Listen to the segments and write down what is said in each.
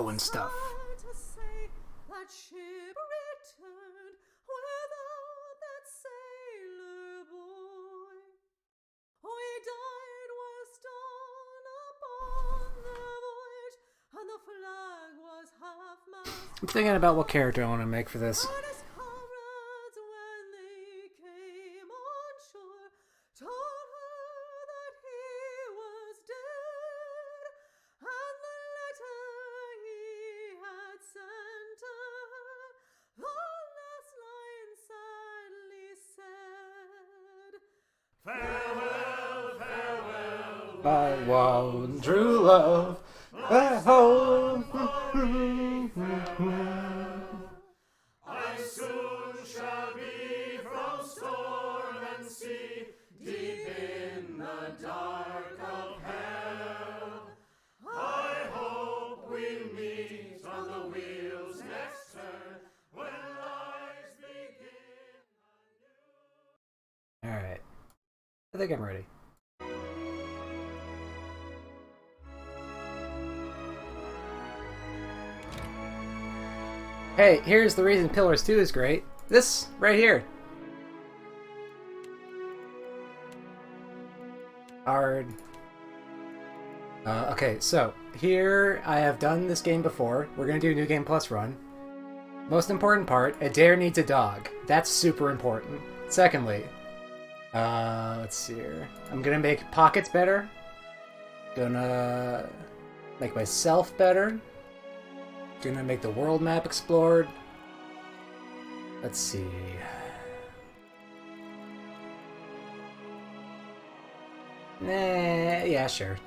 and stuff. To say that ship returned without that sailor boy. We died whilst on upon the voyage, and the flag was half-mast. I'm thinking about what character I want to make for this. And his comrades, when they came on shore, told her that he was dead, and the letter he had sent her, the last line sadly said, Farewell, farewell, My one true love. Oh. I soon shall be from storm and sea, deep in the dark of hell. I hope we meet on the wheel's next turn, when lives begin anew. Alright. I think I'm ready. Hey, here's the reason Pillars 2 is great. This right here. Hard. Okay, so here I have done this game before. We're gonna do a New Game Plus run. Most important part, Adair needs a dog. That's super important. Secondly, let's see here. I'm gonna make pockets better. Gonna make myself better. Gonna make the world map explored. Let's see. Nah, yeah, sure.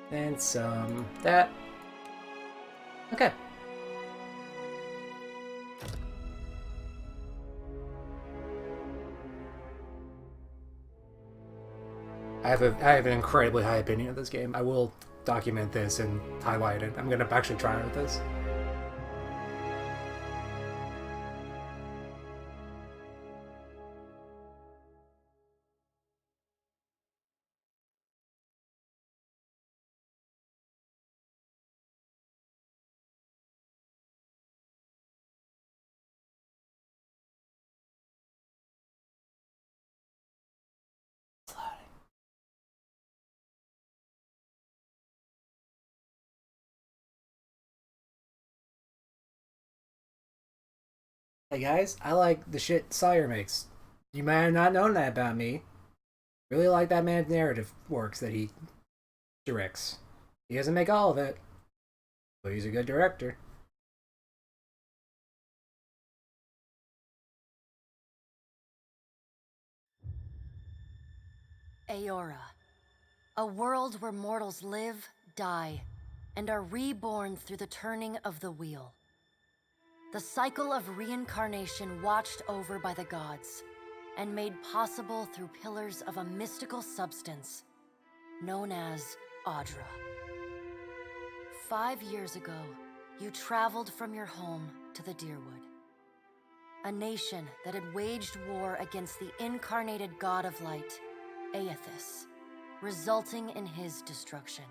And some that. Okay. I have an incredibly high opinion of this game. I will document this and highlight it. I'm gonna actually try with this. Hey guys, I like the shit Sawyer makes. You might have not known that about me. Really like that man's narrative works that he directs. He doesn't make all of it, but he's a good director. Eora, a world where mortals live, die, and are reborn through the turning of the wheel. The cycle of reincarnation watched over by the gods, and made possible through pillars of a mystical substance known as Audra. 5 years ago, you traveled from your home to the Dyrwood, a nation that had waged war against the incarnated god of light, Aethys, resulting in his destruction.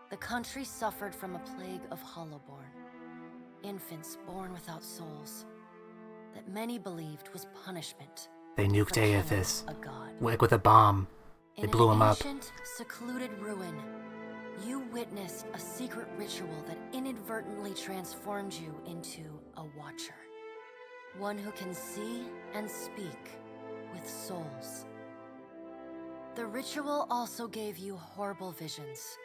The country suffered from a plague of Hollowborn, infants born without souls, that many believed was punishment. They nuked for killing Aethys, a god. like with a bomb. They blew him up. In an ancient, secluded ruin, you witnessed a secret ritual that inadvertently transformed you into a Watcher. One who can see and speak with souls. The ritual also gave you horrible visions,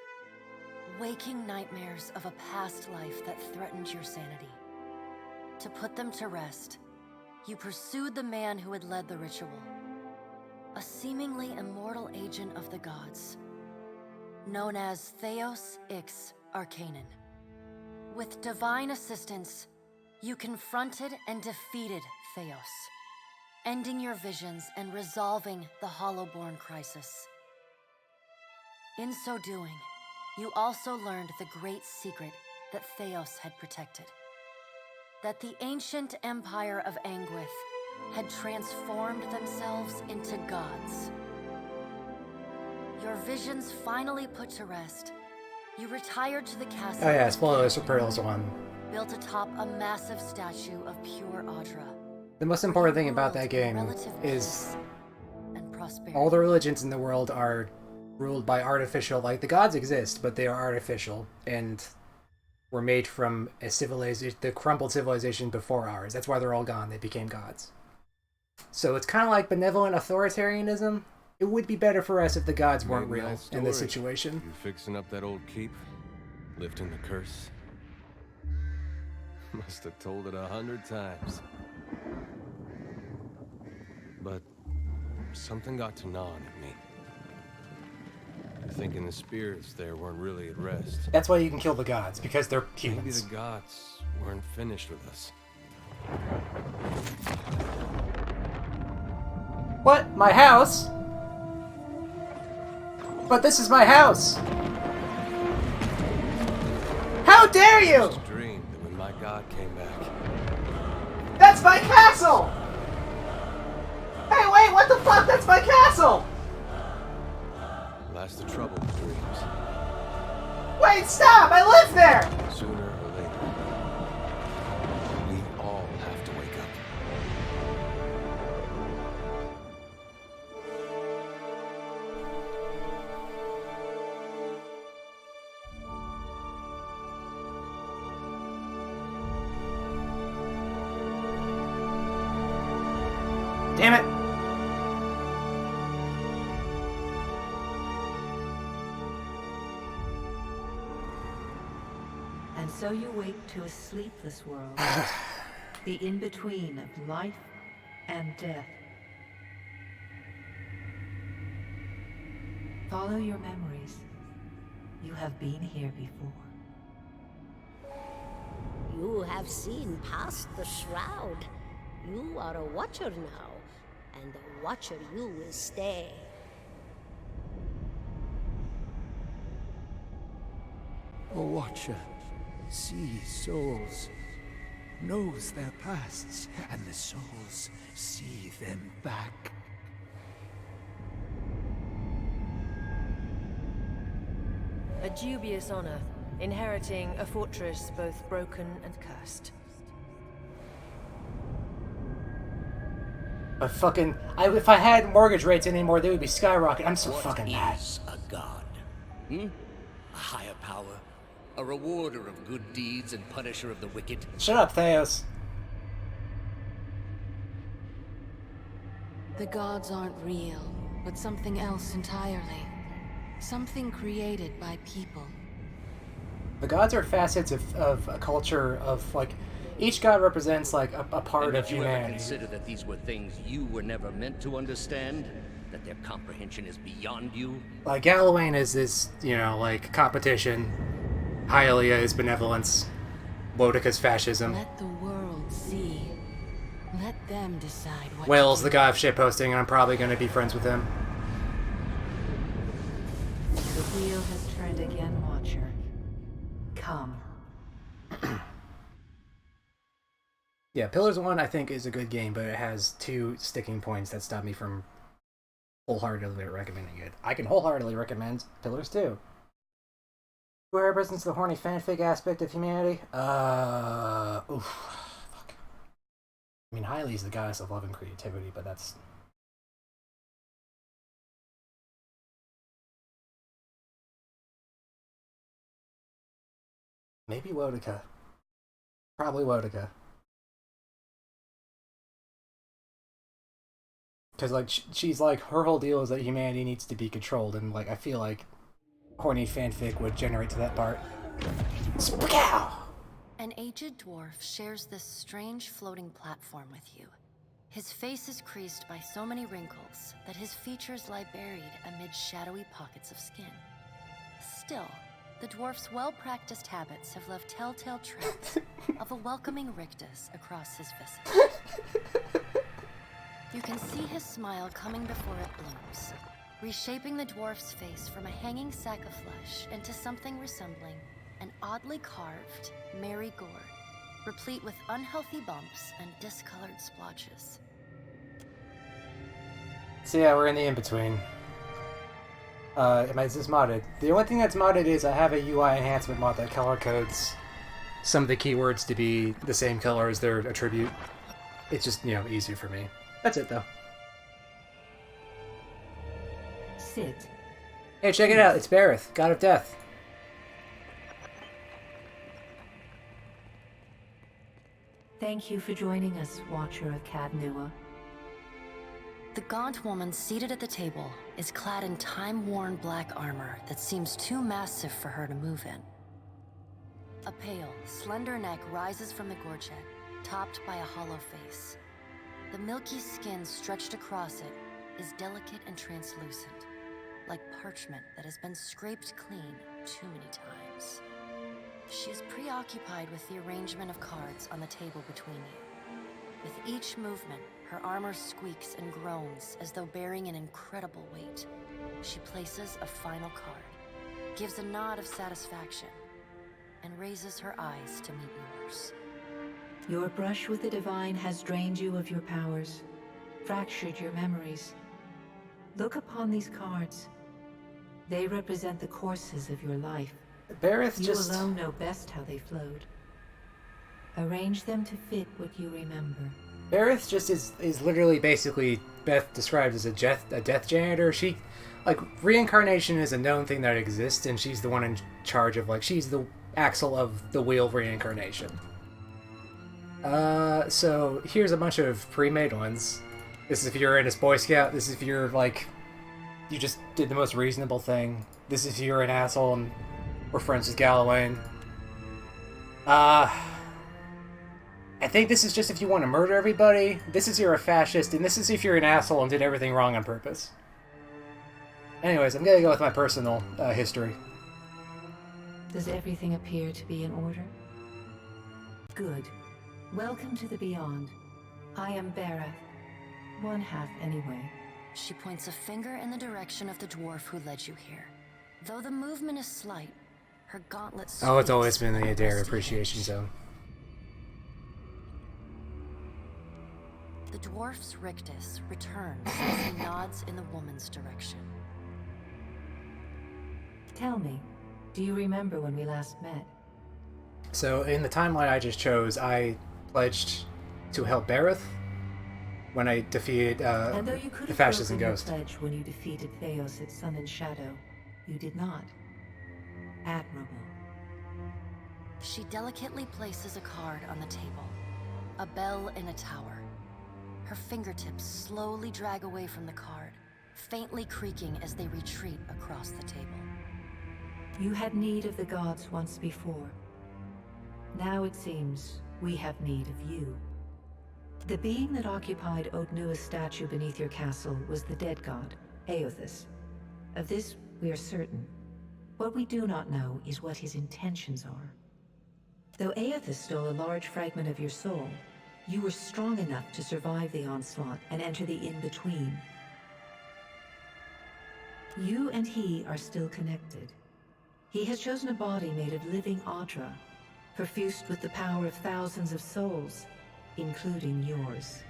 waking nightmares of a past life that threatened your sanity. To put them to rest, you pursued the man who had led the ritual, a seemingly immortal agent of the gods, known as Theos Ix Arcanon. With divine assistance, you confronted and defeated Theos, ending your visions and resolving the Hollowborn crisis. In so doing, you also learned the great secret that Theos had protected. That the ancient empire of Anguith had transformed themselves into gods. Your visions finally put to rest, You retired to the castle. Oh yeah, spoilers for Pearls 1. Built atop a massive statue of pure Audra. The most important thing about that World game in relative is peace and prosperity. all the religions in the world are ruled by artificial, like the gods exist, but they are artificial and were made from a civilization, the crumbled civilization before ours. That's why they're all gone. They became gods. So it's kind of like benevolent authoritarianism. It would be better for us if the gods weren't Made real nice in this story. situation. You fixing up that old keep? Lifting the curse? Must have told it 100 times. But something got to gnawing at me. Thinking the spirits there weren't really at rest. That's why you can kill the gods, because they're Maybe humans. the gods weren't finished with us. What? My house? But this is my house! How dare you! Just dreamed that when my god came back, That's my castle! Hey, wait, what the fuck? That's my castle! last the trouble with dreams. Wait, stop! I live there! Sooner or later, we all have to wake up. Damn it! And so you wake to a sleepless world, the in-between of life and death. Follow your memories. You have been here before. You have seen past the shroud. You are a watcher now, and a watcher you will stay. A watcher sees souls, knows their pasts, and the souls see them back. A dubious honor, inheriting a fortress both broken and cursed. But fucking, if I had mortgage rates anymore, they would be skyrocketing. I'm so fucking mad. What is a god? A higher power? A rewarder of good deeds and punisher of the wicked? Shut up, Theos. The gods aren't real, but something else entirely. Something created by people. The gods are facets of a culture of, like, each god represents, like, a part And of did you ever humanity. consider that these were things you were never meant to understand? That their comprehension is beyond you? Like, Galawain is this, you know, like, competition. Hylia is benevolence. Wodika's fascism. Let the world see. Let them decide what Whale's to the do. guy of shitposting, and I'm probably going to be friends with him. The wheel has turned again, Watcher. Come. Yeah, Pillars 1, I think, is a good game, but it has two sticking points that stop me from wholeheartedly recommending it. I can wholeheartedly recommend Pillars 2. Who represents the horny fanfic aspect of humanity? Fuck. I mean, Hylie's the goddess of love and creativity, but that's... Maybe Wodika. Probably Wodika. Because, like, she's like, her whole deal is that humanity needs to be controlled, and, like, I feel like horny fanfic would generate to that part. Spookow! An aged dwarf shares this strange floating platform with you. His face is creased by so many wrinkles that his features lie buried amid shadowy pockets of skin. Still, the dwarf's well-practiced habits have left telltale tracks of a welcoming rictus across his visage. You can see his smile coming before it blooms, reshaping the dwarf's face from a hanging sack of flesh into something resembling an oddly carved merry gourd, replete with unhealthy bumps and discolored splotches. So yeah, we're in the in-between. Is this modded? The only thing that's modded is I have a UI enhancement mod that color codes some of the keywords to be the same color as their attribute. It's just, easier for me. That's it, though. Sit. Hey, check it out. It's Bareth, God of Death. Thank you for joining us, Watcher of Cadnua. The gaunt woman seated at the table is clad in time-worn black armor that seems too massive for her to move in. A pale, slender neck rises from the gorget, topped by a hollow face. The milky skin stretched across it is delicate and translucent, like parchment that has been scraped clean too many times. She is preoccupied with the arrangement of cards on the table between you. With each movement, her armor squeaks and groans as though bearing an incredible weight. She places a final card, gives a nod of satisfaction, and raises her eyes to meet yours. Your brush with the divine has drained you of your powers, fractured your memories. Look upon these cards. They represent the courses of your life. Bareth You just... alone know best how they flowed. Arrange them to fit what you remember. Bareth just is literally basically Beth described as a death janitor. She, reincarnation is a known thing that exists, and she's the one in charge of, she's the axle of the wheel of reincarnation. So here's a bunch of pre-made ones. This is if you're in a Boy Scout. This is if you're, you just did the most reasonable thing. This is if you're an asshole and we're friends with Galloway. I think this is just if you want to murder everybody. This is you're a fascist, and this is if you're an asshole and did everything wrong on purpose. Anyways, I'm gonna go with my personal history. Does everything appear to be in order? Good. Welcome to the Beyond. I am Bareth. One half, anyway. She points a finger in the direction of the dwarf who led you here. Though the movement is slight, her gauntlet Oh, it's always sweeps been the Adair rusty Appreciation edge. Zone. The dwarf's rictus returns as he nods in the woman's direction. Tell me, do you remember when we last met? So in the timeline I just chose, I pledged to help Bareth when I defeated And though you could the have fascist broken and your Ghost. pledge when you defeated Theos at Sun and Shadow, you did not. Admirable. She delicately places a card on the table. A bell in a tower. Her fingertips slowly drag away from the card, faintly creaking as they retreat across the table. You had need of the gods once before. Now it seems we have need of you. The being that occupied Odnua's statue beneath your castle was the dead god, Aothus. Of this we are certain. What we do not know is what his intentions are. Though Aothus stole a large fragment of your soul, you were strong enough to survive the onslaught and enter the in-between. You and he are still connected. He has chosen a body made of living Audra, perfused with the power of thousands of souls, including yours.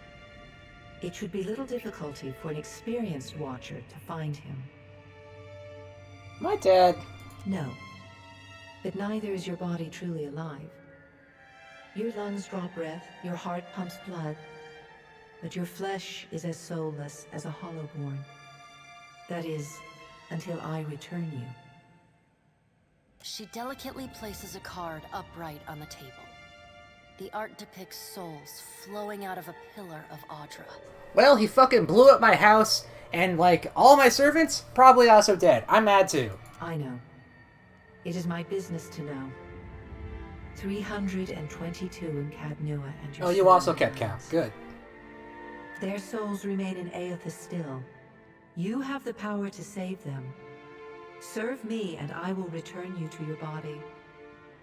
It should be little difficulty for an experienced watcher to find him. My dad. No, but neither is your body truly alive. Your lungs draw breath, your heart pumps blood, but your flesh is as soulless as a hollowborn. That is, until I return you. She delicately places a card upright on the table. The art depicts souls flowing out of a pillar of Audra. Well, he fucking blew up my house, and, all my servants probably also dead. I'm mad too. I know. It is my business to know. 322 in Cadnua and your Oh, you also surrounding kept count. lands. Good. Their souls remain in Aothus still. You have the power to save them. Serve me and I will return you to your body.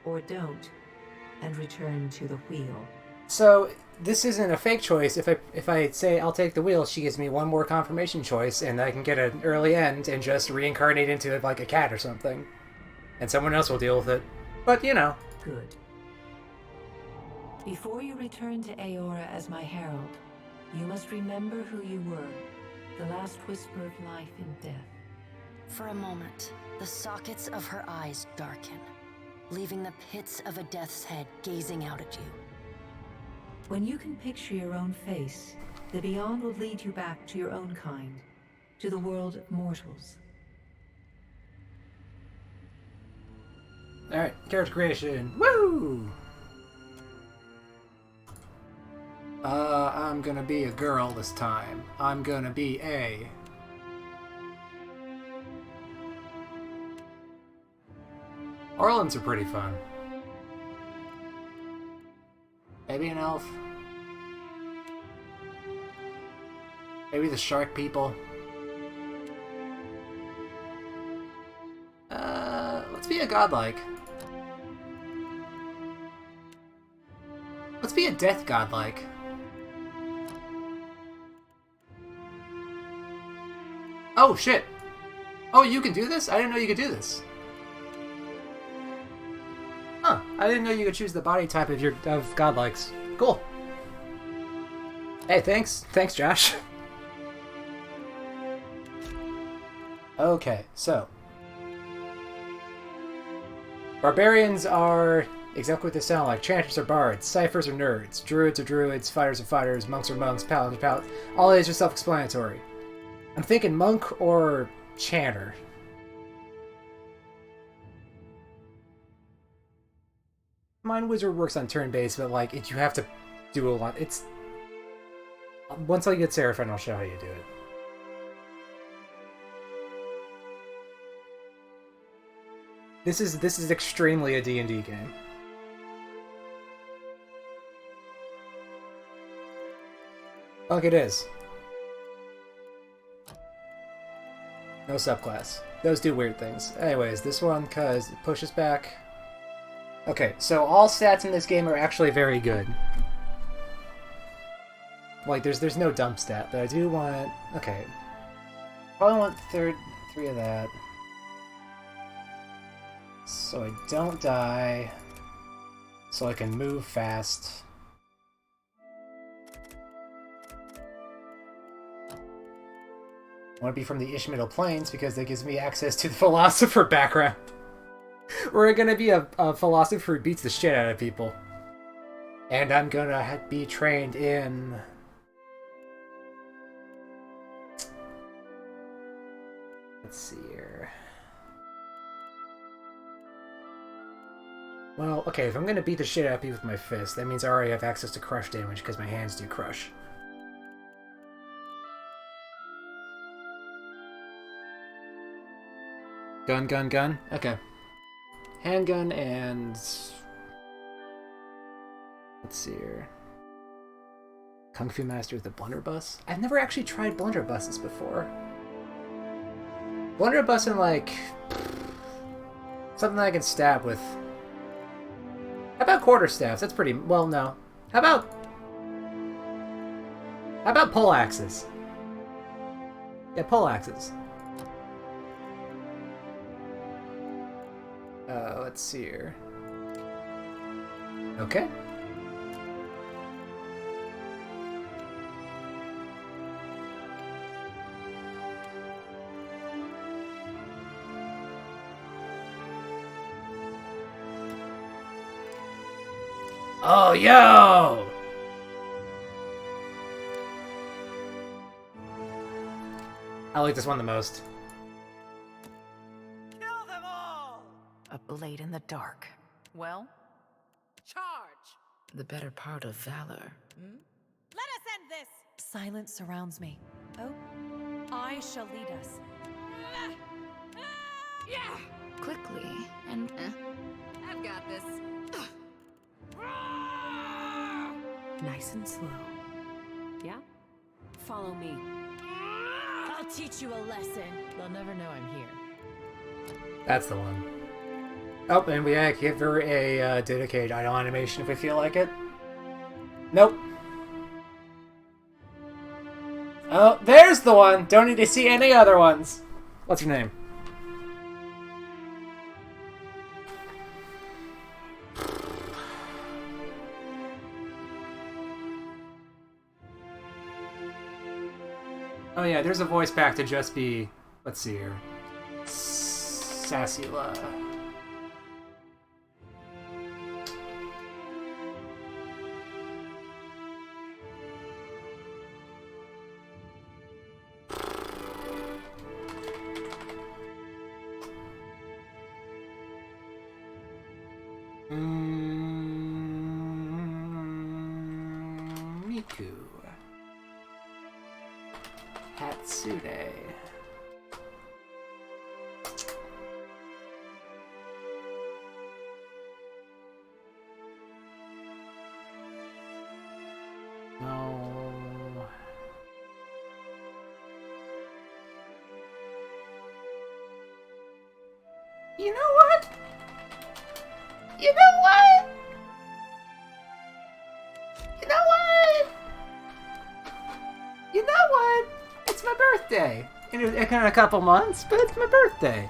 Or don't, and return to the wheel. So, this isn't a fake choice. If I say I'll take the wheel, she gives me one more confirmation choice, and I can get an early end and just reincarnate into it like a cat or something. And someone else will deal with it. But, Good. Before you return to Aora as my herald, you must remember who you were, the last whisper of life in death. For a moment, the sockets of her eyes darken, leaving the pits of a death's head gazing out at you. When you can picture your own face, the Beyond will lead you back to your own kind, to the world of mortals. Alright, character creation. Woo! I'm gonna be a girl this time. I'm gonna be a... Orlans are pretty fun. Maybe an elf. Maybe the shark people. Let's be a godlike. Let's be a death godlike. Oh shit! Oh, you can do this? I didn't know you could do this. Huh, I didn't know you could choose the body type of godlikes. Cool. Hey, thanks. Thanks, Josh. Okay, so. Barbarians are exactly what they sound like. Chanters are bards, ciphers are nerds, druids are druids, fighters are fighters, monks are monks, paladins are paladins. All these are self-explanatory. I'm thinking monk or chanter. Mind Wizard works on turn-based, but like you have to do a lot. It's once I get Seraphine, I'll show how you do it. This is extremely a D&D game. Like it is. No subclass. Those do weird things. Anyways, this one, cause it pushes back. Okay, so all stats in this game are actually very good. Like, there's no dump stat, but I do want... Okay. Probably want three of that. So I don't die. So I can move fast. I want to be from the Ishmael Plains because that gives me access to the Philosopher background. We're gonna be a philosopher who beats the shit out of people. And I'm gonna be trained in... Let's see here. Well, okay, if I'm gonna beat the shit out of people with my fist, that means I already have access to crush damage because my hands do crush. Gun, gun, gun? Okay. Handgun and... Let's see here. Kung Fu Master with the blunderbuss? I've never actually tried blunderbusses before. Blunderbuss and like... something I can stab with. How about quarterstaffs? That's pretty... well, no. How about pole axes? Yeah, pole axes. Let's see here. Okay. Oh, yo! I like this one the most. A blade in the dark. Well? Charge! The better part of valor. Let us end this! Silence surrounds me. Oh? I shall lead us. Yeah! Quickly, and I've got this. Nice and slow. Yeah? Follow me. I'll teach you a lesson. They'll never know I'm here. That's the one. Oh, and we give her a dedicated idle animation if we feel like it. Nope. Oh, there's the one! Don't need to see any other ones. What's your name? Oh yeah, there's a voice pack to just be... Let's see here. Sassula. Miku. Hatsude. No. You know what? You know what? You know what? You know what? It's my birthday. In a couple months, but it's my birthday.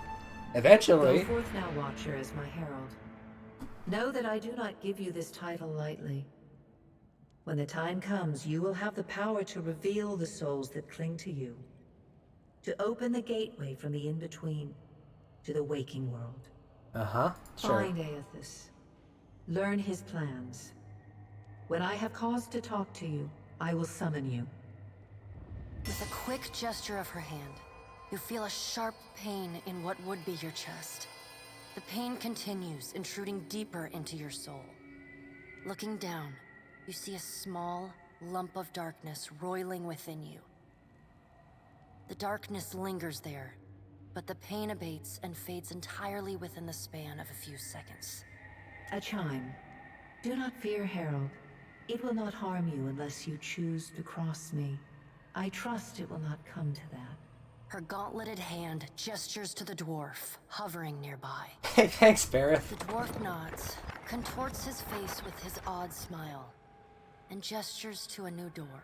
Eventually. Go forth now, Watcher, as my herald. Know that I do not give you this title lightly. When the time comes, you will have the power to reveal the souls that cling to you. To open the gateway from the in-between to the waking world. Uh-huh, sure. Find Aethys. Learn his plans. When I have cause to talk to you, I will summon you. With a quick gesture of her hand, you feel a sharp pain in what would be your chest. The pain continues, intruding deeper into your soul. Looking down, you see a small lump of darkness roiling within you. The darkness lingers there, but the pain abates and fades entirely within the span of a few seconds. A chime. Do not fear, Herald. It will not harm you unless you choose to cross me. I trust it will not come to that. Her gauntleted hand gestures to the dwarf, hovering nearby. Hey, thanks, Barrett. The dwarf nods, contorts his face with his odd smile, and gestures to a new door.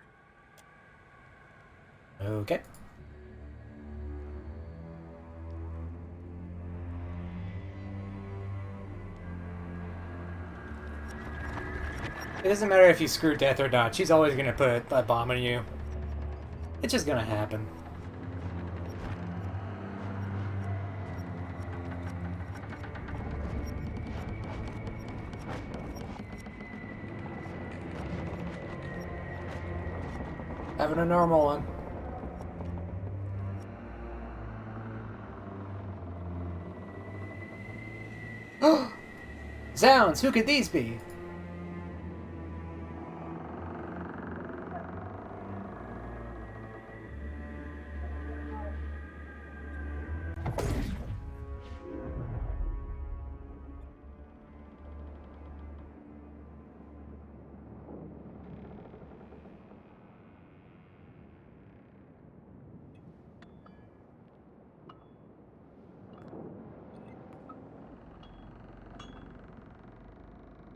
Okay. It doesn't matter if you screw Death or not, she's always gonna put a bomb on you. It's just gonna happen. Having a normal one. Zounds, who could these be?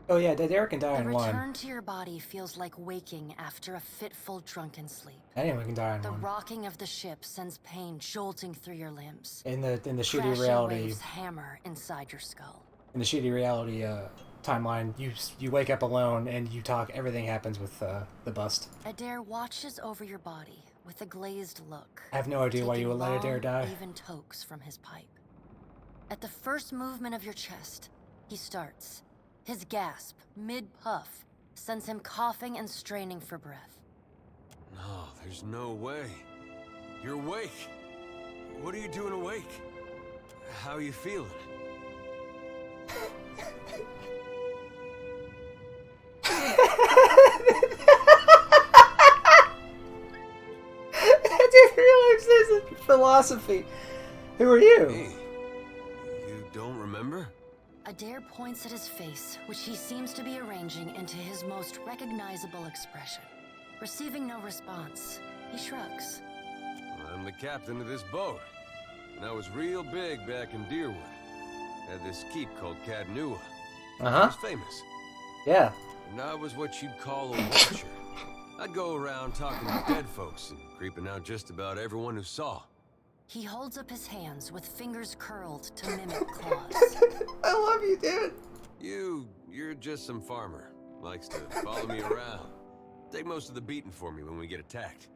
Oh yeah, Adair can die The in one. return to your body feels like waking after a fitful drunken sleep. Anyone can die in The one. rocking of the ship sends pain jolting through your limbs. In the shitty Crashing reality, waves hammer inside your skull. in the shitty reality timeline, you wake up alone and you talk. Everything happens with the bust. Adair watches over your body with a glazed look. I have no idea why you would taking let Adair long, die. even tokes from his pipe. At the first movement of your chest, he starts. His gasp, mid-puff, sends him coughing and straining for breath. No, there's no way. You're awake. What are you doing awake? How are you feeling? I didn't realize there's a philosophy. Who are you? Hey, you don't remember? Adair points at his face, which he seems to be arranging into his most recognizable expression. Receiving no response, he shrugs. I'm the captain of this boat. And I was real big back in Deerwood. Had this keep called Cadnua. Uh-huh. It was famous. Yeah. And I was what you'd call a watcher. I'd go around talking to dead folks and creeping out just about everyone who saw. He holds up his hands with fingers curled to mimic claws. I love you, dude. You're just some farmer. Likes to follow me around. Take most of the beating for me when we get attacked.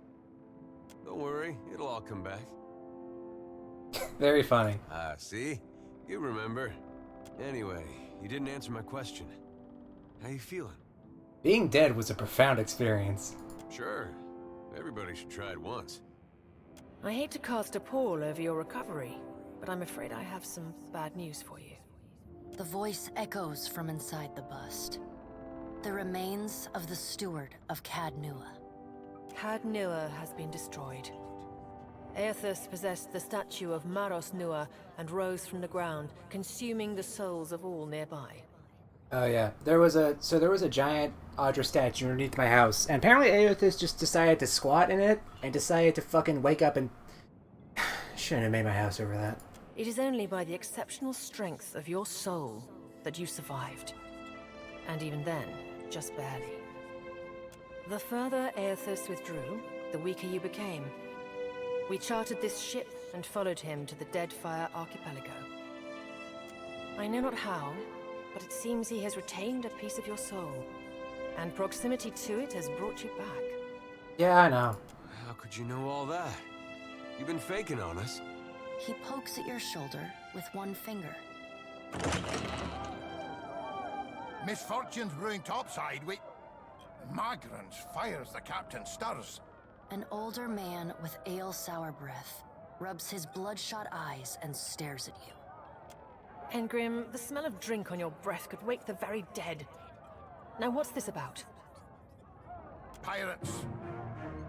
Don't worry, it'll all come back. Very funny. Ah, see? You remember. Anyway, you didn't answer my question. How you feeling? Being dead was a profound experience. Sure. Everybody should try it once. I hate to cast a pall over your recovery, but I'm afraid I have some bad news for you. The voice echoes from inside the bust. The remains of the steward of Cad Nua. Cad Nua has been destroyed. Aethys possessed the statue of Maros Nua and rose from the ground, consuming the souls of all nearby. Oh yeah, there was a giant Audra statue underneath my house, and apparently Aethys just decided to squat in it and decided to fucking wake up and shouldn't have made my house over that. It is only by the exceptional strength of your soul that you survived. And even then, just barely. The further Aethys withdrew, the weaker you became. We chartered this ship and followed him to the Deadfire Archipelago. I know not how, but it seems he has retained a piece of your soul, and proximity to it has brought you back. Yeah, I know. How could you know all that? You've been faking on us. He pokes at your shoulder with one finger. Misfortunes brewing topside, we... Magrans fires the captain stirs. An older man with ale-sour breath rubs his bloodshot eyes and stares at you. Engrim, the smell of drink on your breath could wake the very dead. Now what's this about? Pirates.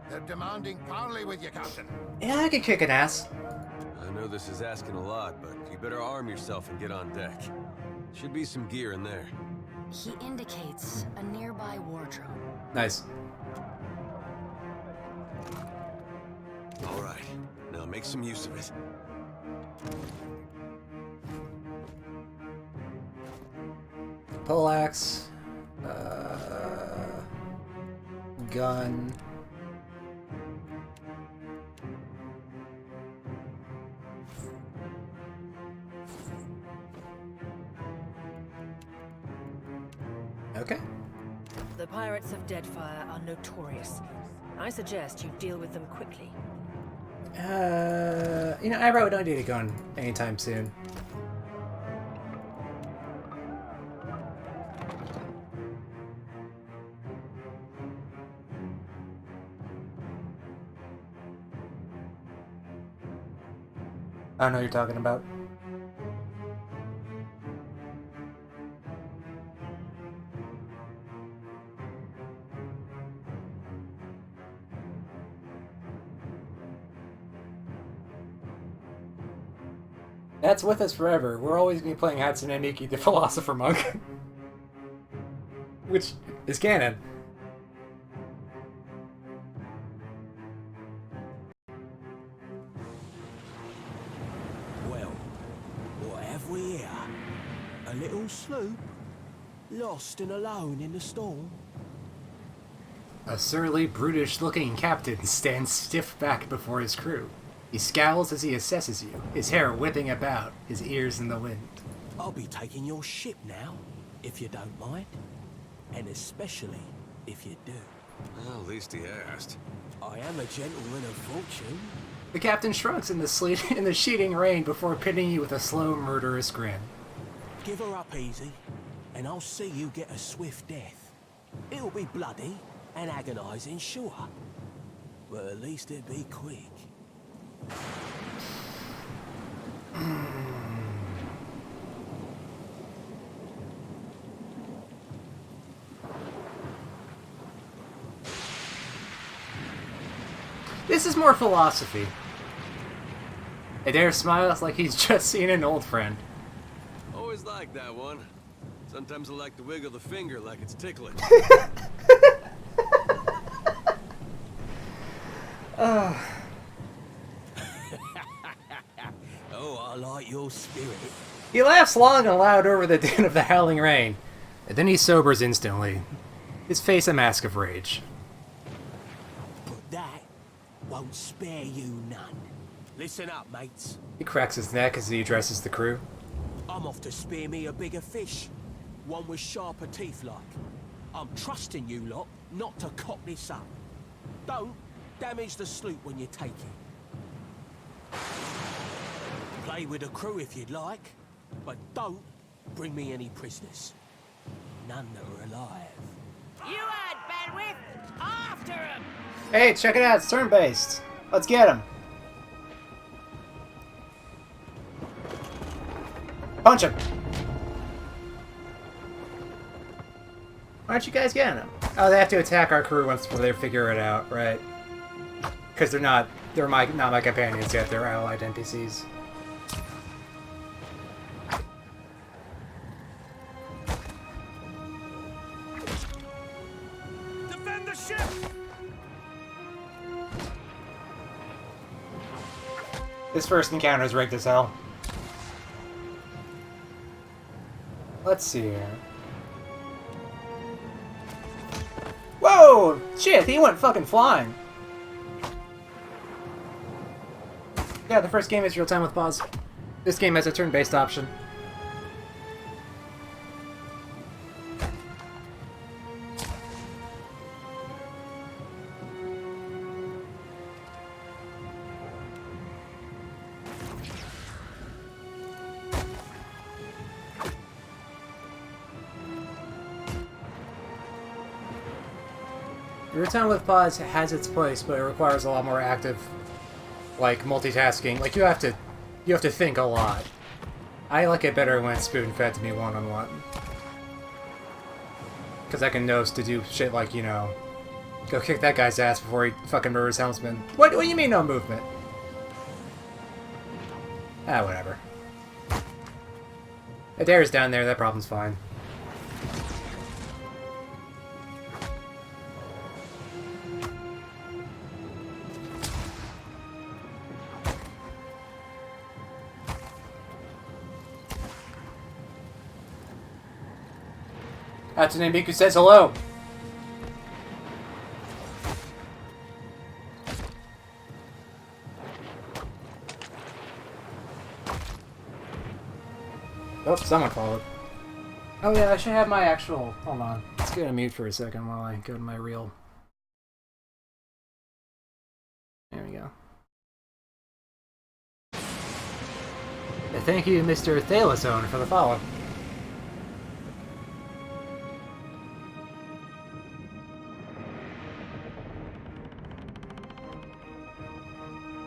They're demanding parley with you, Captain. Yeah, I could kick an ass. I know this is asking a lot, but you better arm yourself and get on deck. Should be some gear in there. He indicates a nearby wardrobe. Nice. All right, now make some use of it. Poleaxe. Gun. Okay. The pirates of Deadfire are notorious. I suggest you deal with them quickly. I probably don't need a gun anytime soon. I don't know what you're talking about. That's with us forever. We're always going to be playing Hatsune Miku, the Philosopher Monk. Which is canon. Well, what have we here? A little sloop? Lost and alone in the storm? A surly, brutish-looking captain stands stiff back before his crew. He scowls as he assesses you, his hair whipping about, his ears in the wind. I'll be taking your ship now, if you don't mind. And especially if you do. Well, at least he asked. I am a gentleman of fortune. The captain shrugs in the sheeting rain before pitting you with a slow, murderous grin. Give her up easy, and I'll see you get a swift death. It'll be bloody and agonizing, sure. But at least it'll be quick. This is more philosophy. Adair smiles like he's just seen an old friend. Always like that one. Sometimes I like to wiggle the finger like it's tickling. Oh, I like your spirit. He laughs long and loud over the din of the howling rain, and then he sobers instantly, his face a mask of rage. But that won't spare you none. Listen up, mates. He cracks his neck as he addresses the crew. I'm off to spear me a bigger fish. One with sharper teeth like. I'm trusting you lot not to cock this up. Don't damage the sloop when you take it. Play with the crew if you'd like. But don't bring me any prisoners. None that are alive. You heard Benwith! After him! Hey, check it out, it's turn-based. Let's get him. Punch him. Why aren't you guys getting him? Oh, they have to attack our crew once they figure it out, right? Because they're not my companions yet, they're allied NPCs. Defend the ship! This first encounter is rigged as hell. Let's see here. Whoa! Shit, he went fucking flying. Yeah, the first game is real time with pause. This game has a turn-based option. Return with pause has its place, but it requires a lot more active, like, multitasking. Like, you have to think a lot. I like it better when it's spoon-fed to me one-on-one. Because I can nose to do shit like, you know, go kick that guy's ass before he fucking murders Helmsman. What do you mean no movement? Ah, whatever. Adair's down there, that problem's fine. Hatsune Miku says hello! Oh, someone followed. Oh yeah, I should have my actual... Hold on. Let's get on mute for a second while I go to my real... There we go. Yeah, thank you, Mr. Thalazone, for the follow.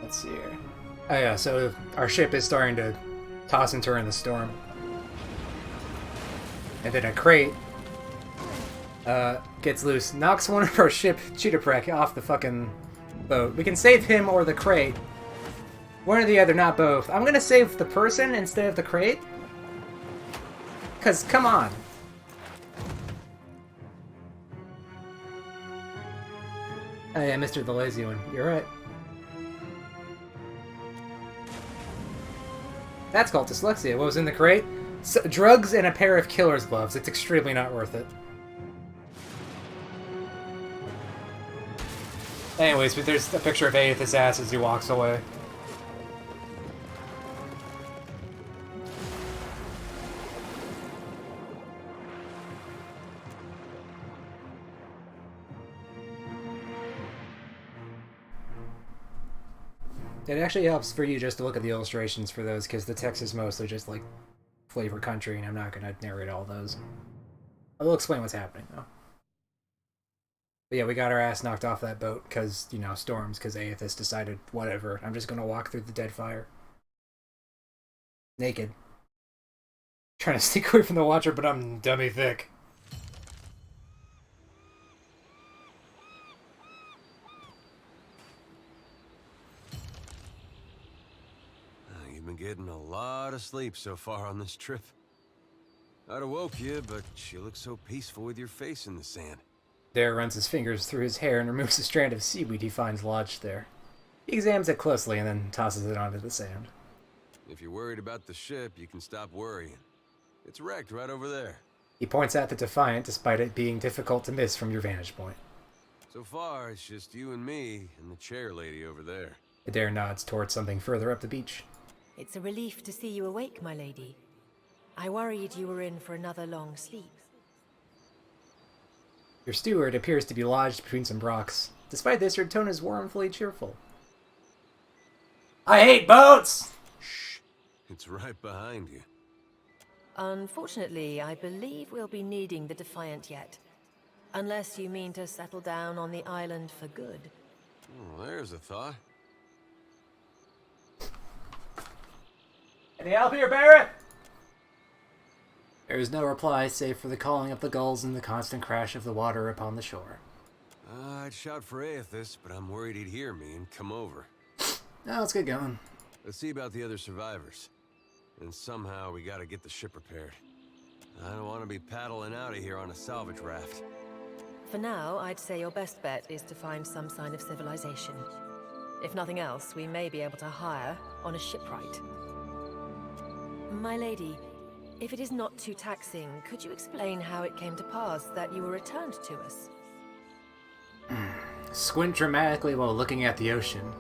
Let's see here. Oh yeah, so our ship is starting to toss and turn in the storm. And then a crate gets loose, knocks one of our ship, Cheetahprek, off the fucking boat. We can save him or the crate. One or the other, not both. I'm gonna save the person instead of the crate. Cause, come on. Oh yeah, Mr. the Lazy One. You're right. That's called dyslexia. What was in the crate? Drugs and a pair of killer's gloves. It's extremely not worth it. Anyways, but there's a picture of Aethys' ass as he walks away. It actually helps for you just to look at the illustrations for those, because the text is mostly just like flavor country, and I'm not going to narrate all those. I will explain what's happening, though. But yeah, we got our ass knocked off that boat because, you know, storms, because Aethys decided, whatever, I'm just going to walk through the dead fire. Naked. Trying to sneak away from the Watcher, but I'm dummy thick. You've been getting a lot of sleep so far on this trip. I'd have woke you, but you look so peaceful with your face in the sand. Dare runs his fingers through his hair and removes a strand of seaweed he finds lodged there. He examines it closely and then tosses it onto the sand. If you're worried about the ship, you can stop worrying. It's wrecked right over there. He points out the Defiant, despite it being difficult to miss from your vantage point. So far, it's just you and me and the chair lady over there. Adair nods towards something further up the beach. It's a relief to see you awake, my lady. I worried you were in for another long sleep. Your steward appears to be lodged between some rocks. Despite this, your tone is warmly cheerful. I hate boats! Shh. It's right behind you. Unfortunately, I believe we'll be needing the Defiant yet. Unless you mean to settle down on the island for good. Oh, there's a thought. Any help here, Barrett? There is no reply save for the calling of the gulls and the constant crash of the water upon the shore. I'd shout for Aethys, but I'm worried he'd hear me and come over. Now let's get going. Let's see about the other survivors. And somehow we gotta get the ship repaired. I don't want to be paddling out of here on a salvage raft. For now, I'd say your best bet is to find some sign of civilization. If nothing else, we may be able to hire on a shipwright. My lady, if it is not too taxing, could you explain how it came to pass that you were returned to us? Squint dramatically while looking at the ocean.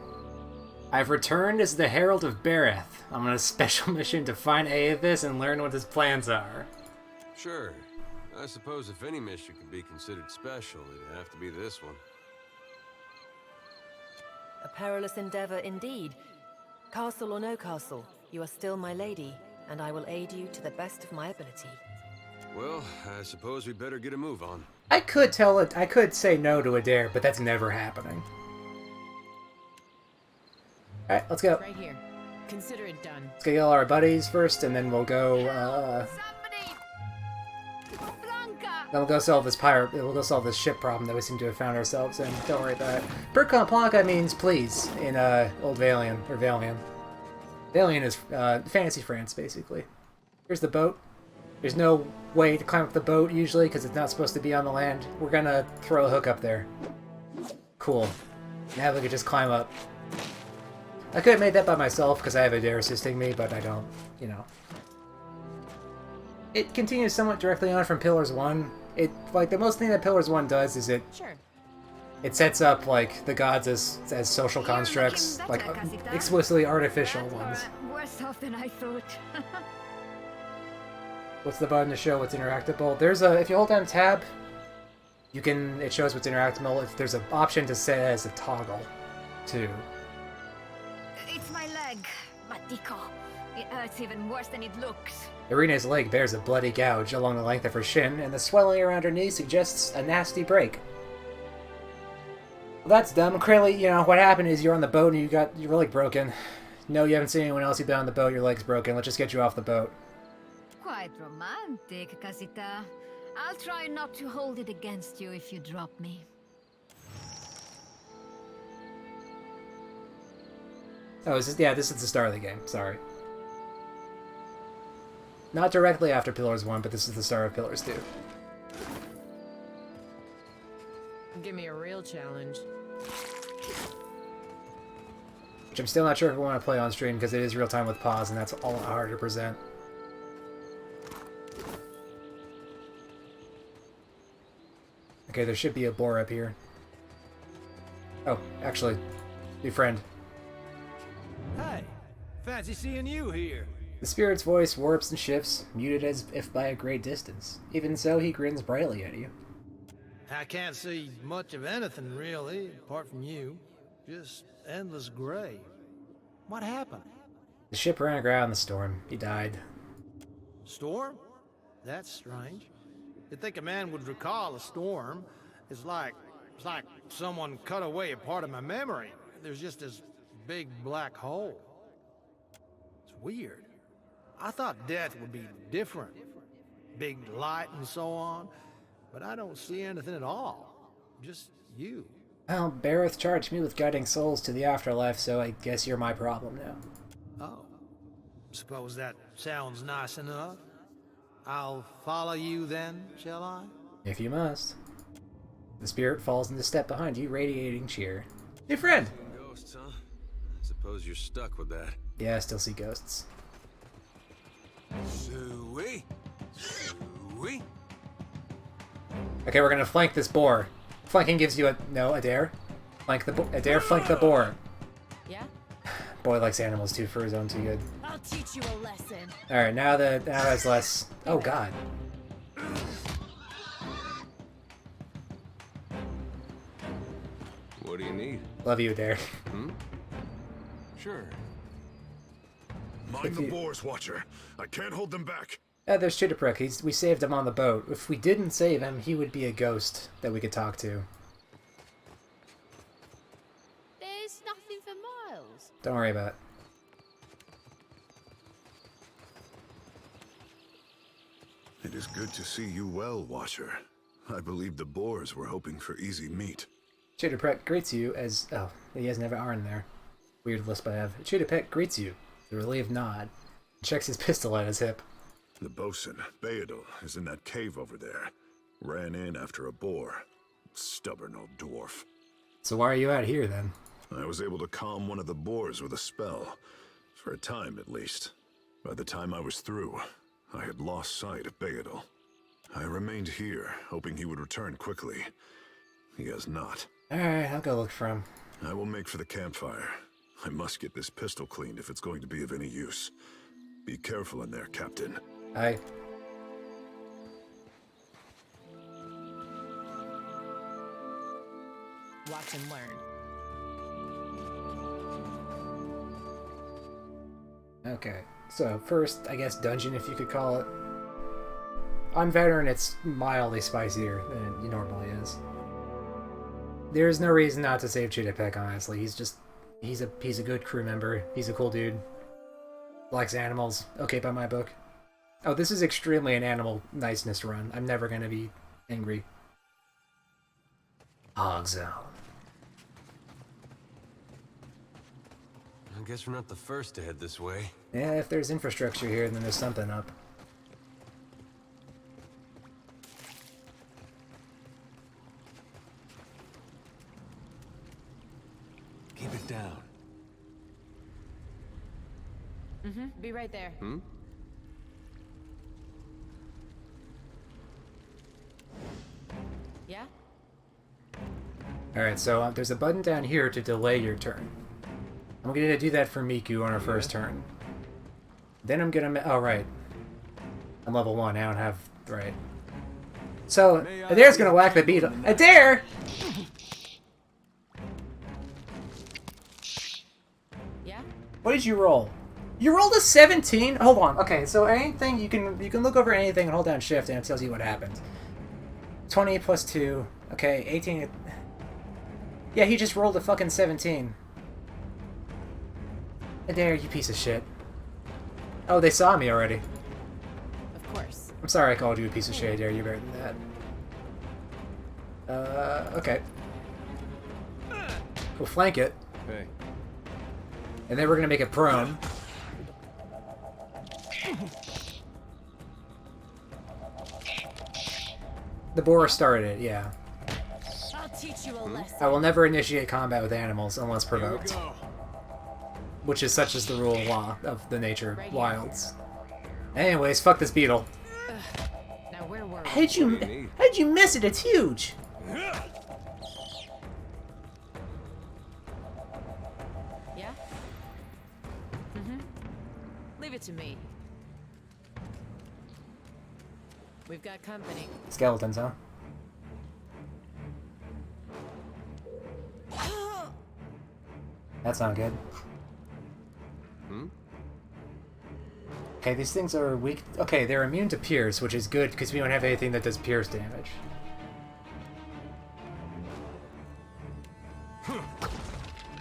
I've returned as the Herald of Bereth. I'm on a special mission to find Aethys and learn what his plans are. Sure. I suppose if any mission could be considered special, it'd have to be this one. A perilous endeavor indeed. Castle or no castle, you are still my lady, and I will aid you to the best of my ability. Well, I suppose we better get a move on. I could tell it. I could say no to Adair, but that's never happening. All right, let's go. Right here. Consider it done. Let's get all our buddies first, and then we'll go. Then we'll go solve this pirate. We'll go solve this ship problem that we seem to have found ourselves in. Don't worry about it. Percon Planca means please in Old Valian or Valian. Valian is fantasy France, basically. Here's the boat. There's no way to climb up the boat usually because it's not supposed to be on the land. We're gonna throw a hook up there. Cool. Now we could just climb up. I could have made that by myself because I have Adair assisting me, but I don't, you know. It continues somewhat directly on from Pillars 1. Like, the most thing that Pillars 1 does is it sets up, like, the gods as social constructs, like, explicitly artificial ones. Worse off than I thought. What's the button to show what's interactable? There's a, if you hold down tab, it shows what's interactable. If there's an option to set it as a toggle, too. It's my leg, Matiko. It hurts even worse than it looks. Irina's leg bears a bloody gouge along the length of her shin, and the swelling around her knee suggests a nasty break. Well, that's dumb. Clearly, you know, what happened is you're on the boat and your leg broken. No, you haven't seen anyone else. You've been on the boat, your leg's broken. Let's just get you off the boat. Quite romantic, Casita. I'll try not to hold it against you if you drop me. Oh, this is the start of the game. Sorry. Not directly after Pillars 1, but this is the start of Pillars 2. Give me a real challenge. Which I'm still not sure if I want to play on stream because it is real time with pause, and that's a lot harder to present. Okay, there should be a boar up here. Oh, actually, new friend. Hey, fancy seeing you here. The spirit's voice warps and shifts, muted as if by a great distance. Even so, he grins brightly at you. I can't see much of anything, really, apart from you. Just endless gray. What happened? The ship ran aground in the storm. He died. Storm? That's strange. You'd think a man would recall a storm. It's like someone cut away a part of my memory. There's just this big black hole. It's weird. I thought death would be different. Big light and so on. But I don't see anything at all. Just you. Well, Bereth charged me with guiding souls to the afterlife, so I guess you're my problem now. Oh. Suppose that sounds nice enough. I'll follow you then, shall I? If you must. The spirit falls into step behind you, radiating cheer. Hey, friend! Ghosts, huh? I suppose you're stuck with that. Yeah, I still see ghosts. Suey? Suey? Okay, we're gonna flank this boar. Flanking gives you a dare. Flank the dare flank the boar. Yeah? Boy likes animals too for his own too good. I'll teach you a lesson. Alright, now that's less. Oh god. What do you need? Love you, Adair. Hmm? Sure. Mind the boars, Watcher. I can't hold them back. There's Chitterprick. We saved him on the boat. If we didn't save him, he would be a ghost that we could talk to. There's nothing for miles. Don't worry about it. It is good to see you well, Watcher. I believe the Boars were hoping for easy meat. Chitterprick greets you as... Oh, he doesn't have an R in there. Weird lisp I have. Chitterprick greets you. The relieved nod. Checks his pistol at his hip. The bosun, Beedle, is in that cave over there. Ran in after a boar. Stubborn old dwarf. So why are you out here, then? I was able to calm one of the boars with a spell. For a time, at least. By the time I was through, I had lost sight of Beedle. I remained here, hoping he would return quickly. He has not. Alright, I'll go look for him. I will make for the campfire. I must get this pistol cleaned if it's going to be of any use. Be careful in there, Captain. Aye. Watch and learn. Okay, so first, I guess dungeon, if you could call it. On Veteran, it's mildly spicier than it normally is. There's no reason not to save Chitterprick, honestly. He's a good crew member. He's a cool dude. Likes animals. Okay by my book. Oh, this is extremely an animal niceness run. I'm never gonna be angry. Hog Zone. I guess we're not the first to head this way. Yeah, if there's infrastructure here, then there's something up. Keep it down. Be right there. Yeah? Alright, so there's a button down here to delay your turn. I'm gonna do that for Miku on her first turn. Then I'm gonna... Oh, right. I'm level 1, I don't have... Right. So, Adair's gonna whack the beetle. Adair! Yeah? What did you roll? You rolled a 17? Hold on. Okay, so anything, you can look over anything and hold down shift and it tells you what happened. 20 plus 2. Okay, 18... Yeah, he just rolled a fucking 17. Adair, you piece of shit. Oh, they saw me already. Of course. I'm sorry I called you a piece of shit, Adair. You're better than that. Okay. We'll flank it. Hey. And then we're gonna make it prone. The boar started it, yeah. I'll teach you a lesson. I will never initiate combat with animals unless provoked. Which is such as the rule of law of the nature wilds. Anyways, fuck this beetle. Now where were we? How'd you miss it? It's huge. Yeah? Leave it to me. We've got company. Skeletons, huh? That's not good. Okay, these things are weak. Okay, they're immune to pierce, which is good because we don't have anything that does pierce damage.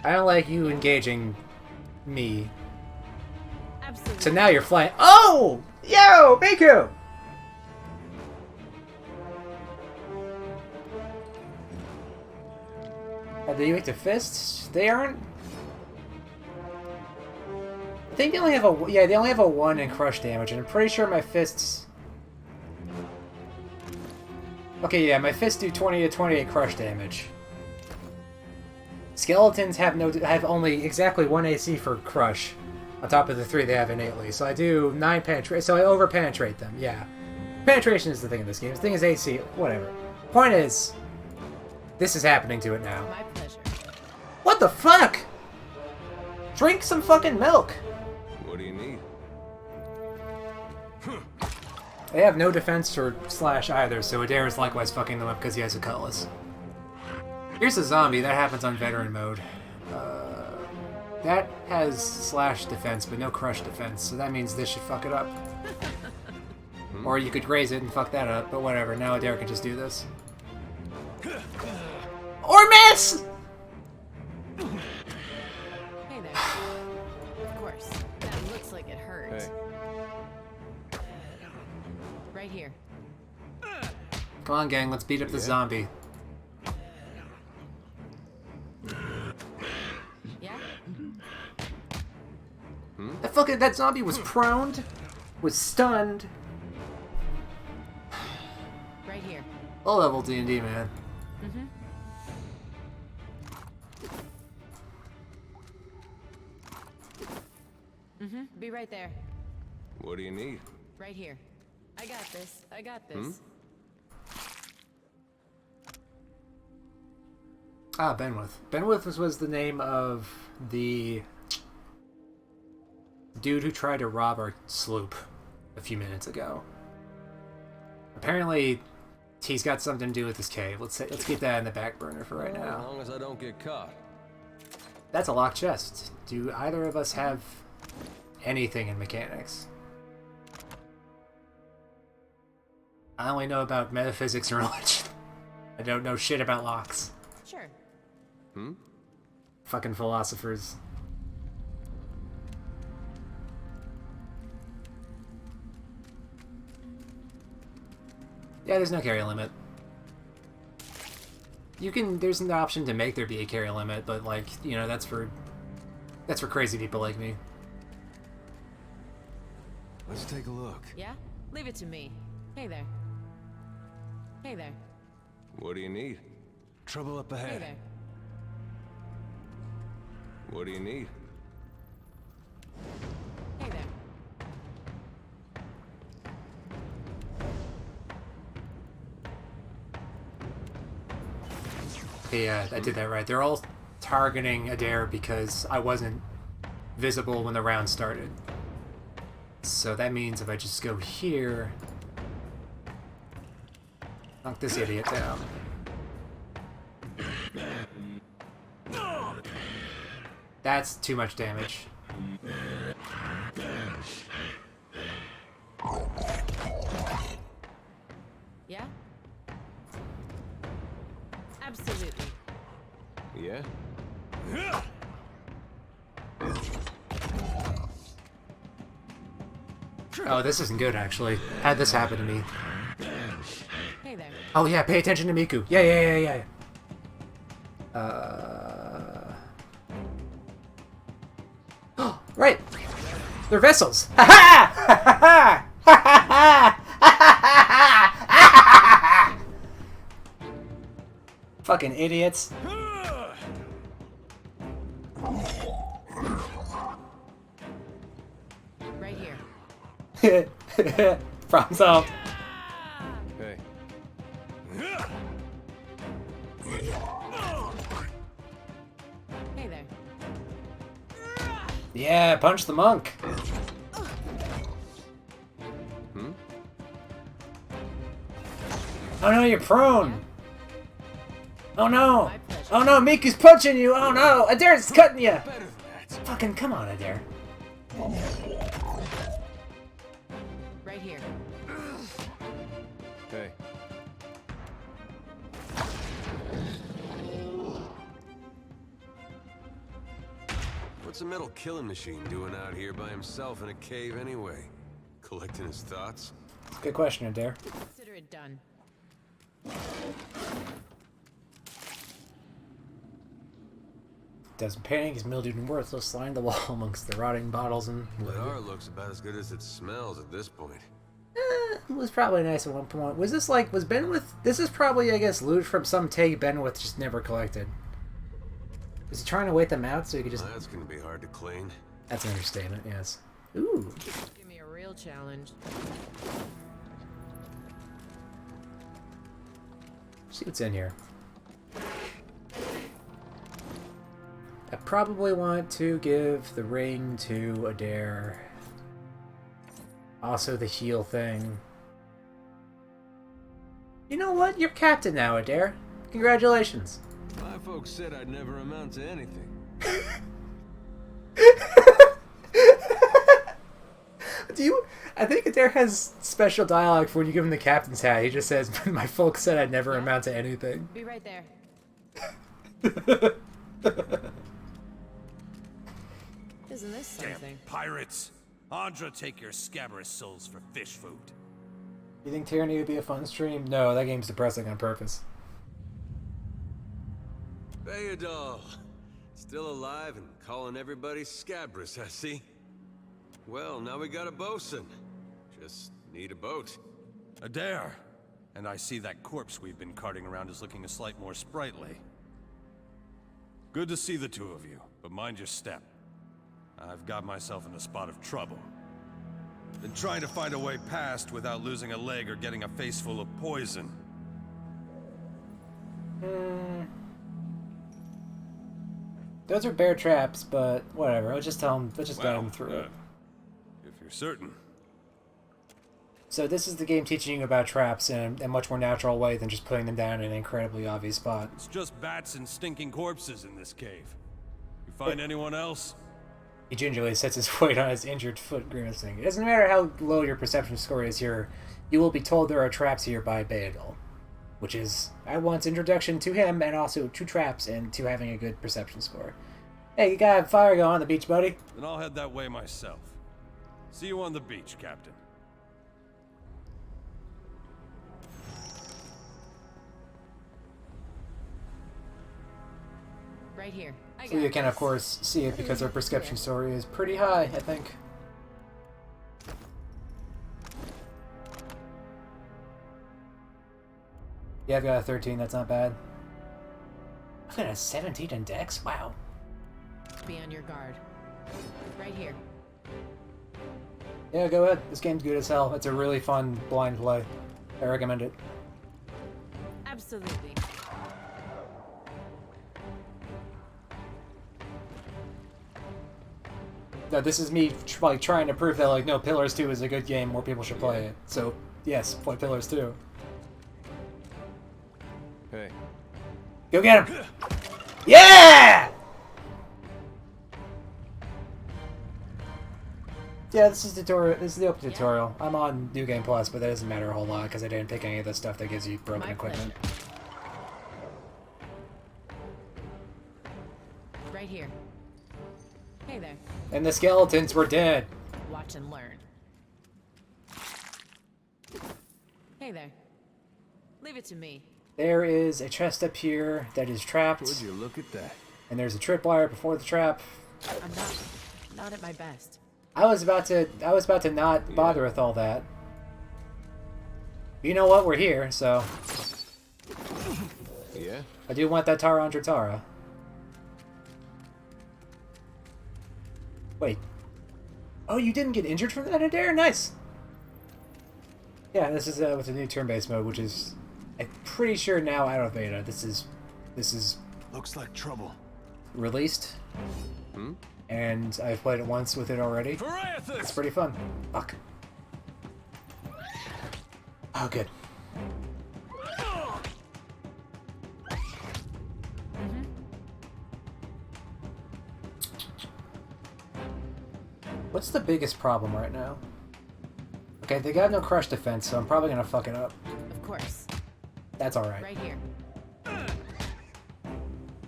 I don't like you engaging me. Absolutely. So now you're flying. Oh! Yo, Miku! Are they weak to fists? They aren't. I think they only have a they only have a 1 in crush damage, and I'm pretty sure my fists. Okay, yeah, my fists do 20 to 28 crush damage. Skeletons have only exactly 1 AC for crush, on top of the 3 they have innately. So I do 9 penetration. So I over penetrate them. Yeah, penetration is the thing in this game. The thing is AC. Whatever. Point is, this is happening to it now. My pleasure. What the fuck? Drink some fucking milk. What do you need? They have no defense or slash either, so Adair is likewise fucking them up because he has a cutlass. Here's a zombie. That happens on veteran mode. That has slash defense, but no crush defense, so that means this should fuck it up. Or you could raise it and fuck that up, but whatever. Now Adair can just do this. Or miss! Hey there. Of course. That looks like it hurt. Hey. Right here. Come on, gang, let's beat up the zombie. Yeah? That zombie was prone, was stunned. Right here. Low level D&D, man. Be right there. What do you need? Right here. I got this. I got this. Ah, Benwith. Benwith was the name of the dude who tried to rob our sloop a few minutes ago. Apparently, he's got something to do with this cave. Let's keep that in the back burner for right now. As long as I don't get caught. That's a locked chest. Do either of us have anything in mechanics? I only know about metaphysics and religion. I don't know shit about locks. Sure. Fucking philosophers. Yeah, there's no carry limit. There's an option to make there be a carry limit, but like, you know, that's for crazy people like me. Let's take a look. Yeah? Leave it to me. Hey there. Hey there. What do you need? Trouble up ahead. Hey there. What do you need? Hey there. Yeah, I did that right. They're all targeting Adair because I wasn't visible when the round started. So that means if I just go here, knock this idiot down. That's too much damage. Yeah? Absolutely. Yeah? Oh, this isn't good, actually. Had this happen to me. Hey there. Oh yeah, pay attention to Miku. Yeah. Right. They're vessels. Ha ha! Fucking idiots. Right here. Problem solved. Hey. Hey there. Yeah, punch the monk. Oh no, you're prone. Oh no. Oh no, Miku's punching you. Oh no, Adair's cutting you. Fucking come on, Adair. Right here. Hey. What's a metal killing machine doing out here by himself in a cave anyway? Collecting his thoughts? Good question, Adair. Consider it done. Doesn't panic, is mildewed and worthless, lying the wall amongst the rotting bottles and wood. That art looks about as good as it smells at this point. It was probably nice at one point. Was this like, was Benwith, this is probably, I guess, loot from some take Benwith just never collected. Was he trying to wait them out so he could just... That's gonna be hard to clean. That's an understatement, yes. Ooh. Give me a real challenge. See what's in here. I probably want to give the ring to Adair. Also the heal thing. You know what? You're captain now, Adair. Congratulations. My folks said I'd never amount to anything. Do you? I think Adair has special dialogue for when you give him the captain's hat. He just says, "My folks said I'd never amount to anything." Be right there. Isn't this something? Damn pirates! Andra, take your scabrous souls for fish food. You think Tyranny would be a fun stream? No, that game's depressing on purpose. Bayadol, still alive and calling everybody scabrous, I see. Well, now we got a bosun. Just need a boat. Adair! And I see that corpse we've been carting around is looking a slight more sprightly. Good to see the two of you, but mind your step. I've got myself in a spot of trouble. Been trying to find a way past without losing a leg or getting a face full of poison. Those are bear traps, but whatever. I'll just tell him. Let's just guide him through it. If you're certain. So this is the game teaching you about traps in a much more natural way than just putting them down in an incredibly obvious spot. It's just bats and stinking corpses in this cave. You find anyone else? He gingerly sets his foot on his injured foot, grimacing. It doesn't matter how low your perception score is here, you will be told there are traps here by Bayadol. Which is Iwan's introduction to him, and also to traps, and to having a good perception score. Hey, you got a fire going on the beach, buddy? Then I'll head that way myself. See you on the beach, Captain. Right here. So you can, of course, see it because our perception score is pretty high, I think. Yeah, I've got a 13, that's not bad. I've got a 17 in Dex? Wow. Be on your guard. Right here. Yeah, go ahead. This game's good as hell. It's a really fun blind play. I recommend it. Absolutely. No, this is me like trying to prove that like no, Pillars 2 is a good game. More people should play it. So yes, play Pillars 2. Hey. Go get him! Yeah! Yeah, this is tutorial. This is the open tutorial. I'm on New Game Plus, but that doesn't matter a whole lot because I didn't pick any of the stuff that gives you broken equipment. Right here. Hey there. And the skeletons were dead. Watch and learn. Hey there. Leave it to me. There is a chest up here that is trapped. Would you look at that? And there's a tripwire before the trap. I'm not at my best. I was about to not bother with all that. You know what? We're here, so. Yeah. I do want that Tara Andra Tara. Wait. Oh, you didn't get injured from that, Adair? Nice. Yeah, this is with the new turn-based mode, which is, I'm pretty sure now out of beta. This is looks like trouble. Released. And I've played it once with it already. It's pretty fun. Fuck. Oh, good. What's the biggest problem right now? Okay, they got no crush defense, so I'm probably gonna fuck it up. Of course. That's alright. Right here.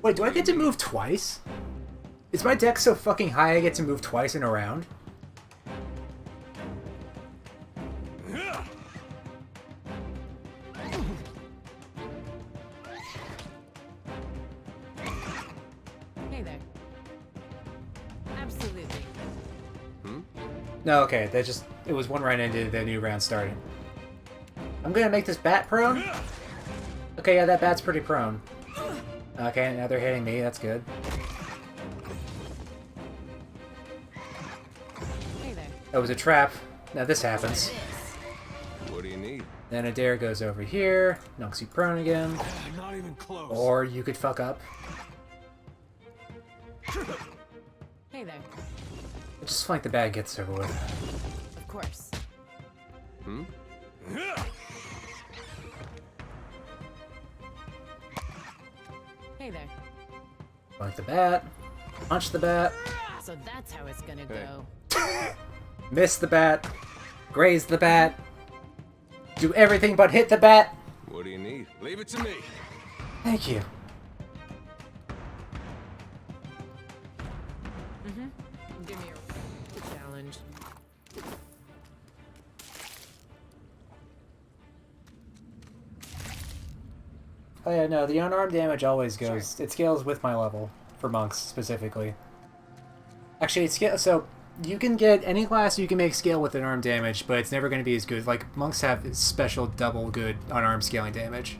Wait, do I get to move twice? Is my deck so fucking high I get to move twice in a round? Hey there. Absolutely. No, okay, it was one round into the new round started. I'm gonna make this bat prone? Okay, yeah, that bat's pretty prone. Okay, now they're hitting me, that's good. Hey there. That was a trap. Now this happens. What do you need? Then Adair goes over here, knocks you prone again. Not even close. Or you could fuck up. Hey there. Just flank the bat and gets over with. Of course. Hey there. Flank the bat. Punch the bat. So that's how it's gonna go. Miss the bat. Graze the bat. Do everything but hit the bat. What do you need? Leave it to me. Thank you. Give me a challenge. Oh yeah, no, the unarmed damage always goes. It scales with my level, for monks specifically. Actually, it scales, so you can get any class you can make scale with unarmed damage, but it's never going to be as good. Like, monks have special double good unarmed scaling damage.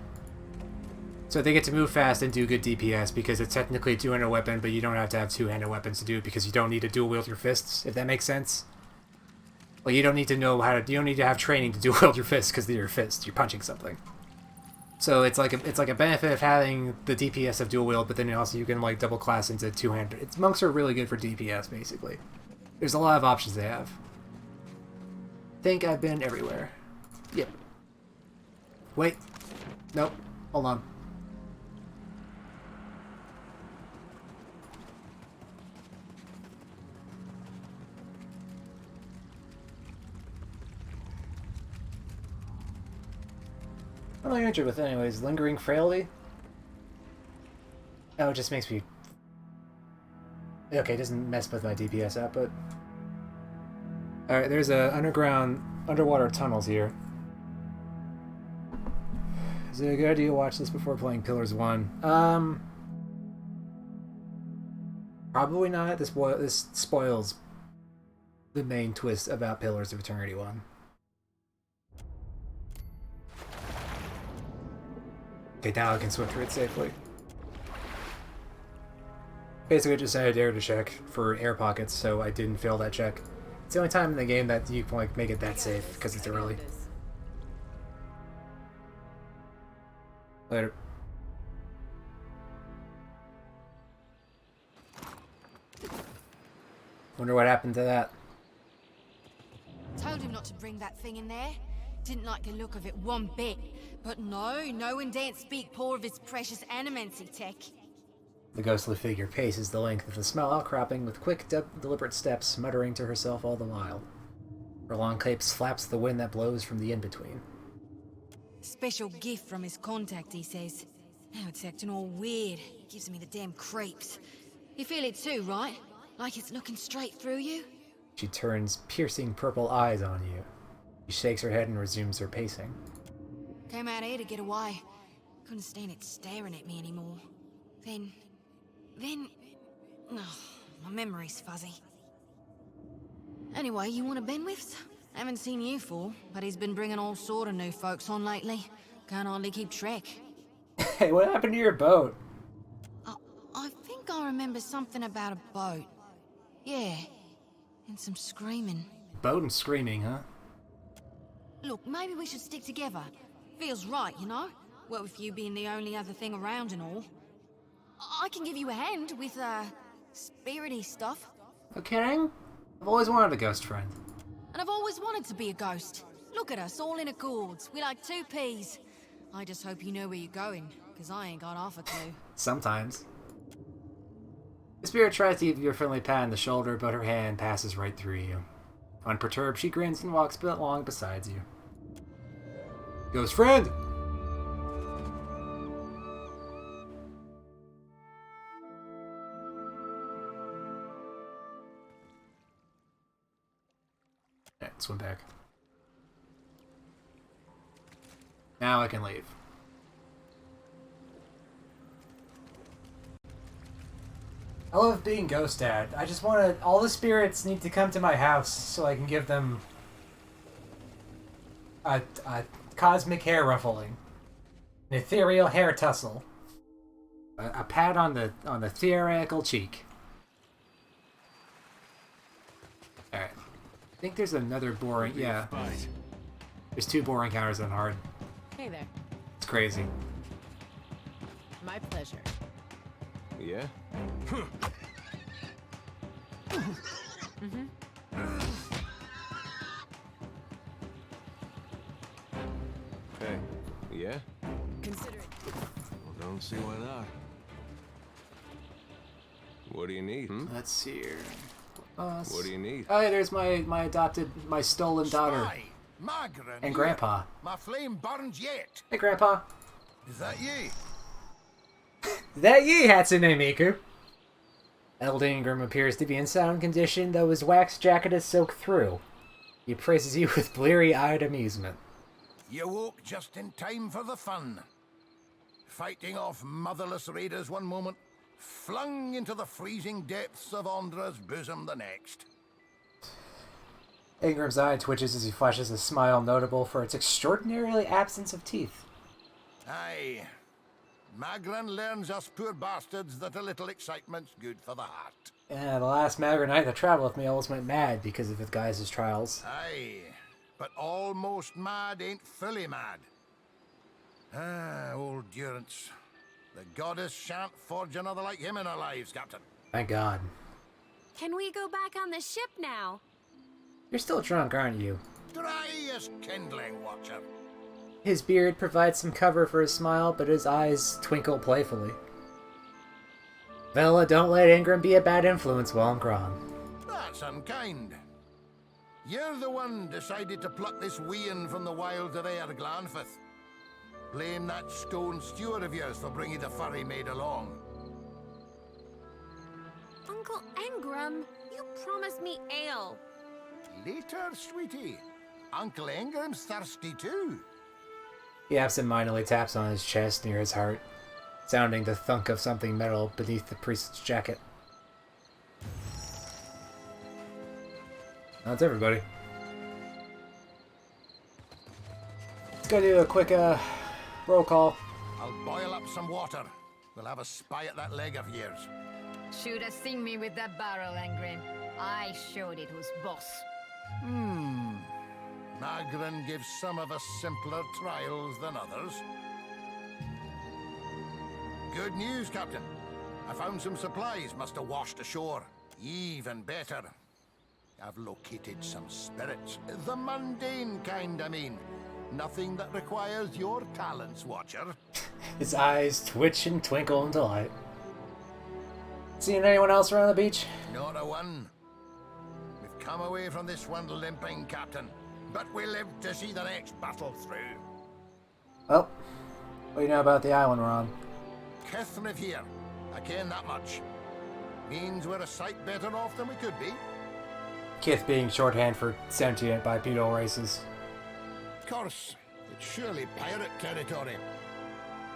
So they get to move fast and do good DPS because it's technically a two-handed weapon, but you don't have to have two-handed weapons to do it because you don't need to dual wield your fists, if that makes sense. Like, you don't need to know how to, you don't need to have training to dual wield your fists because they're your fists, you're punching something. So it's like a benefit of having the DPS of dual wield, but then also you can like double class into two-handed. Monks are really good for DPS basically. There's a lot of options they have. Think I've been everywhere. Yep. Wait. Nope. Hold on. What am I injured with anyways? Lingering frailty? Oh, it just makes me... Okay, it doesn't mess with my DPS output. Alright, there's a underwater tunnels here. Is it a good idea to watch this before playing Pillars 1? Probably not. This spoils the main twist about Pillars of Eternity 1. Okay, now I can swim through it safely. Basically, just had a dare to check for air pockets, so I didn't fail that check. It's the only time in the game that you can like make it that safe because it's early. Later. Wonder what happened to that. Told him not to bring that thing in there. Didn't like the look of it one bit. But no one daren't speak poor of his precious animancy tech. The ghostly figure paces the length of the small outcropping with quick, deliberate steps, muttering to herself all the while. Her long cape flaps the wind that blows from the in-between. Special gift from his contact, he says. Now it's acting all weird. Gives me the damn creeps. You feel it too, right? Like it's looking straight through you? She turns piercing purple eyes on you. She shakes her head and resumes her pacing. Came out here to get away. Couldn't stand it staring at me anymore. Then... Oh, my memory's fuzzy. Anyway, you want a Benwifts? Haven't seen you for, but he's been bringing all sort of new folks on lately. Can't hardly keep track. Hey, what happened to your boat? I think I remember something about a boat. Yeah, and some screaming. Boat and screaming, huh? Look, maybe we should stick together. Feels right, you know? What with you being the only other thing around and all. I can give you a hand with, spirity stuff. No kidding? I've always wanted a ghost friend. And I've always wanted to be a ghost. Look at us, all in accords. We're like two peas. I just hope you know where you're going, because I ain't got half a clue. Sometimes. The spirit tries to give you a friendly pat on the shoulder, but her hand passes right through you. Unperturbed, she grins and walks along beside you. Ghost friend! Alright, swim back. Now I can leave. I love being Ghost Dad. I just want to... All the spirits need to come to my house so I can give them a cosmic hair ruffling, an ethereal hair tussle, a pat on the theoretical cheek. All right. I think there's another boring... Yeah. There's 2 boring encounters on hard. Hey there. It's crazy. My pleasure. Yeah? Hey, yeah? Consider it. Well, don't see why not. What do you need? Let's see here. What do you need? Oh, yeah, there's my stolen daughter. Spy, Magran And here. Grandpa. My flame burns yet. Hey, Grandpa. Is that ye? That ye, Hatsune Miku. Eld Ingram appears to be in sound condition, though his wax jacket is soaked through. He praises you with bleary-eyed amusement. You woke just in time for the fun. Fighting off motherless raiders one moment, flung into the freezing depths of Ondra's bosom the next. Ingram's eye twitches as he flashes a smile notable for its extraordinary absence of teeth. Aye. Magran learns us poor bastards that a little excitement's good for the heart. Yeah, the last Magran Knight that traveled with me almost went mad because of his guys' trials. Aye, but almost mad ain't fully mad. Ah, old Durance. The goddess shan't forge another like him in our lives, Captain. Thank God. Can we go back on the ship now? You're still drunk, aren't you? Dry as kindling, Watcher. His beard provides some cover for his smile, but his eyes twinkle playfully. Vela, don't let Ingram be a bad influence while I'm gone. That's unkind. You're the one decided to pluck this wean from the wilds of Aer Glanfith. Blame that stone steward of yours for bringing the furry maid along. Uncle Ingram, you promised me ale. Later, sweetie. Uncle Ingram's thirsty too. He absentmindedly taps on his chest near his heart, sounding the thunk of something metal beneath the priest's jacket. That's everybody. Let's go do a quick roll call. I'll boil up some water. We'll have a spy at that leg of yours. Should have seen me with that barrel, Ingrim. I showed it who's boss. Magran gives some of us simpler trials than others. Good news, Captain. I found some supplies must have washed ashore. Even better. I've located some spirits. The mundane kind, I mean. Nothing that requires your talents, Watcher. His eyes twitch and twinkle in delight. Seen anyone else around the beach? Not a one. We've come away from this one limping, Captain. But we live to see the next battle through. Well, what do you know about the island we're on? Kithriv here. I ken that much. Means we're a sight better off than we could be. Kith being shorthand for sentient bipedal races. Of course, it's surely pirate territory.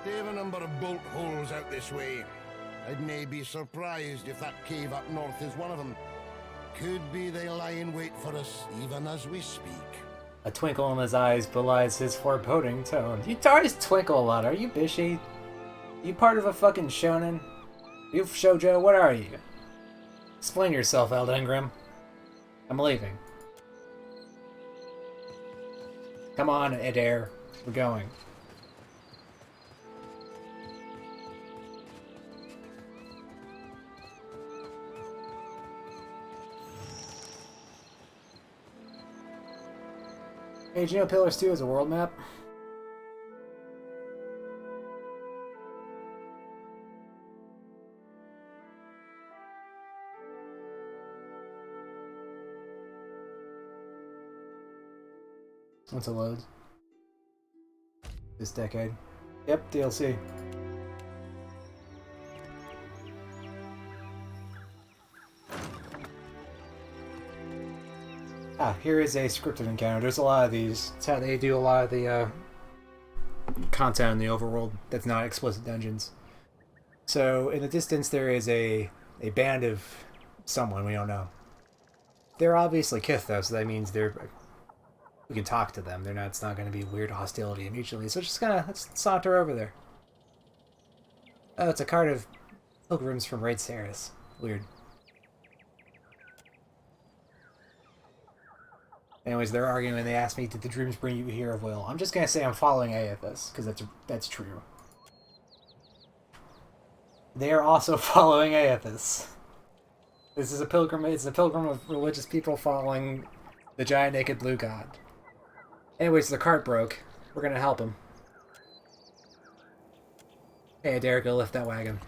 They have a number of bolt holes out this way. I'd nay be surprised if that cave up north is one of them. Could be they lie in wait for us even as we speak. A twinkle in his eyes belies his foreboding tone. You always twinkle a lot. Are you Bishi? You part of a fucking shonen? You shoujo? What are you? Explain yourself, Eld Ingram. I'm leaving. Come on, Adair. We're going. Hey, do you know Pillars 2 is a world map? Once it loads. This decade. Yep, DLC. Here is a scripted encounter. There's a lot of these. It's how they do a lot of the content in the overworld that's not explicit dungeons. So in the distance there is a band of someone we don't know. They're obviously Kith though, so that means we can talk to them. It's not going to be weird hostility immediately. So just let's saunter over there. Oh, it's a card of pilgrims from Raid Saris. Weird. Anyways, they're arguing and they asked me, did the dreams bring you here of will? I'm just going to say I'm following Aethys, because that's true. They are also following Aethys. This is a pilgrim. It's a pilgrim of religious people following the giant naked blue god. Anyways, the cart broke. We're going to help him. Hey, Adair, go lift that wagon.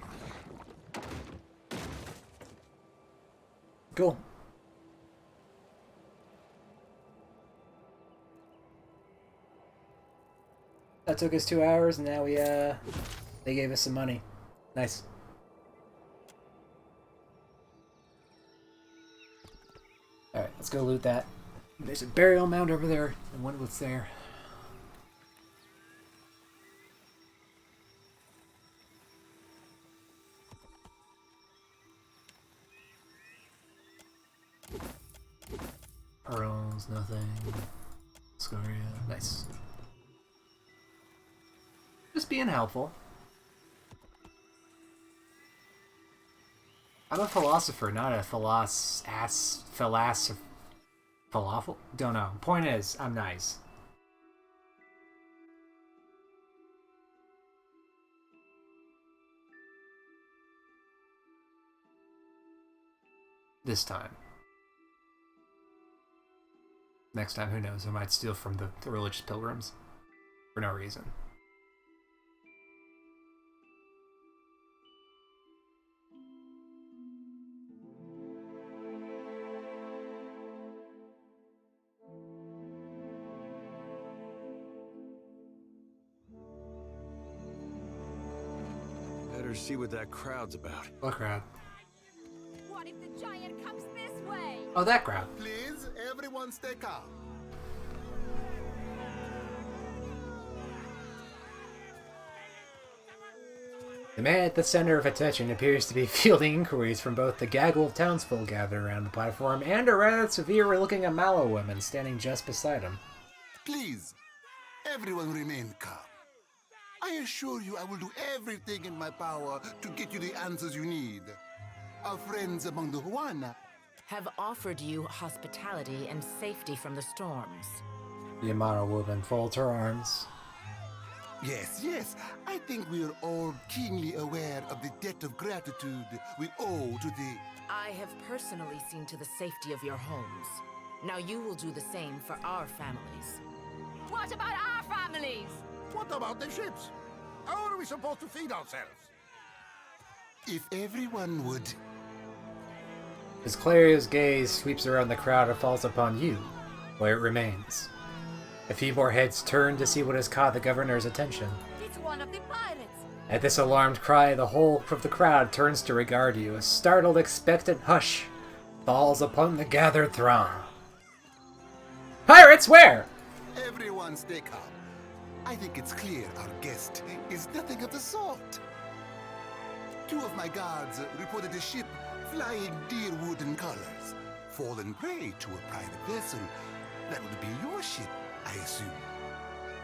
Cool. That took us 2 hours, and now they gave us some money. Nice. Alright, let's go loot that. There's a burial mound over there. I wonder what's there. Pearls, nothing. Scoria, nice. Just being helpful. I'm a philosopher, not a philosopher. Falafel? Don't know. Point is, I'm nice. This time. Next time, who knows? I might steal from the religious pilgrims. For no reason. Better see what that crowd's about. What crowd? What if the giant comes this way? Oh, that crowd. Please, everyone stay calm. The man at the center of attention appears to be fielding inquiries from both the gaggle of townsfolk gathered around the platform and a rather severe-looking Amala woman standing just beside him. Please, everyone remain calm. I assure you I will do everything in my power to get you the answers you need. Our friends among the Huana have offered you hospitality and safety from the storms. The Amala woman folds her arms. Yes, yes. I think we are all keenly aware of the debt of gratitude we owe to the... I have personally seen to the safety of your homes. Now you will do the same for our families. What about our families? What about the ships? How are we supposed to feed ourselves? If everyone would... As Clario's gaze sweeps around the crowd and falls upon you, where it remains. A few more heads turn to see what has caught the governor's attention. It's one of the pirates. At this alarmed cry, the whole of the crowd turns to regard you. A startled, expectant hush falls upon the gathered throng. Pirates, where? Everyone stay calm. I think it's clear our guest is nothing of the sort. 2 of my guards reported a ship flying deer wooden colors, fallen prey to a private vessel. That would be your ship, I assume.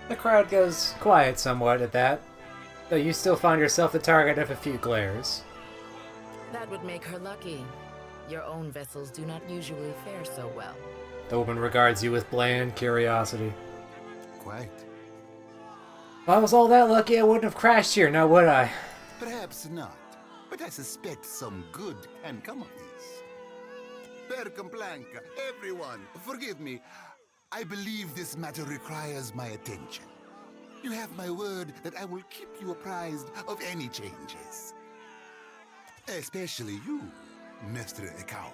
The crowd goes quiet somewhat at that, though you still find yourself the target of a few glares. That would make her lucky. Your own vessels do not usually fare so well. The woman regards you with bland curiosity. Quite. If I was all that lucky, I wouldn't have crashed here, now would I? Perhaps not, but I suspect some good can come of this. Per Complanca, everyone, forgive me. I believe this matter requires my attention. You have my word that I will keep you apprised of any changes. Especially you, Mr. Ikawa.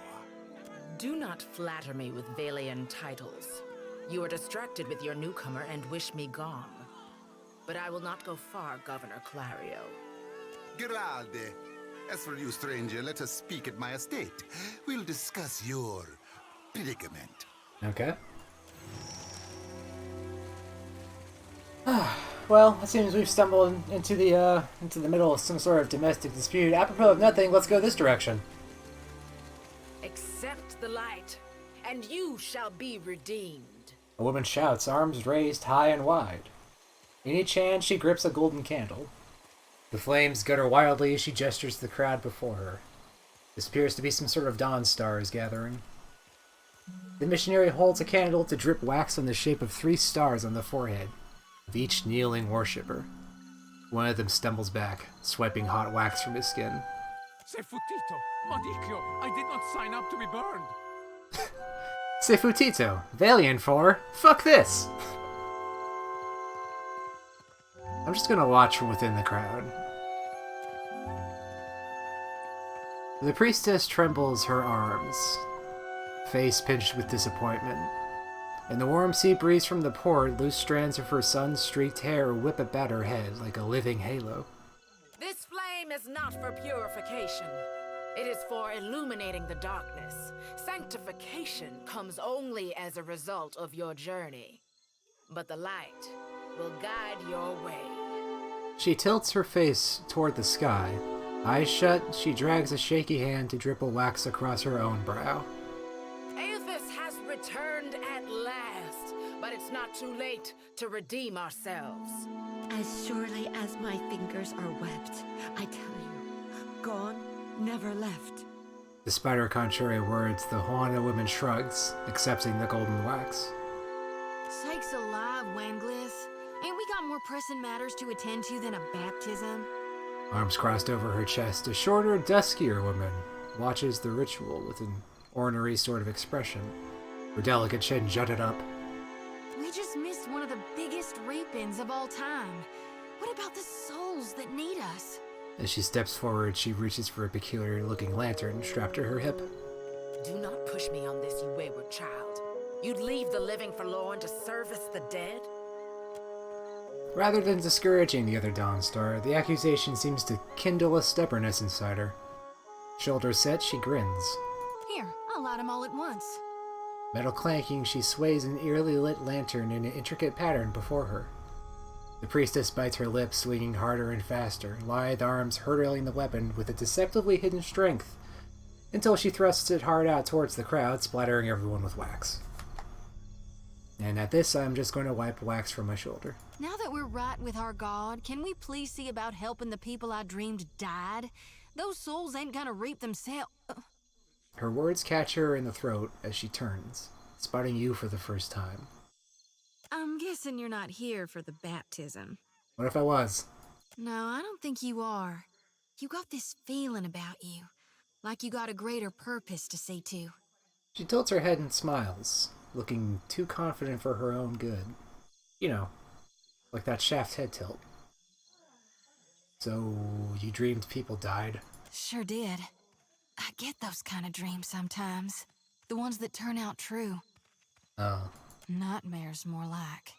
Do not flatter me with Valian titles. You are distracted with your newcomer and wish me gone. But I will not go far, Governor Clario. Giralde, as for you, stranger, let us speak at my estate. We'll discuss your predicament. Okay. Well, it seems we've stumbled into the middle of some sort of domestic dispute. Apropos of nothing, let's go this direction. Accept the light, and you shall be redeemed. A woman shouts, arms raised high and wide. In each hand, she grips a golden candle. The flames gutter wildly as she gestures to the crowd before her. This appears to be some sort of dawn stars gathering. The missionary holds a candle to drip wax in the shape of 3 stars on the forehead of each kneeling worshipper. One of them stumbles back, swiping hot wax from his skin. Sefutito, Madicchio, I did not sign up to be burned. Sefutito, Valiant for, fuck this! I'm just gonna watch from within the crowd. The priestess trembles her arms, face pinched with disappointment. In the warm sea breeze from the port, loose strands of her sun-streaked hair whip about her head like a living halo. This flame is not for purification. It is for illuminating the darkness. Sanctification comes only as a result of your journey. But the light will guide your way. She tilts her face toward the sky. Eyes shut, she drags a shaky hand to dribble wax across her own brow. Aethys has returned at last, but it's not too late to redeem ourselves. As surely as my fingers are webbed, I tell you, gone, never left. Despite her contrary words, the Huana woman shrugs, accepting the golden wax. Sakes alive, Wanglith. Ain't we got more pressing matters to attend to than a baptism? Arms crossed over her chest, a shorter, duskier woman watches the ritual with an ornery sort of expression. Her delicate chin jutted up. We just missed one of the biggest reap-ins of all time. What about the souls that need us? As she steps forward, she reaches for a peculiar-looking lantern strapped to her hip. Do not push me on this, you wayward child. You'd leave the living forlorn to service the dead? Rather than discouraging the other Dawnstar, the accusation seems to kindle a stubbornness inside her. Shoulders set, she grins. Here, I'll light them all at once. Metal clanking, she sways an eerily lit lantern in an intricate pattern before her. The priestess bites her lips, swinging harder and faster, lithe arms hurtling the weapon with a deceptively hidden strength, until she thrusts it hard out towards the crowd, splattering everyone with wax. And at this, I'm just going to wipe wax from my shoulder. Now that we're right with our God, can we please see about helping the people I dreamed died? Those souls ain't gonna reap themselves. Her words catch her in the throat as she turns, spotting you for the first time. I'm guessing you're not here for the baptism. What if I was? No, I don't think you are. You got this feeling about you, like you got a greater purpose to see to. She tilts her head and smiles, looking too confident for her own good. You know, like that shaft head tilt. So, you dreamed people died? Sure did. I get those kind of dreams sometimes. The ones that turn out true. Oh. Nightmares, more like.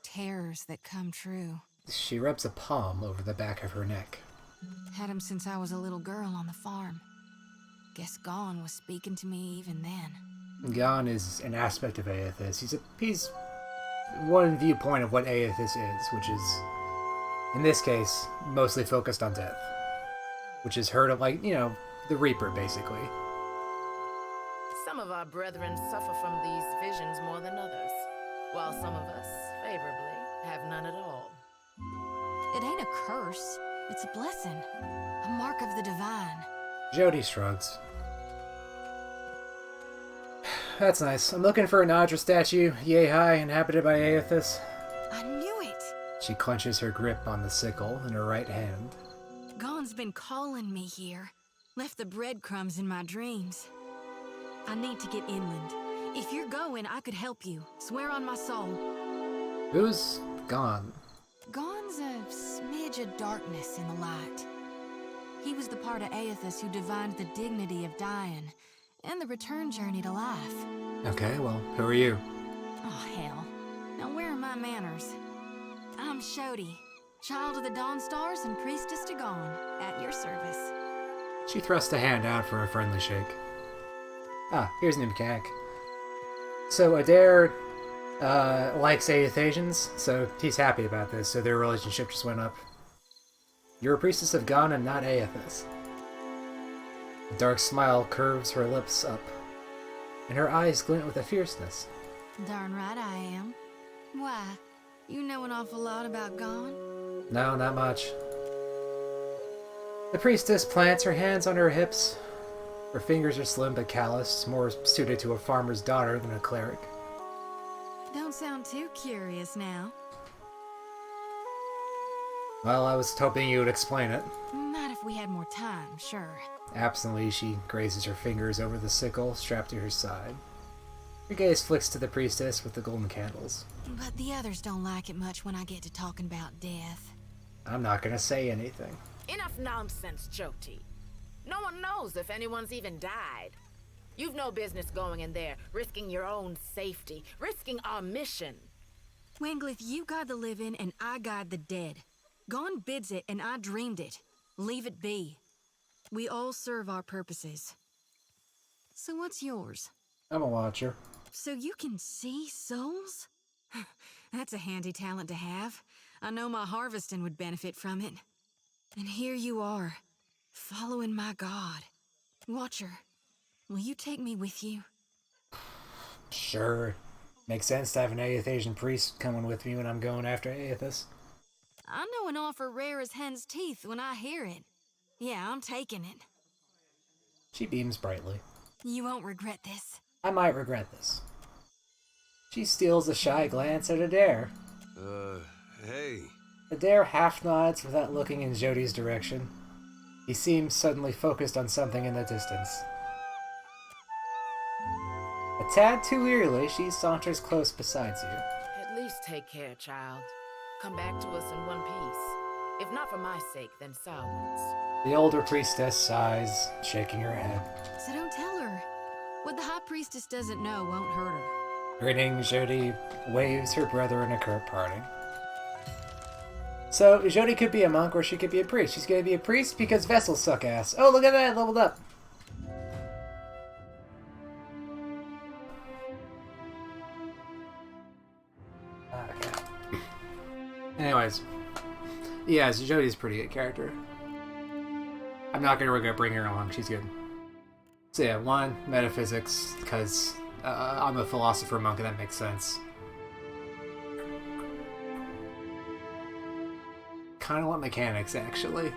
Terrors that come true. She rubs a palm over the back of her neck. Had him since I was a little girl on the farm. Guess Gon was speaking to me even then. Gon is an aspect of Aethys. He's one viewpoint of what Aethys is, which is, in this case, mostly focused on death. Which is her to, like, you know, the Reaper, basically. Some of our brethren suffer from these visions more than others, while some of us, favorably, have none at all. It ain't a curse. It's a blessing. A mark of the divine. Jody shrugs. That's nice. I'm looking for an Audra statue, yay high, inhabited by Aethys. I knew it! She clenches her grip on the sickle in her right hand. Gon's been calling me here. Left the breadcrumbs in my dreams. I need to get inland. If you're going, I could help you. Swear on my soul. Who's Gon? Gon's a smidge of darkness in the light. He was the part of Aethys who divined the dignity of dying, and the return journey to life. Okay, well, who are you? Oh, hell. Now where are my manners? I'm Shodi, child of the Dawnstars and priestess to Gon, at your service. She thrusts a hand out for a friendly shake. Ah, here's Nimkak. So Adair likes Aethasians, so he's happy about this, so their relationship just went up. You're a priestess of Gon and not Aethys. A dark smile curves her lips up, and her eyes glint with a fierceness. Darn right I am. Why? You know an awful lot about Gon? No, not much. The priestess plants her hands on her hips. Her fingers are slim but calloused, more suited to a farmer's daughter than a cleric. Don't sound too curious now. Well, I was hoping you would explain it. Not if we had more time, sure. Absently, she grazes her fingers over the sickle strapped to her side. Her gaze flicks to the priestess with the golden candles. But the others don't like it much when I get to talking about death. I'm not gonna say anything. Enough nonsense, Joti. No one knows if anyone's even died. You've no business going in there, risking your own safety, risking our mission. Wanglyff, you guard the living and I guard the dead. Gon bids it and I dreamed it. Leave it be. We all serve our purposes. So what's yours? I'm a watcher. So you can see souls? That's a handy talent to have. I know my harvesting would benefit from it. And here you are, following my god. Watcher, will you take me with you? Sure. Makes sense to have an Aethasian priest coming with me when I'm going after Aethys. I know an offer rare as hen's teeth when I hear it. Yeah, I'm taking it. She beams brightly. You won't regret this. I might regret this. She steals a shy glance at Adair. Hey. Adair half nods without looking in Jodi's direction. He seems suddenly focused on something in the distance. A tad too eagerly, she saunters close beside you. At least take care, child. Come back to us in one piece. If not for my sake, then Sauron's. The older priestess sighs, shaking her head. So don't tell her. What the High Priestess doesn't know won't hurt her. Grinning, Jodi waves her brother in a curt parting. So, Jodi could be a monk or she could be a priest. She's gonna be a priest because vessels suck ass. Oh, look at that! Leveled up! Okay. Anyways. Yeah, so Jodi's a pretty good character. I'm not gonna regret bringing her along. She's good. So yeah, one, metaphysics, because I'm a philosopher monk and that makes sense. Kind of want mechanics, actually.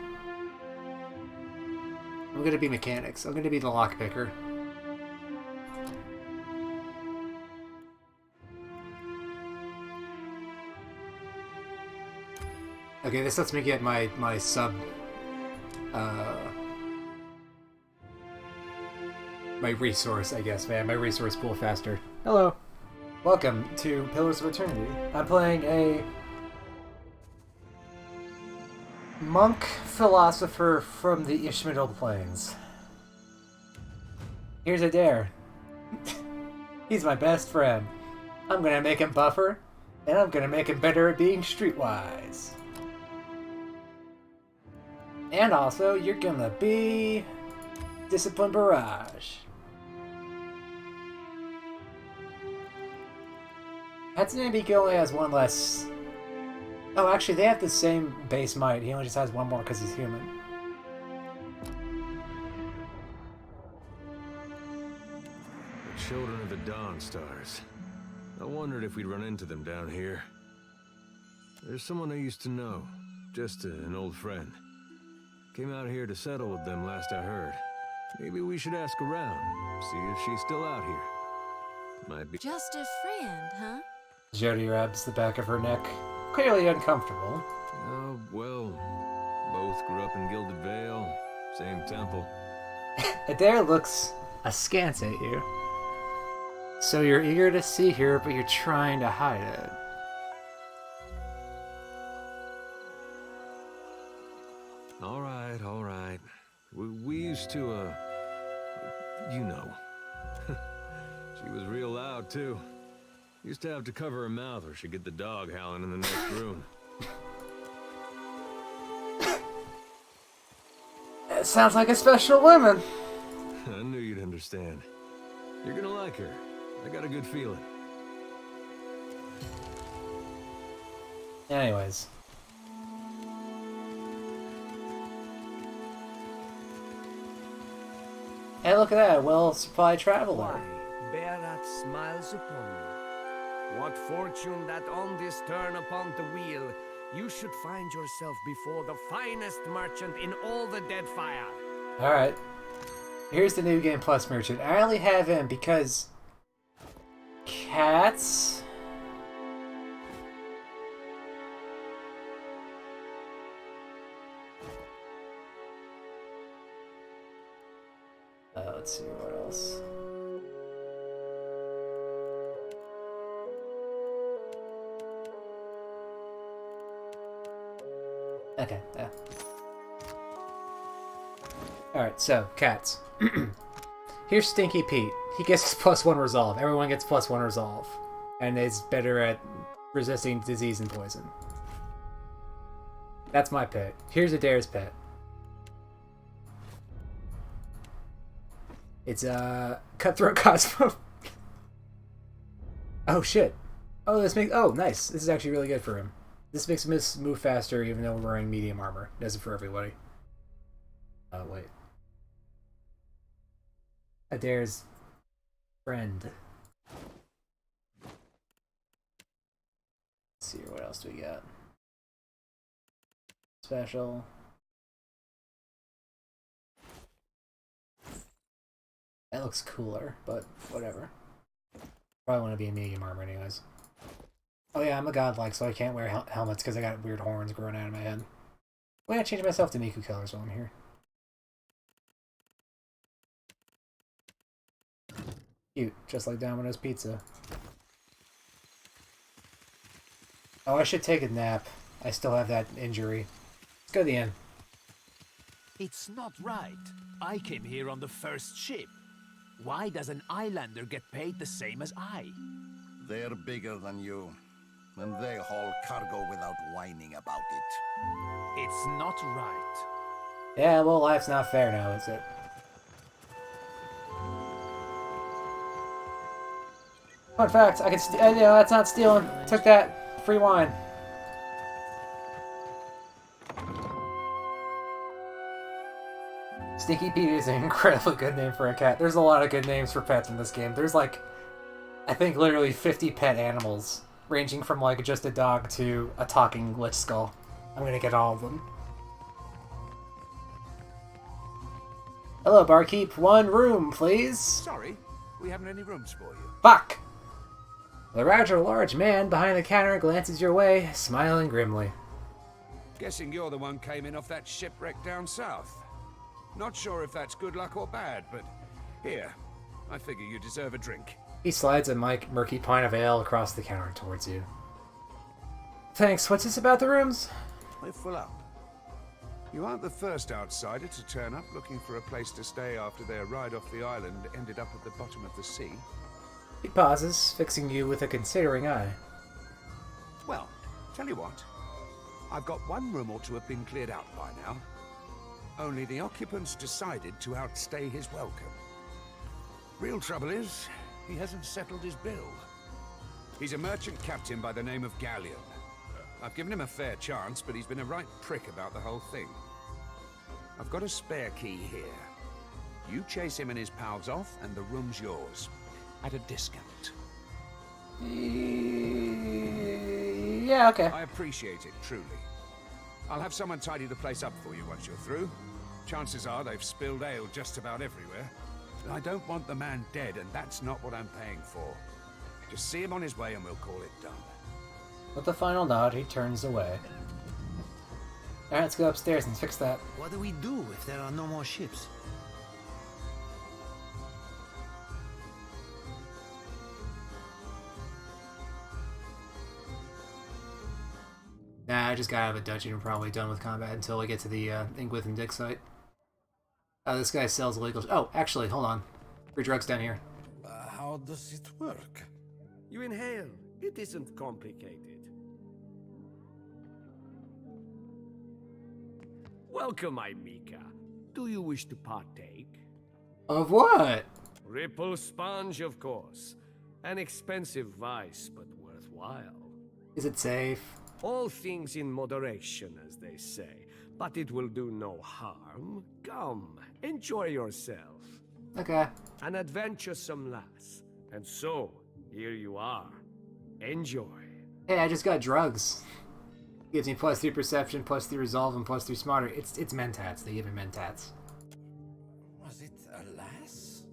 I'm gonna be mechanics. I'm gonna be the lockpicker. Okay, this lets me get my sub... my resource, I guess, man. My resource pool faster. Hello. Welcome to Pillars of Eternity. I'm playing a monk philosopher from the Ishmetal Plains. Here's Adair. He's my best friend. I'm gonna make him buffer, and I'm gonna make him better at being streetwise. And also, you're gonna be Discipline Barrage. Hatsune Miku only has one less... Oh, actually, they have the same base might. He only just has one more because he's human. The Children of the Dawn Stars. I wondered if we'd run into them down here. There's someone I used to know. Just an old friend. Came out here to settle with them last I heard. Maybe we should ask around. See if she's still out here. Might be... Just a friend, huh? Jodi rubs the back of her neck, clearly uncomfortable. Oh, well, both grew up in Gilded Vale, same temple. Adair looks askance at you. So you're eager to see her, but you're trying to hide it. All right. We used to, you know. She was real loud, too. Used to have to cover her mouth or she'd get the dog howling in the next room. It sounds like a special woman. I knew you'd understand. You're gonna like her. I got a good feeling. Anyways. Hey, look at that, well-supplied traveler. Berat smiles upon you. What fortune that on this turn upon the wheel, you should find yourself before the finest merchant in all the Deadfire. Alright. Here's the New Game Plus merchant. I only have him because... cats... let's see what else. Okay, yeah. Alright, so, cats. Here's Stinky Pete. He gets +1 resolve. Everyone gets +1 resolve. And is better at resisting disease and poison. That's my pet. Here's Adair's pet. It's Cutthroat Cosmo. Oh shit. Oh, nice. This is actually really good for him. This makes him move faster even though we're wearing medium armor. Does it for everybody. Oh, wait. Adair's friend. Let's see what else do we got. Special. That looks cooler, but whatever. Probably want to be in medium armor anyways. Oh yeah, I'm a godlike, so I can't wear helmets because I got weird horns growing out of my head. Why not change myself to Miku Killers while I'm here? Cute, just like Domino's Pizza. Oh, I should take a nap. I still have that injury. Let's go to the inn. It's not right. I came here on the first ship. Why does an islander get paid the same as I? They're bigger than you, and they haul cargo without whining about it. It's not right. Yeah, well, life's not fair now, is it? Fun fact, I can that's not stealing. Took that. Free wine. Stinky Pete is an incredibly good name for a cat. There's a lot of good names for pets in this game. There's like, I think literally 50 pet animals, ranging from like just a dog to a talking lich skull. I'm gonna get all of them. Hello, barkeep. 1 room, please. Sorry, we haven't any rooms for you. Fuck! The rather large man behind the counter glances your way, smiling grimly. Guessing you're the one came in off that shipwreck down south. Not sure if that's good luck or bad, but here, I figure you deserve a drink. He slides a murky pint of ale across the counter towards you. Thanks, what's this about the rooms? We're full up. You aren't the first outsider to turn up looking for a place to stay after their ride off the island ended up at the bottom of the sea. He pauses, fixing you with a considering eye. Well, tell you what. I've got 1 room or 2 have been cleared out by now. Only the occupants decided to outstay his welcome. Real trouble is, he hasn't settled his bill. He's a merchant captain by the name of Galleon. I've given him a fair chance, but he's been a right prick about the whole thing. I've got a spare key here. You chase him and his pals off, and the room's yours. At a discount. Yeah, okay. I appreciate it, truly. I'll have someone tidy the place up for you once you're through. Chances are they've spilled ale just about everywhere. I don't want the man dead, and that's not what I'm paying for. Just see him on his way and we'll call it done. With a final nod, he turns away. Alright, let's go upstairs and fix that. What do we do if there are no more ships? Nah, I just got out of a dungeon and probably done with combat until we get to the Ingwith and Dick site. This guy sells illegal... Oh, actually, hold on. Free drugs down here. How does it work? You inhale. It isn't complicated. Welcome, Mika. Do you wish to partake? Of what? Ripple sponge, of course. An expensive vice, but worthwhile. Is it safe? All things in moderation, as they say. But it will do no harm. Come, enjoy yourself. Okay. An adventuresome lass. And so, here you are. Enjoy. Hey, I just got drugs. Gives me +3 perception, +3 resolve, and +3 smarter. It's mentats. They give me mentats. Was it a lass?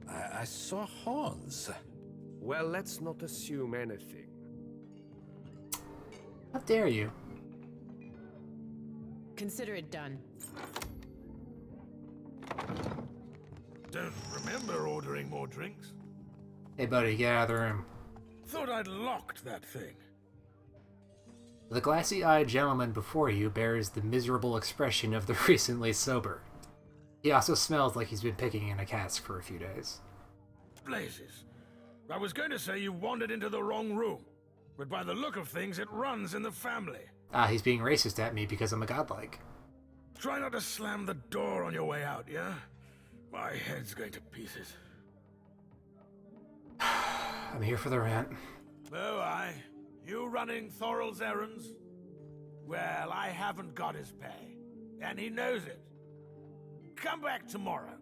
I saw horns. Well, let's not assume anything. How dare you? Consider it done. Don't remember ordering more drinks. Hey, buddy, get out of the room. Thought I'd locked that thing. The glassy-eyed gentleman before you bears the miserable expression of the recently sober. He also smells like he's been picking in a cask for a few days. Blazes. I was going to say you wandered into the wrong room, but by the look of things, it runs in the family. He's being racist at me because I'm a godlike. Try not to slam the door on your way out, yeah? My head's going to pieces. I'm here for the rant. Oh, aye. You running Thorol's errands? Well, I haven't got his pay, and he knows it. Come back tomorrow.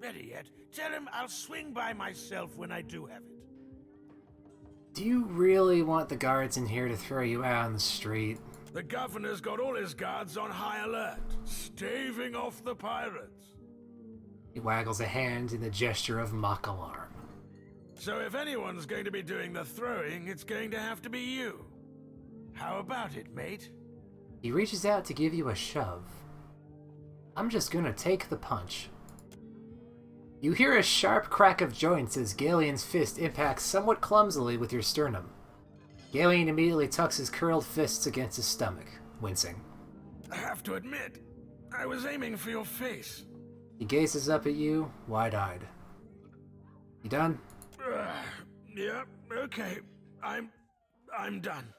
Better yet, tell him I'll swing by myself when I do have it. Do you really want the guards in here to throw you out on the street? The governor's got all his guards on high alert, staving off the pirates. He waggles a hand in the gesture of mock alarm. So if anyone's going to be doing the throwing, it's going to have to be you. How about it, mate? He reaches out to give you a shove. I'm just gonna take the punch. You hear a sharp crack of joints as Galeon's fist impacts somewhat clumsily with your sternum. Galeon immediately tucks his curled fists against his stomach, wincing. I have to admit, I was aiming for your face. He gazes up at you, wide-eyed. You done? Yeah, okay. I'm done.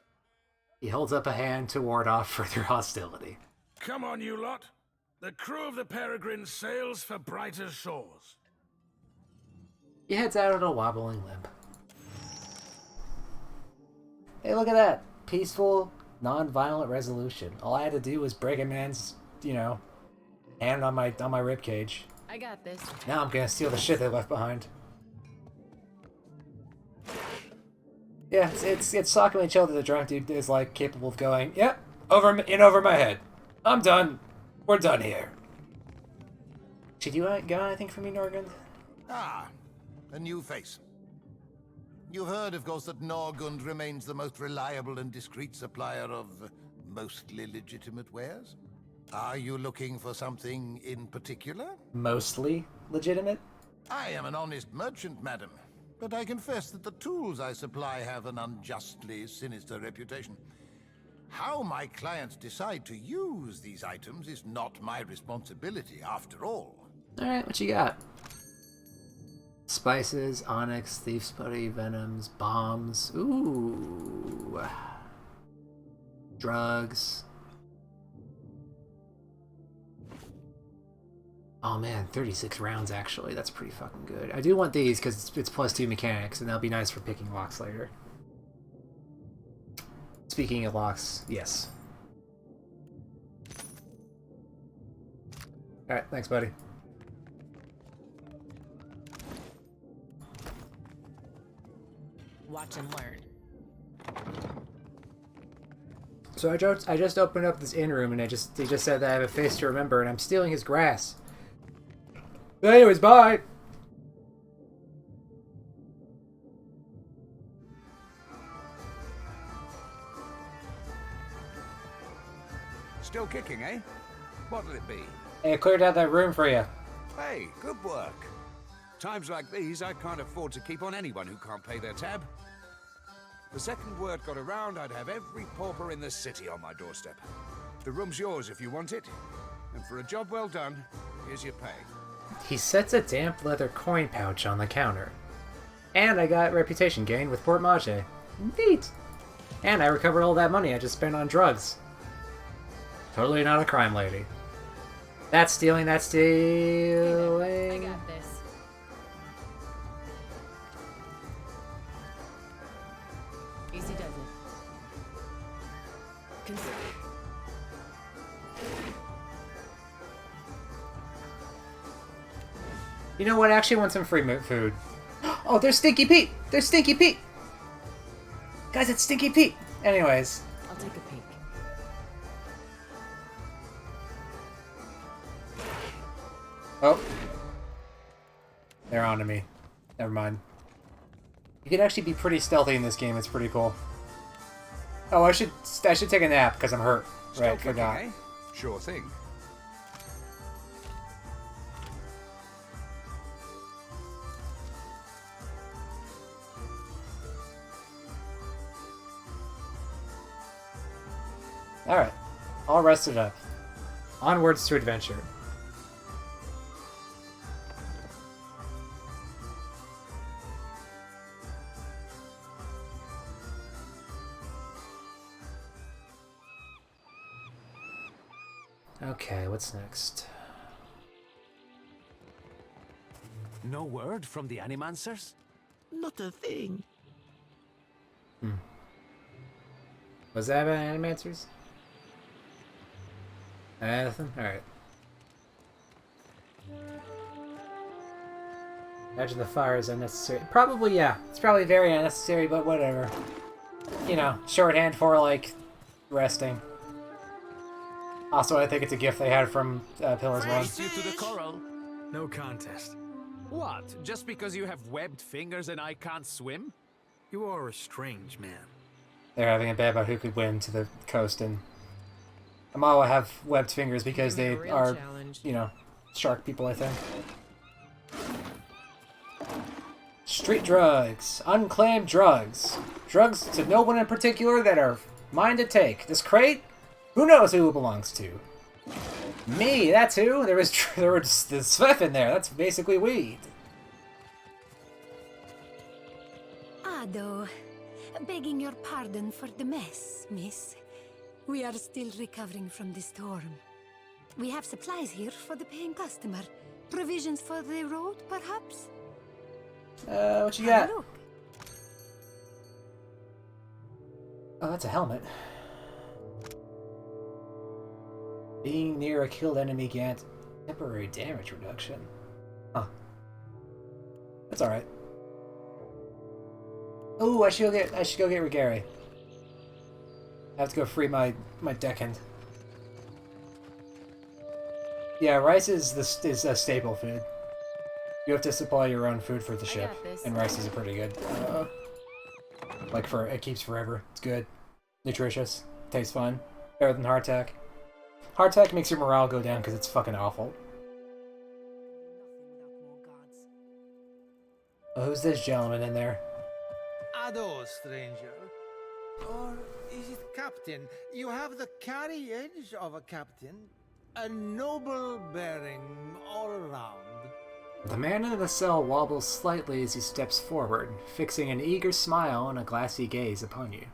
He holds up a hand to ward off further hostility. Come on, you lot. The crew of the Peregrine sails for brighter shores. He heads out on a wobbling limp. Hey, look at that. Peaceful, non-violent resolution. All I had to do was break a man's, hand on my ribcage. I got this. Now I'm gonna steal the shit they left behind. Yeah, it's socking my chill that the drunk dude is capable of going, yep, over my head. I'm done. We're done here. Should you got anything for me, Norgund? Ah, a new face. You've heard, of course, that Norgund remains the most reliable and discreet supplier of mostly legitimate wares. Are you looking for something in particular? Mostly legitimate? I am an honest merchant, madam, but I confess that the tools I supply have an unjustly sinister reputation. How my clients decide to use these items is not my responsibility, after all. Alright, what you got? Spices, onyx, thief's putty, venoms, bombs. Ooh. Drugs. Oh man, 36 rounds actually. That's pretty fucking good. I do want these because it's +2 mechanics, and that'll be nice for picking locks later. Speaking of locks, yes. Alright, thanks, buddy. Watch and learn. So I just opened up this inn room, and he just said that I have a face to remember, and I'm stealing his grass. But anyways, bye! Still kicking, eh? What'll it be? Hey, I cleared out that room for you. Hey, good work. Times like these, I can't afford to keep on anyone who can't pay their tab. The second word got around, I'd have every pauper in the city on my doorstep. The room's yours if you want it. And for a job well done, here's your pay. He sets a damp leather coin pouch on the counter. And I got reputation gain with Port Maje. Neat! And I recovered all that money I just spent on drugs. Totally not a crime lady. That's stealing, that's stealing. I got this. Easy does it. Consider. You know what? I actually want some free food. Oh, there's Stinky Pete! There's Stinky Pete! Guys, it's Stinky Pete! Anyways. I'll take a peek. Oh. They're onto me. Never mind. You can actually be pretty stealthy in this game. It's pretty cool. Oh, I should take a nap because I'm hurt. Still Right, forgot. kicking, eh? Sure thing. Alright. All rested up. Onwards to adventure. Okay, what's next? No word from the Animancers? Not a thing. Was that about Animancers? Nothing? Alright. Imagine the fire is unnecessary. Probably, yeah. It's probably very unnecessary, but whatever. You know, shorthand for, like, resting. Also, I think it's a gift they had from Pillars 1. You to the coral. No contest. What? Just because you have webbed fingers and I can't swim? You are a strange man. They're having a bet about who could win to the coast, and Amawa have webbed fingers because they are, you know, shark people, I think. Street drugs. Unclaimed drugs. Drugs to no one in particular that are mine to take. This crate? Who knows who it belongs to? Me, that's who. There was the Sveff in there. That's basically weed. Ado, begging your pardon for the mess, miss. We are still recovering from the storm. We have supplies here for the paying customer. Provisions for the road, perhaps? What you got? Oh, that's a helmet. Being near a killed enemy grants temporary damage reduction. Huh. That's alright. Oh, I should go get Regary. I have to go free my deckhand. Yeah, rice is a staple food. You have to supply your own food for the ship, and rice is pretty good. Like it keeps forever. It's good, nutritious, tastes fun, better than hardtack. Hardtack makes your morale go down because it's fucking awful. Oh, who's this gentleman in there? Ado, stranger. Or is it captain? You have the carriage of a captain. A noble bearing all around. The man in the cell wobbles slightly as he steps forward, fixing an eager smile and a glassy gaze upon you.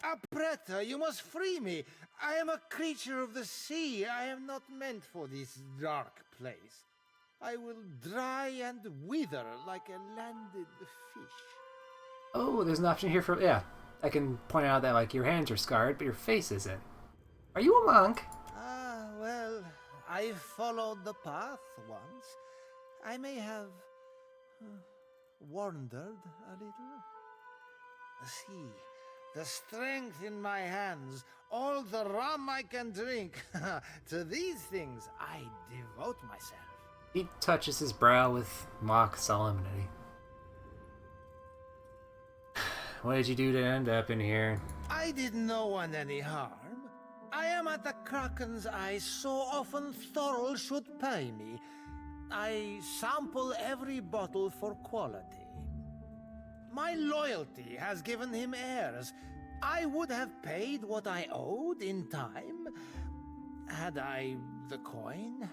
Apretta, you must free me. I am a creature of the sea. I am not meant for this dark place. I will dry and wither like a landed fish. Oh, there's an option here for... Yeah, I can point out that, like, your hands are scarred, but your face isn't. Are you a monk? Ah, well, I followed the path once. I may have wandered a little. See, the strength in my hands, all the rum I can drink. To these things I devote myself. He touches his brow with mock solemnity. What did you do to end up in here? I did no one any harm. I am at the Kraken's I so often Thorol should pay me. I sample every bottle for quality. My loyalty has given him heirs. I would have paid what I owed in time, had I the coin.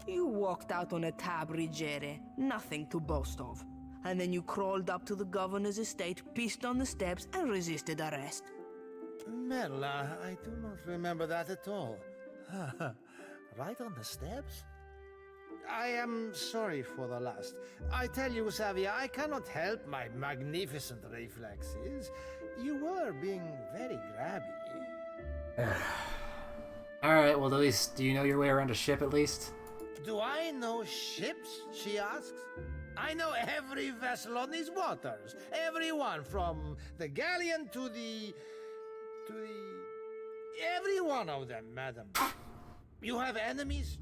You walked out on a tab, Rigere. Nothing to boast of. And then you crawled up to the governor's estate, pissed on the steps, and resisted arrest. Merla, I do not remember that at all. Right on the steps? I am sorry for the last. I tell you, Savia, I cannot help my magnificent reflexes. You were being very grabby. Alright, well, at least, do you know your way around a ship, at least? Do I know ships, she asks? I know every vessel on these waters. Every one, from the galleon to the... Every one of them, madam. You have enemies?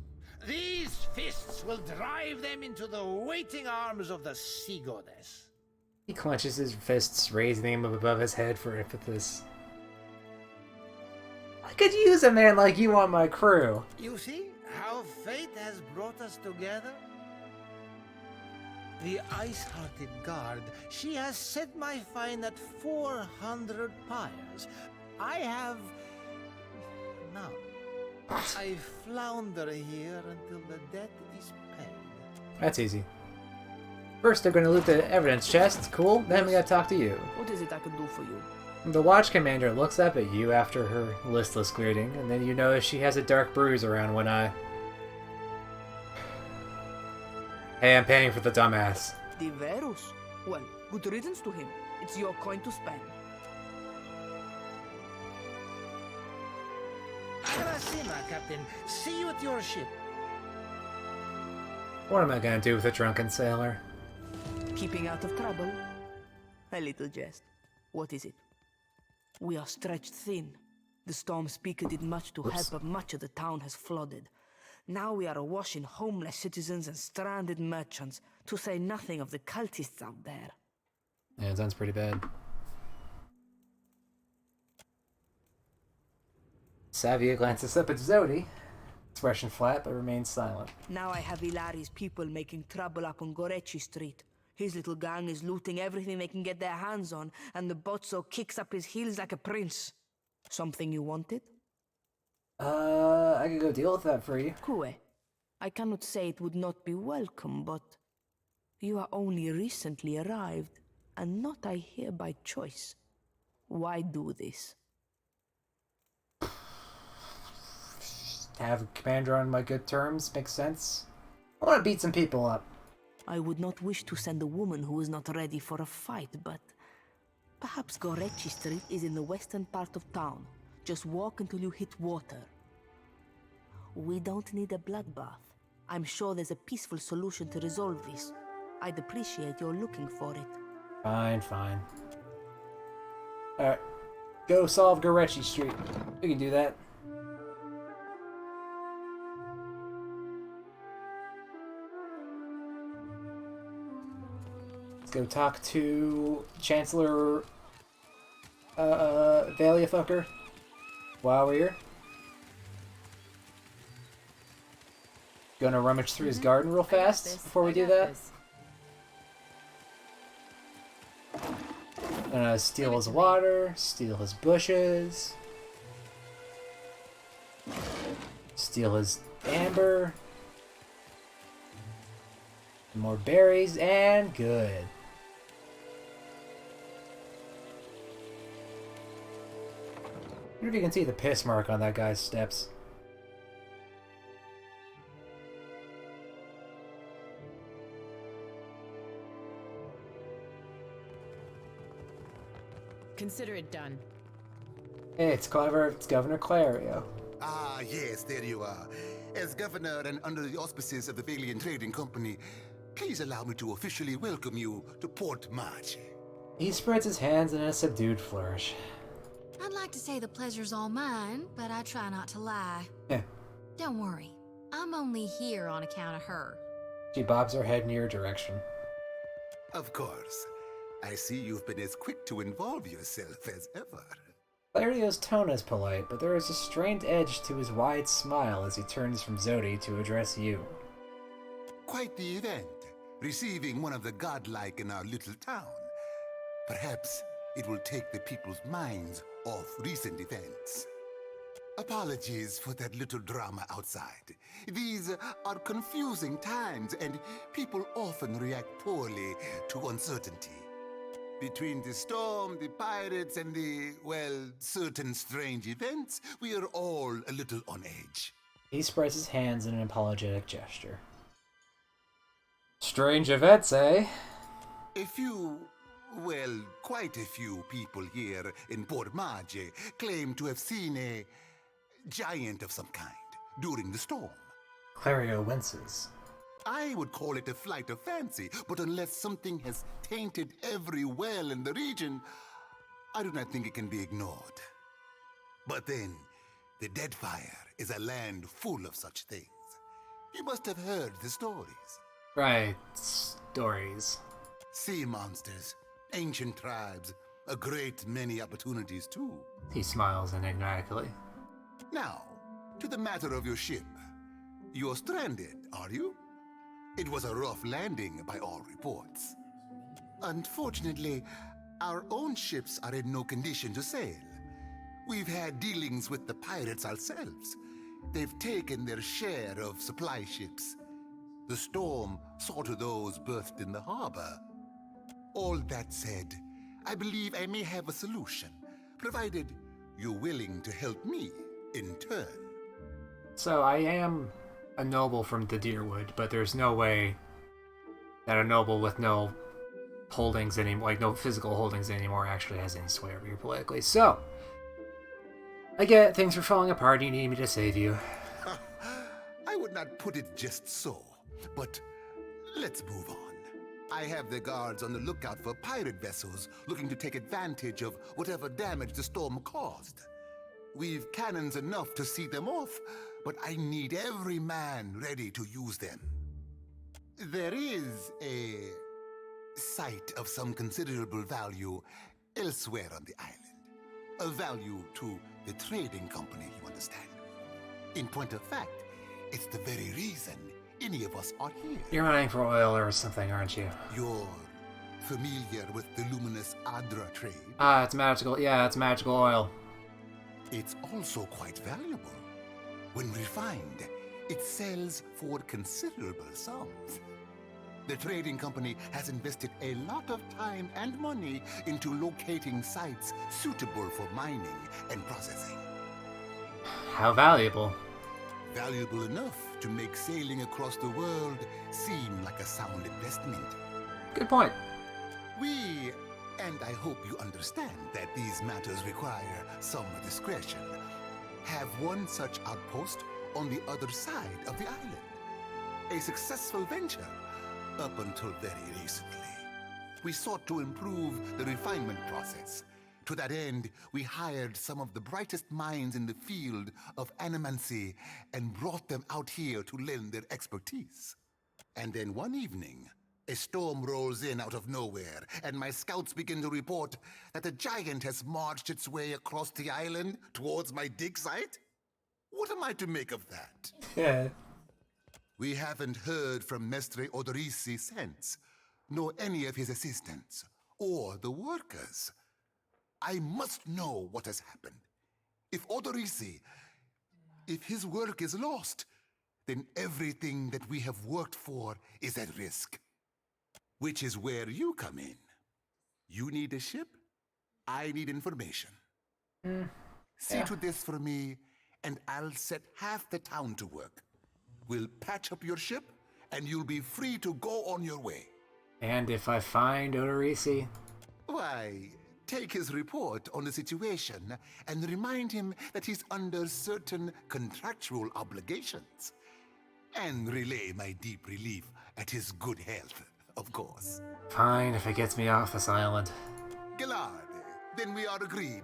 These fists will drive them into the waiting arms of the sea goddess. He clenches his fists, raising them above his head for impetus. I could use a man like you on my crew. You see how fate has brought us together? The ice-hearted guard, she has set my fine at 400 pyres. I have... none. I flounder here until the debt is paid. That's easy. First, they're going to loot the evidence chest. Cool. Then we got to talk to you. What is it I can do for you? The watch commander looks up at you after her listless greeting, and then you notice she has a dark bruise around one eye. Hey, I'm paying for the dumbass. Diverus? Well, good riddance to him. It's your coin to spend. Arasima, Captain. See you at your ship. What am I gonna do with a drunken sailor? Keeping out of trouble? A little jest. What is it? We are stretched thin. The Storm Speaker did much to help, but much of the town has flooded. Now we are awash in homeless citizens and stranded merchants, to say nothing of the cultists out there. Yeah, it sounds pretty bad. Savia glances up at Zodi, expression flat but remains silent. Now I have Ilari's people making trouble up on Gorechi Street. His little gang is looting everything they can get their hands on, and the Bozzo kicks up his heels like a prince. Something you wanted? I could go deal with that for you. Kue, I cannot say it would not be welcome, but you are only recently arrived, and not I here by choice. Why do this? Have a commander on my good terms, makes sense. I want to beat some people up. I would not wish to send a woman who is not ready for a fight, but perhaps Gorechi Street is in the western part of town. Just walk until you hit water. We don't need a bloodbath. I'm sure there's a peaceful solution to resolve this. I'd appreciate your looking for it. Fine, fine. Alright. Go solve Gorechi Street. We can do that. Let's go talk to Chancellor Valiafucker while we're here. Gonna rummage through his garden real fast before we do that. Gonna steal his water, steal his bushes, steal his amber, more berries, and good. I wonder if you can see the piss mark on that guy's steps. Consider it done. Hey, it's clever. It's Governor Clario. Ah, yes, there you are. As governor and under the auspices of the Valiant Trading Company, please allow me to officially welcome you to Port March. He spreads his hands in a subdued flourish. I'd like to say the pleasure's all mine, but I try not to lie. Yeah. Don't worry. I'm only here on account of her. She bobs her head in your direction. Of course. I see you've been as quick to involve yourself as ever. Clario's tone is polite, but there is a strained edge to his wide smile as he turns from Zodi to address you. Quite the event, receiving one of the godlike in our little town. Perhaps it will take the people's minds off recent events. Apologies for that little drama outside. These are confusing times, and people often react poorly to uncertainty. Between the storm, the pirates, and the, well, certain strange events, we are all a little on edge. He spreads his hands in an apologetic gesture. Strange events, eh? A few, well, quite a few people here in Port Marge claim to have seen a giant of some kind during the storm. Clario winces. I would call it a flight of fancy, but unless something has tainted every well in the region, I do not think it can be ignored. But then, the Deadfire is a land full of such things. You must have heard the stories. Right, stories. Sea monsters, ancient tribes, a great many opportunities too. He smiles enigmatically. Now, to the matter of your ship. You're stranded, are you? It was a rough landing by all reports. Unfortunately, our own ships are in no condition to sail. We've had dealings with the pirates ourselves. They've taken their share of supply ships. The storm saw to those berthed in the harbor. All that said, I believe I may have a solution. provided you're willing to help me in turn. So I am a noble from the Deerwood, but there's no way that a noble with no holdings anymore, like no physical holdings anymore, actually has any sway over you politically. So, I get things are falling apart, you need me to save you. I would not put it just so, but let's move on. I have the guards on the lookout for pirate vessels looking to take advantage of whatever damage the storm caused. We've cannons enough to see them off, but I need every man ready to use them. There is a site of some considerable value elsewhere on the island. A value to the trading company, you understand. In point of fact, it's the very reason any of us are here. You're mining for oil or something, aren't you? You're familiar with the luminous Adra trade? Ah, it's magical. Yeah, it's magical oil. It's also quite valuable. When refined, it sells for considerable sums. The trading company has invested a lot of time and money into locating sites suitable for mining and processing. How valuable? Valuable enough to make sailing across the world seem like a sound investment. Good point. We, and I hope you understand that these matters require some discretion, have one such outpost on the other side of the island. A successful venture up until very recently. We sought to improve the refinement process. To that end, we hired some of the brightest minds in the field of animancy and brought them out here to lend their expertise. And then one evening, a storm rolls in out of nowhere, and my scouts begin to report that a giant has marched its way across the island towards my dig site. What am I to make of that? Yeah. We haven't heard from Mestre Odorisi since, nor any of his assistants, or the workers. I must know what has happened. If Odorisi, if his work is lost, then everything that we have worked for is at risk. Which is where you come in. You need a ship, I need information. See to this for me, and I'll set half the town to work. We'll patch up your ship, and you'll be free to go on your way. And if I find Odorisi? Why, take his report on the situation and remind him that he's under certain contractual obligations. And relay my deep relief at his good health, of course. Fine, if it gets me off this island. Gilad, then we are agreed.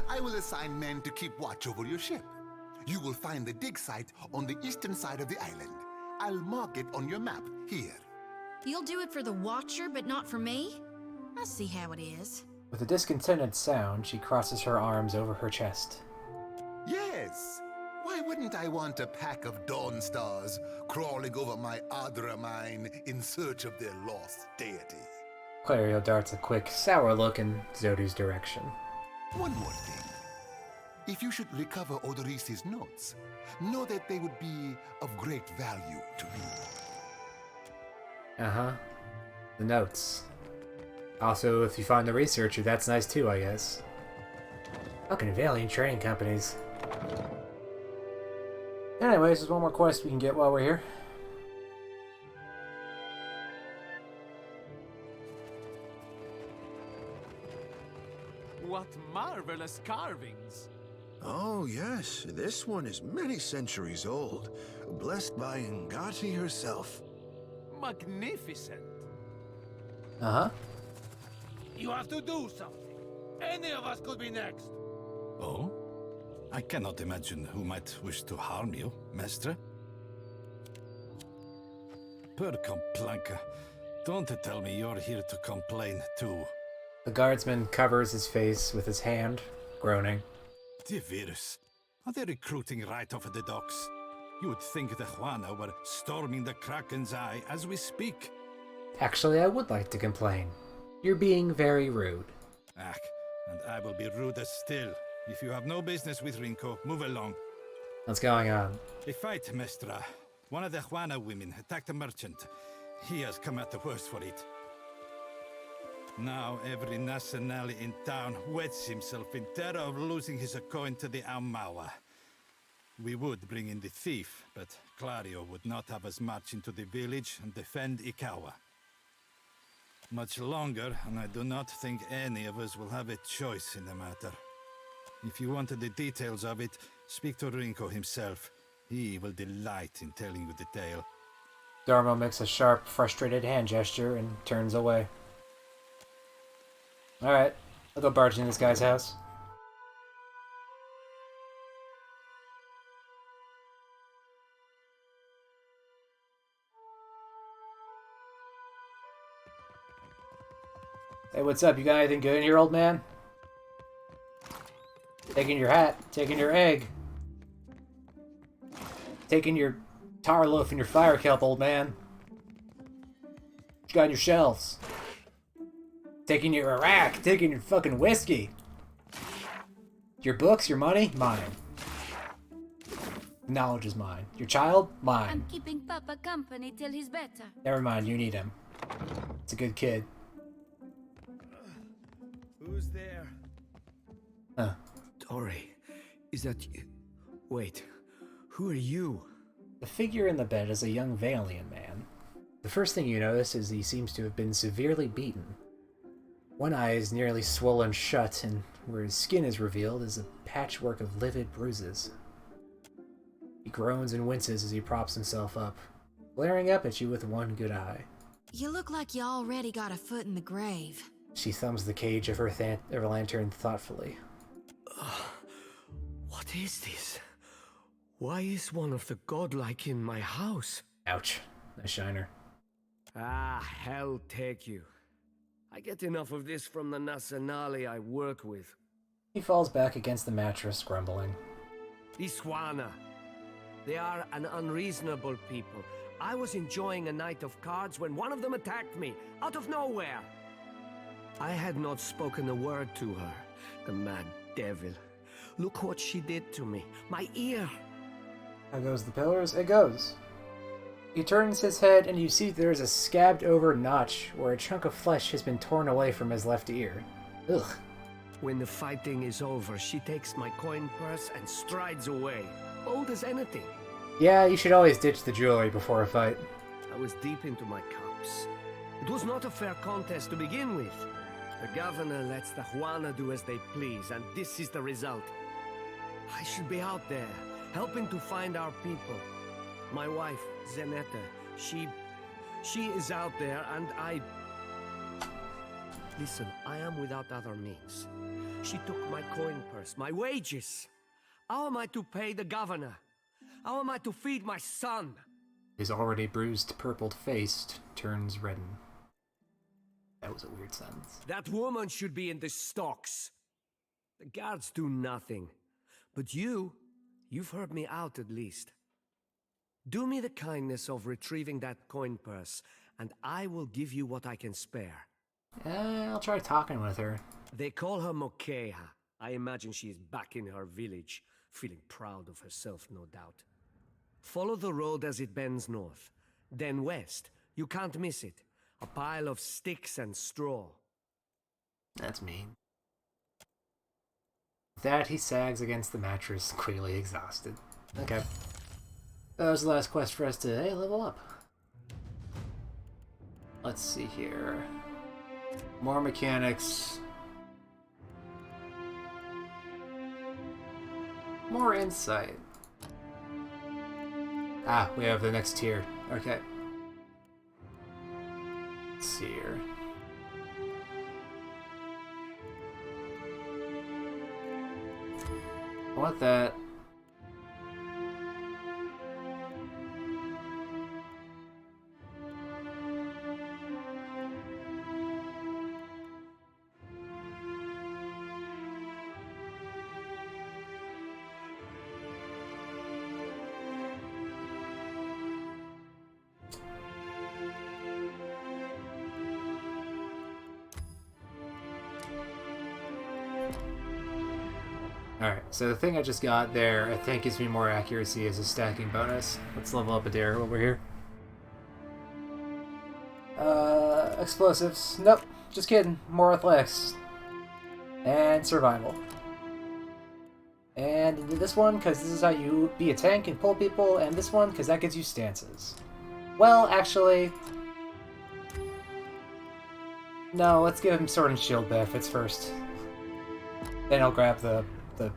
I will assign men to keep watch over your ship. You will find the dig site on the eastern side of the island. I'll mark it on your map here. You'll do it for the Watcher, but not for me? I see how it is. With a discontented sound, she crosses her arms over her chest. Yes. Why wouldn't I want a pack of Dawn Stars crawling over my Adra mine in search of their lost deity? Clario darts a quick, sour look in Zodu's direction. One more thing. If you should recover Odorisi's notes, know that they would be of great value to me. Uh-huh. The notes. Also, if you find the researcher, that's nice too, I guess. Fucking Valiant trading companies. Anyways, there's one more quest we can get while we're here. What marvelous carvings! Oh, yes. This one is many centuries old. Blessed by Ngati herself. Magnificent! Uh-huh. You have to do something. Any of us could be next. Oh? I cannot imagine who might wish to harm you, Mestre. Per Complanca, don't tell me you're here to complain too. The guardsman covers his face with his hand, groaning. The virus. Are they recruiting right off of the docks? You would think the Juana were storming the Kraken's Eye as we speak. Actually, I would like to complain. You're being very rude. Ach, and I will be ruder still. If you have no business with Rinko, move along. What's going on? A fight, Mestra. One of the Juana women attacked a merchant. He has come out the worst for it. Now every Nasanali in town wets himself in terror of losing his coin to the Aumaua. We would bring in the thief, but Clario would not have us march into the village and defend Ikawa. Much longer, and I do not think any of us will have a choice in the matter. If you wanted the details of it, speak to Rinko himself. He will delight in telling you the tale. Darmo makes a sharp, frustrated hand gesture and turns away. Alright, I'll go barge in this guy's house. Hey, what's up? You got anything good in here, old man? Taking your hat, taking your egg. Taking your tar loaf and your fire kelp, old man. What you got on your shelves? Taking your Iraq, taking your fucking whiskey. Your books, your money, mine. Knowledge is mine. Your child, mine. I'm keeping Papa company till he's better. Never mind, you need him. It's a good kid. Who's there? Huh. Tori, is that you? Wait, who are you? The figure in the bed is a young Valian man. The first thing you notice is he seems to have been severely beaten. One eye is nearly swollen shut, and where his skin is revealed is a patchwork of livid bruises. He groans and winces as he props himself up, glaring up at you with one good eye. You look like you already got a foot in the grave. She thumbs the cage of her lantern thoughtfully. What is this? Why is one of the godlike in my house? Ouch. Nice shiner. Ah, hell take you. I get enough of this from the Nasanali I work with. He falls back against the mattress, grumbling. These Huana. They are an unreasonable people. I was enjoying a night of cards when one of them attacked me, out of nowhere. I had not spoken a word to her, the mad devil. Look what she did to me. My ear. How goes the pillars? It goes. He turns his head and you see there is a scabbed over notch where a chunk of flesh has been torn away from his left ear. Ugh. When the fighting is over, she takes my coin purse and strides away, bold as anything. Yeah, you should always ditch the jewelry before a fight. I was deep into my cups. It was not a fair contest to begin with. The governor lets the Huana do as they please, and this is the result. I should be out there, helping to find our people. My wife, Zeneta, she is out there, and I... Listen, I am without other means. She took my coin purse, my wages. How am I to pay the governor? How am I to feed my son? His already bruised, purpled face turns redden. That was a weird sentence. That woman should be in the stocks. The guards do nothing. But you've heard me out at least. Do me the kindness of retrieving that coin purse, and I will give you what I can spare. I'll try talking with her. They call her Mokeha. I imagine she is back in her village, feeling proud of herself, no doubt. Follow the road as it bends north. Then west. You can't miss it. A pile of sticks and straw. That's mean. With that, he sags against the mattress, clearly exhausted. Okay. That was the last quest for us today. Level up. Let's see here. More mechanics. More insight. Ah, we have the next tier. Okay. Let's see here. I want that. Alright, so the thing I just got there, I think gives me more accuracy as a stacking bonus. Let's level up Adair over here. Explosives. Nope, just kidding. More athletics. And survival. And into this one, because this is how you be a tank and pull people, and this one, because that gives you stances. Well, actually... No, let's give him Sword and Shield benefits first. Then I'll grab the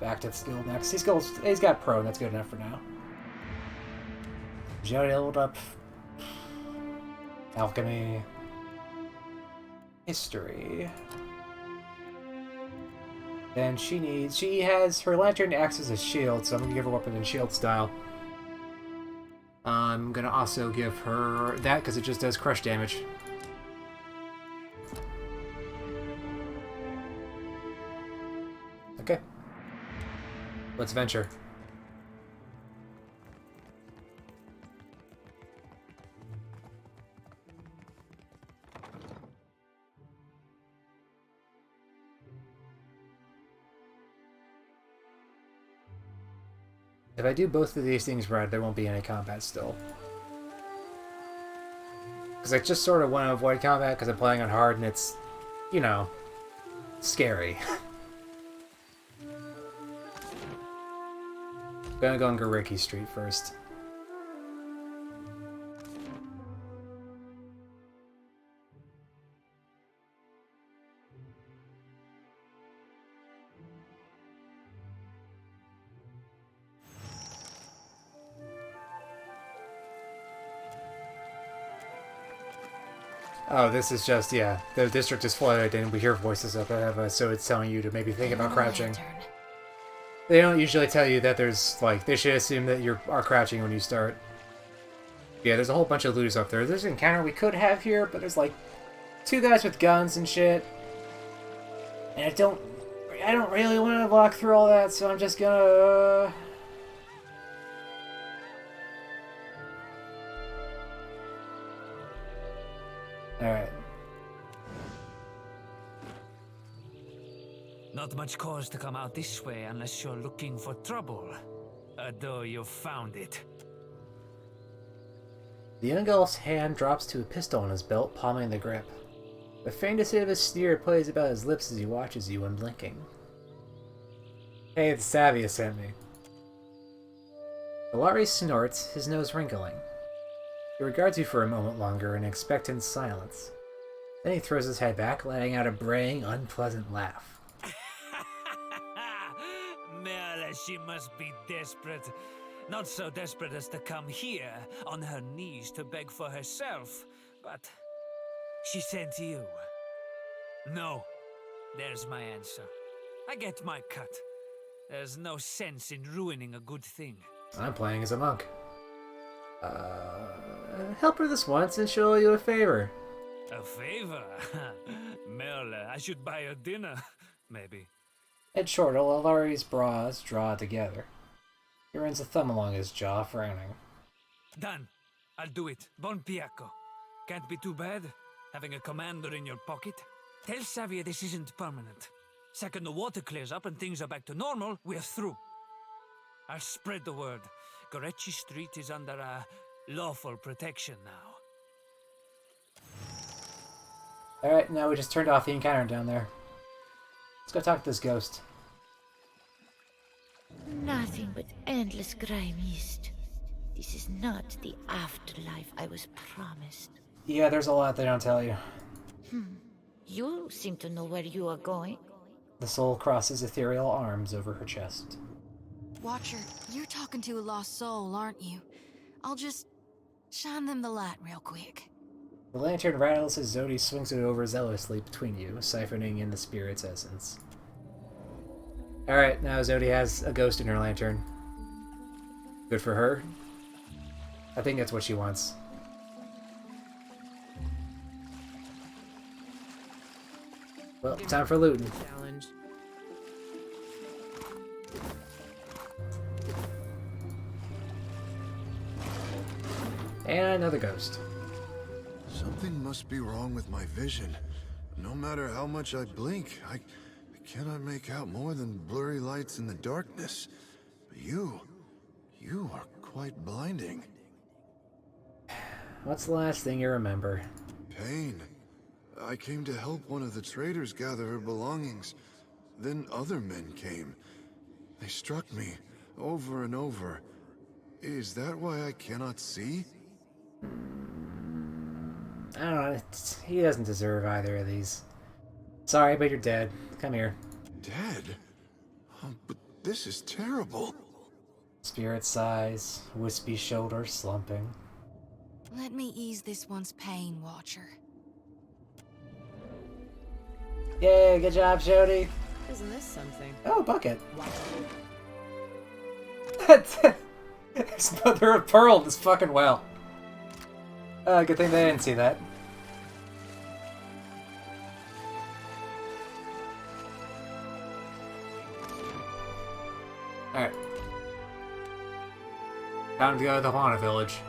active skill next. He's got Pro, that's good enough for now. Jailed up. Alchemy. History. Then she has her lantern acts as a shield, so I'm gonna give her weapon in shield style. I'm gonna also give her that because it just does crush damage. Okay. Let's venture. If I do both of these things right, there won't be any combat still. Because I just sort of want to avoid combat because I'm playing on hard and it's, you know, scary. Gonna go on Gariki Street first. Oh, this is just, yeah, the district is flooded and we hear voices up ahead, so it's telling you to maybe think about crouching. They don't usually tell you that there's, like, they should assume that you are crouching when you start. Yeah, there's a whole bunch of looters up there. There's an encounter we could have here, but there's, like, 2 guys with guns and shit. And I don't really want to walk through all that, so I'm just gonna... Alright. Not much cause to come out this way unless you're looking for trouble. Although you've found it. The young elf's hand drops to a pistol in his belt, palming the grip. The faintest hit of a sneer plays about his lips as he watches you unblinking. Hey, the Savia sent me. Valari snorts, his nose wrinkling. He regards you for a moment longer in expectant silence. Then he throws his head back, letting out a braying, unpleasant laugh. Merle, she must be desperate. Not so desperate as to come here, on her knees to beg for herself, but she sent you. No, there's my answer. I get my cut. There's no sense in ruining a good thing. I'm playing as a monk. Help her this once and she'll owe you a favor. A favor? Merle, I should buy her dinner, maybe. At Shortle, Alari's brows draw together. He runs a thumb along his jaw, frowning. Done. I'll do it. Bon Piaco. Can't be too bad, having a commander in your pocket. Tell Savia this isn't permanent. Second the water clears up and things are back to normal, we're through. I'll spread the word. Gorechi Street is under lawful protection now. Alright, now we just turned off the encounter down there. Let's go talk to this ghost. Nothing but endless grey mist. This is not the afterlife I was promised. Yeah, there's a lot they don't tell you. You seem to know where you are going. The soul crosses ethereal arms over her chest. Watcher, you're talking to a lost soul, aren't you? I'll just shine them the light real quick. The lantern rattles as Zodi swings it over zealously between you, siphoning in the spirit's essence. Alright, now Zodi has a ghost in her lantern. Good for her. I think that's what she wants. Well, time for looting. Challenge. And another ghost. Something must be wrong with my vision. No matter how much I blink, I cannot make out more than blurry lights in the darkness. But you are quite blinding. What's the last thing you remember? pain. I came to help one of the traders gather her belongings. Then other men came. They struck me over and over. Is that why I cannot see? I don't know. He doesn't deserve either of these. Sorry, but you're dead. Come here. Dead? Oh, but this is terrible. Spirit sighs, wispy shoulder slumping. Let me ease this one's pain, Watcher. Yay, good job, Jody. Isn't this something? Oh, bucket. There's mother of pearl in this fucking well. Good thing they didn't see that. Alright. Time to go to the Juana village.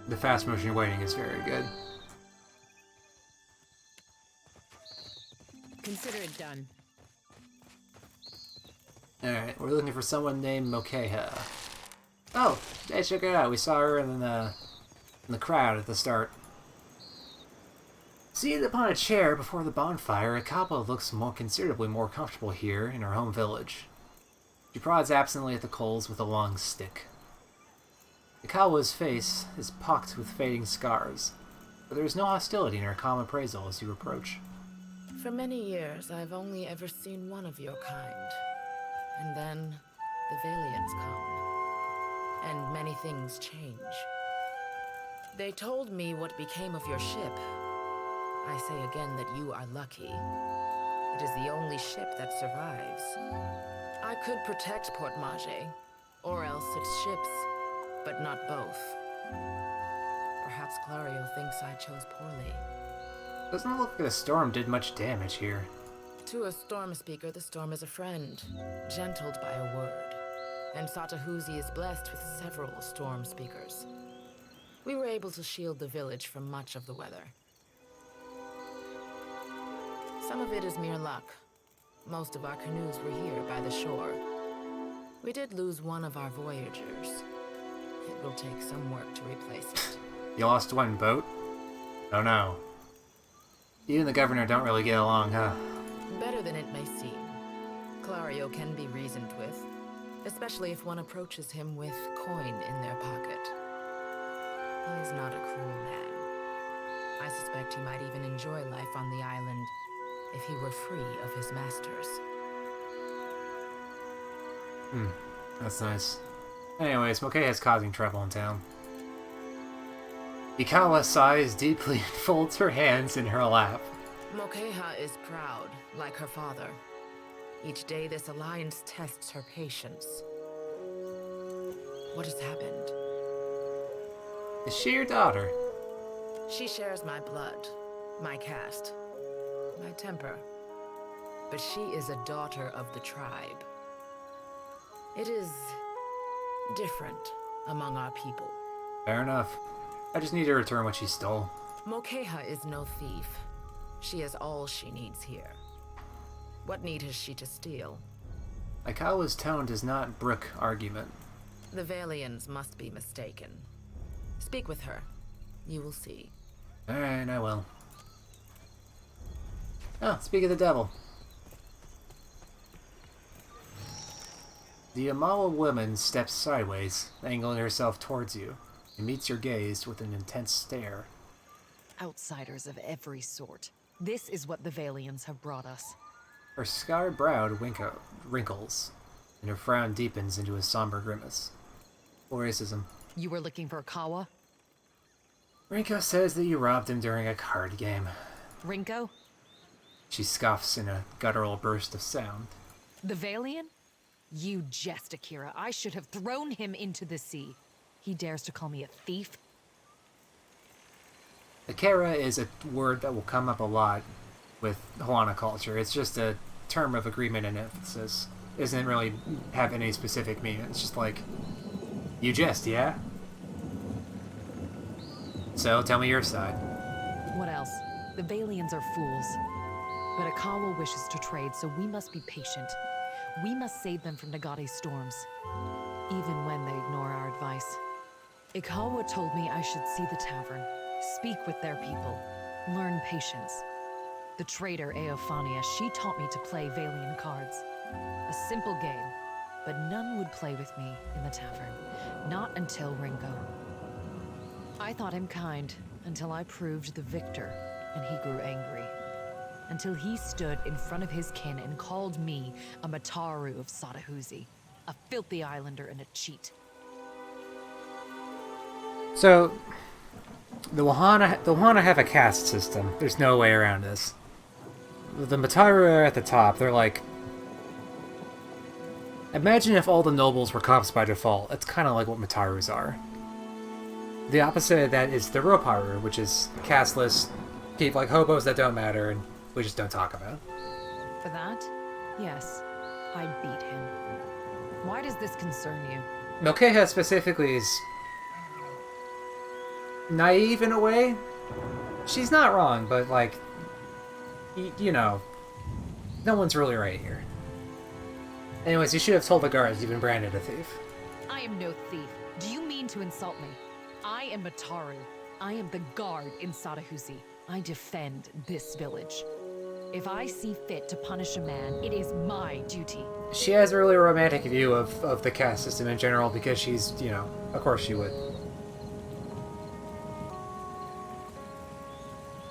The fast motion waiting is very good. Consider it done. Alright, we're looking for someone named Mokeha. Oh, hey, check it out. We saw her in the crowd at the start. Seated upon a chair before the bonfire, Akaba looks considerably more comfortable here in her home village. She prods absently at the coals with a long stick. Akawa's face is pocked with fading scars, but there is no hostility in her calm appraisal as you approach. For many years, I've only ever seen one of your kind. And then, the Valians come. And many things change. They told me what became of your ship. I say again that you are lucky. It is the only ship that survives. I could protect Port Mage, or else its ships, but not both. Perhaps Clario thinks I chose poorly. Doesn't look like the storm did much damage here. To a storm speaker, the storm is a friend, gentled by a word. And Satahuzi is blessed with several storm speakers. We were able to shield the village from much of the weather. Some of it is mere luck. Most of our canoes were here by the shore. We did lose one of our voyagers. It will take some work to replace it. You lost one boat? Oh no. You and the governor don't really get along, huh? Better than it may seem. Clario can be reasoned with, especially if one approaches him with coin in their pocket. He is not a cruel man. I suspect he might even enjoy life on the island if he were free of his masters. That's nice. Anyways, Mokeha's causing trouble in town. Ikawa sighs deeply and folds her hands in her lap. Mokeha is proud, like her father. Each day this alliance tests her patience. What has happened? Is she your daughter? She shares my blood, my caste, my temper. But she is a daughter of the tribe. It is different among our people. Fair enough. I just need to return what she stole. Mokeha is no thief. She has all she needs here. What need has she to steal? Ikawa's tone does not brook argument. The Valians must be mistaken. Speak with her. You will see. Alright, I will. Oh, speak of the devil. The Amawa woman steps sideways, angling herself towards you, and meets your gaze with an intense stare. Outsiders of every sort. This is what the Valians have brought us. Her scarred brow wrinkles, and her frown deepens into a somber grimace. Racism. You were looking for Kawa? Rinko says that you robbed him during a card game. Rinko? She scoffs in a guttural burst of sound. The Valian? You jest, Akira. I should have thrown him into the sea. He dares to call me a thief? Akira is a word that will come up a lot with Juana culture. It's just a term of agreement and emphasis. It doesn't really have any specific meaning. It's just like, you jest, yeah? So, tell me your side. What else? The Valians are fools. But Akawa wishes to trade, so we must be patient. We must save them from Nagate's storms, even when they ignore our advice. Ikawa told me I should see the tavern, speak with their people, learn patience. The trader Eophania, she taught me to play Valian cards. A simple game, but none would play with me in the tavern. Not until Rinko. I thought him kind, until I proved the victor, and he grew angry. Until he stood in front of his kin and called me a Mataru of Sadahuzi, a filthy islander and a cheat. So, the Wahana have a caste system. There's no way around this. The Mataru are at the top. They're like... Imagine if all the nobles were cops by default. It's kind of like what Matarus are. The opposite of that is the Roparu, which is casteless, people like hobos that don't matter, and we just don't talk about. For that, yes, I'd beat him. Why does this concern you? Mokeha specifically is naive in a way. She's not wrong, but like, you know, no one's really right here. Anyways, you should have told the guards you've been branded a thief. I am no thief. Do you mean to insult me? I am Mataru. I am the guard in Sadahuzi. I defend this village. If I see fit to punish a man, it is my duty. She has a really romantic view of the caste system in general because she's, you know, of course she would.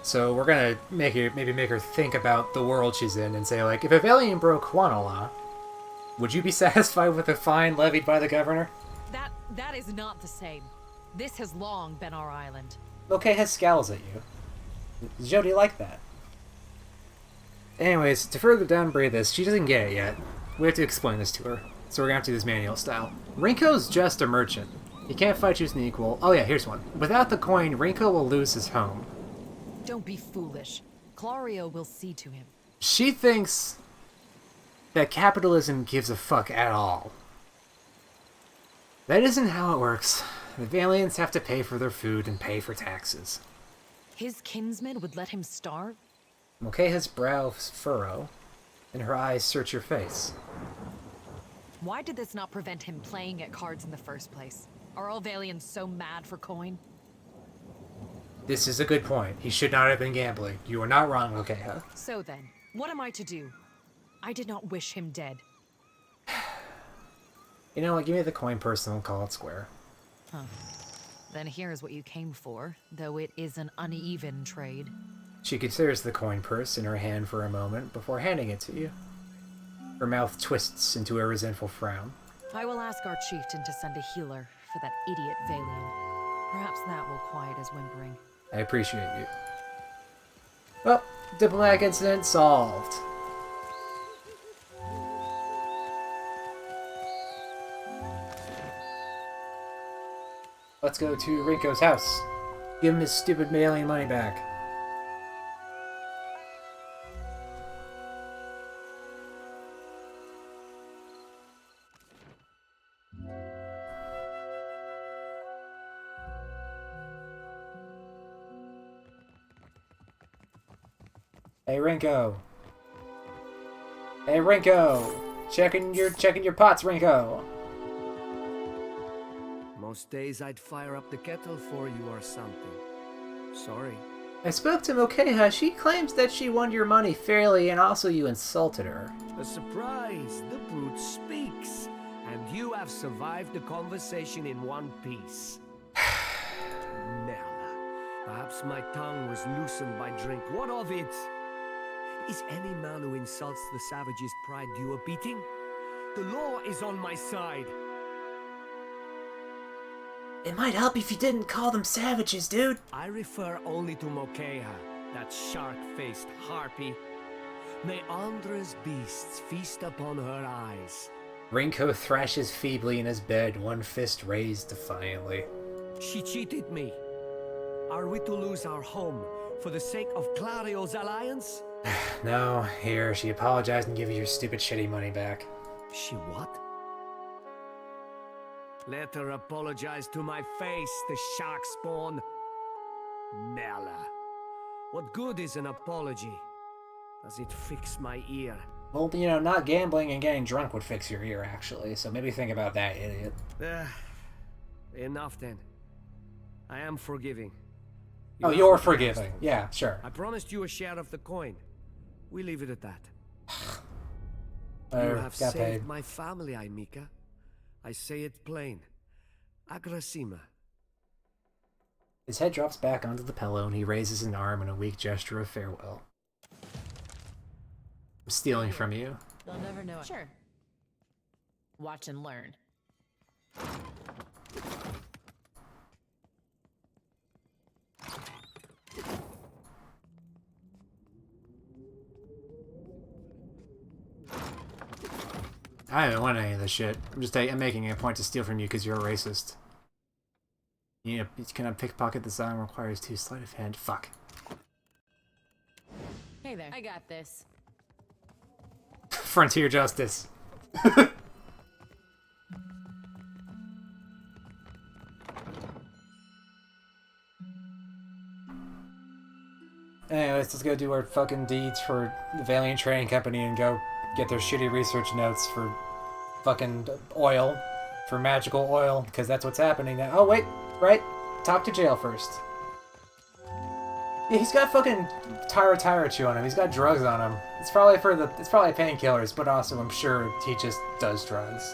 So we're gonna maybe make her think about the world she's in and say, like, if a Valian broke Huana law, would you be satisfied with a fine levied by the governor? That is not the same. This has long been our island. Mokeha scowls at you. Jody like that. Anyways, to further downgrade this, she doesn't get it yet. We have to explain this to her. So we're gonna have to do this manual style. Rinko's just a merchant. He can't fight you as an equal. Oh yeah, here's one. Without the coin, Rinko will lose his home. Don't be foolish. Clario will see to him. She thinks that capitalism gives a fuck at all. That isn't how it works. The Valians have to pay for their food and pay for taxes. His kinsmen would let him starve? Mokeha's brows furrow, and her eyes search your face. Why did this not prevent him playing at cards in the first place? Are all Valians so mad for coin? This is a good point. He should not have been gambling. You are not wrong, Mokeha. So then, what am I to do? I did not wish him dead. You know what, give me the coin purse and we'll call it square. Huh. Then here's what you came for, though it is an uneven trade. She considers the coin purse in her hand for a moment before handing it to you. Her mouth twists into a resentful frown. I will ask our chieftain to send a healer for that idiot Valian. Perhaps that will quiet his whimpering. I appreciate you. Well, diplomatic incident solved. Let's go to Rinko's house. Give him his stupid alien money back. Hey Rinko. Hey Rinko. Checking your pots, Rinko. Most days I'd fire up the kettle for you or something. Sorry. I spoke to Mokeha. She claims that she won your money fairly and also you insulted her. A surprise! The brute speaks! And you have survived the conversation in one piece. Merla, perhaps my tongue was loosened by drink. What of it? Is any man who insults the savage's pride due a beating? The law is on my side. It might help if you didn't call them savages, dude. I refer only to Mokeha, that shark-faced harpy. May Andra's beasts feast upon her eyes. Rinko thrashes feebly in his bed, one fist raised defiantly. She cheated me. Are we to lose our home for the sake of Clario's alliance? No, here, she apologized and give you your stupid shitty money back. She what? Let her apologize to my face, the shark spawn. Merla. What good is an apology? Does it fix my ear? Well, you know, not gambling and getting drunk would fix your ear, actually, so maybe think about that, idiot. Enough then. I am forgiving. Oh, you're forgiving. Yeah, sure. I promised you a share of the coin. We leave it at that. You have got saved paid. my family, Aimika. I say it plain. Agrasima. His head drops back onto the pillow and he raises an arm in a weak gesture of farewell. I'm stealing from you. They'll never know it. Sure. Watch and learn. I haven't won any of this shit. I'm making it a point to steal from you because you're a racist. You know, can I pickpocket this item requires 2 sleight of hand? Fuck. Hey there. I got this. Frontier justice. Anyways, let's go do our fucking deeds for the Valiant Trading Company and go get their shitty research notes for fucking oil, for magical oil, because that's what's happening now. Oh, wait, right? Talk to jail first. Yeah, he's got fucking Tyra chew on him. He's got drugs on him. It's probably painkillers, but also I'm sure he just does drugs.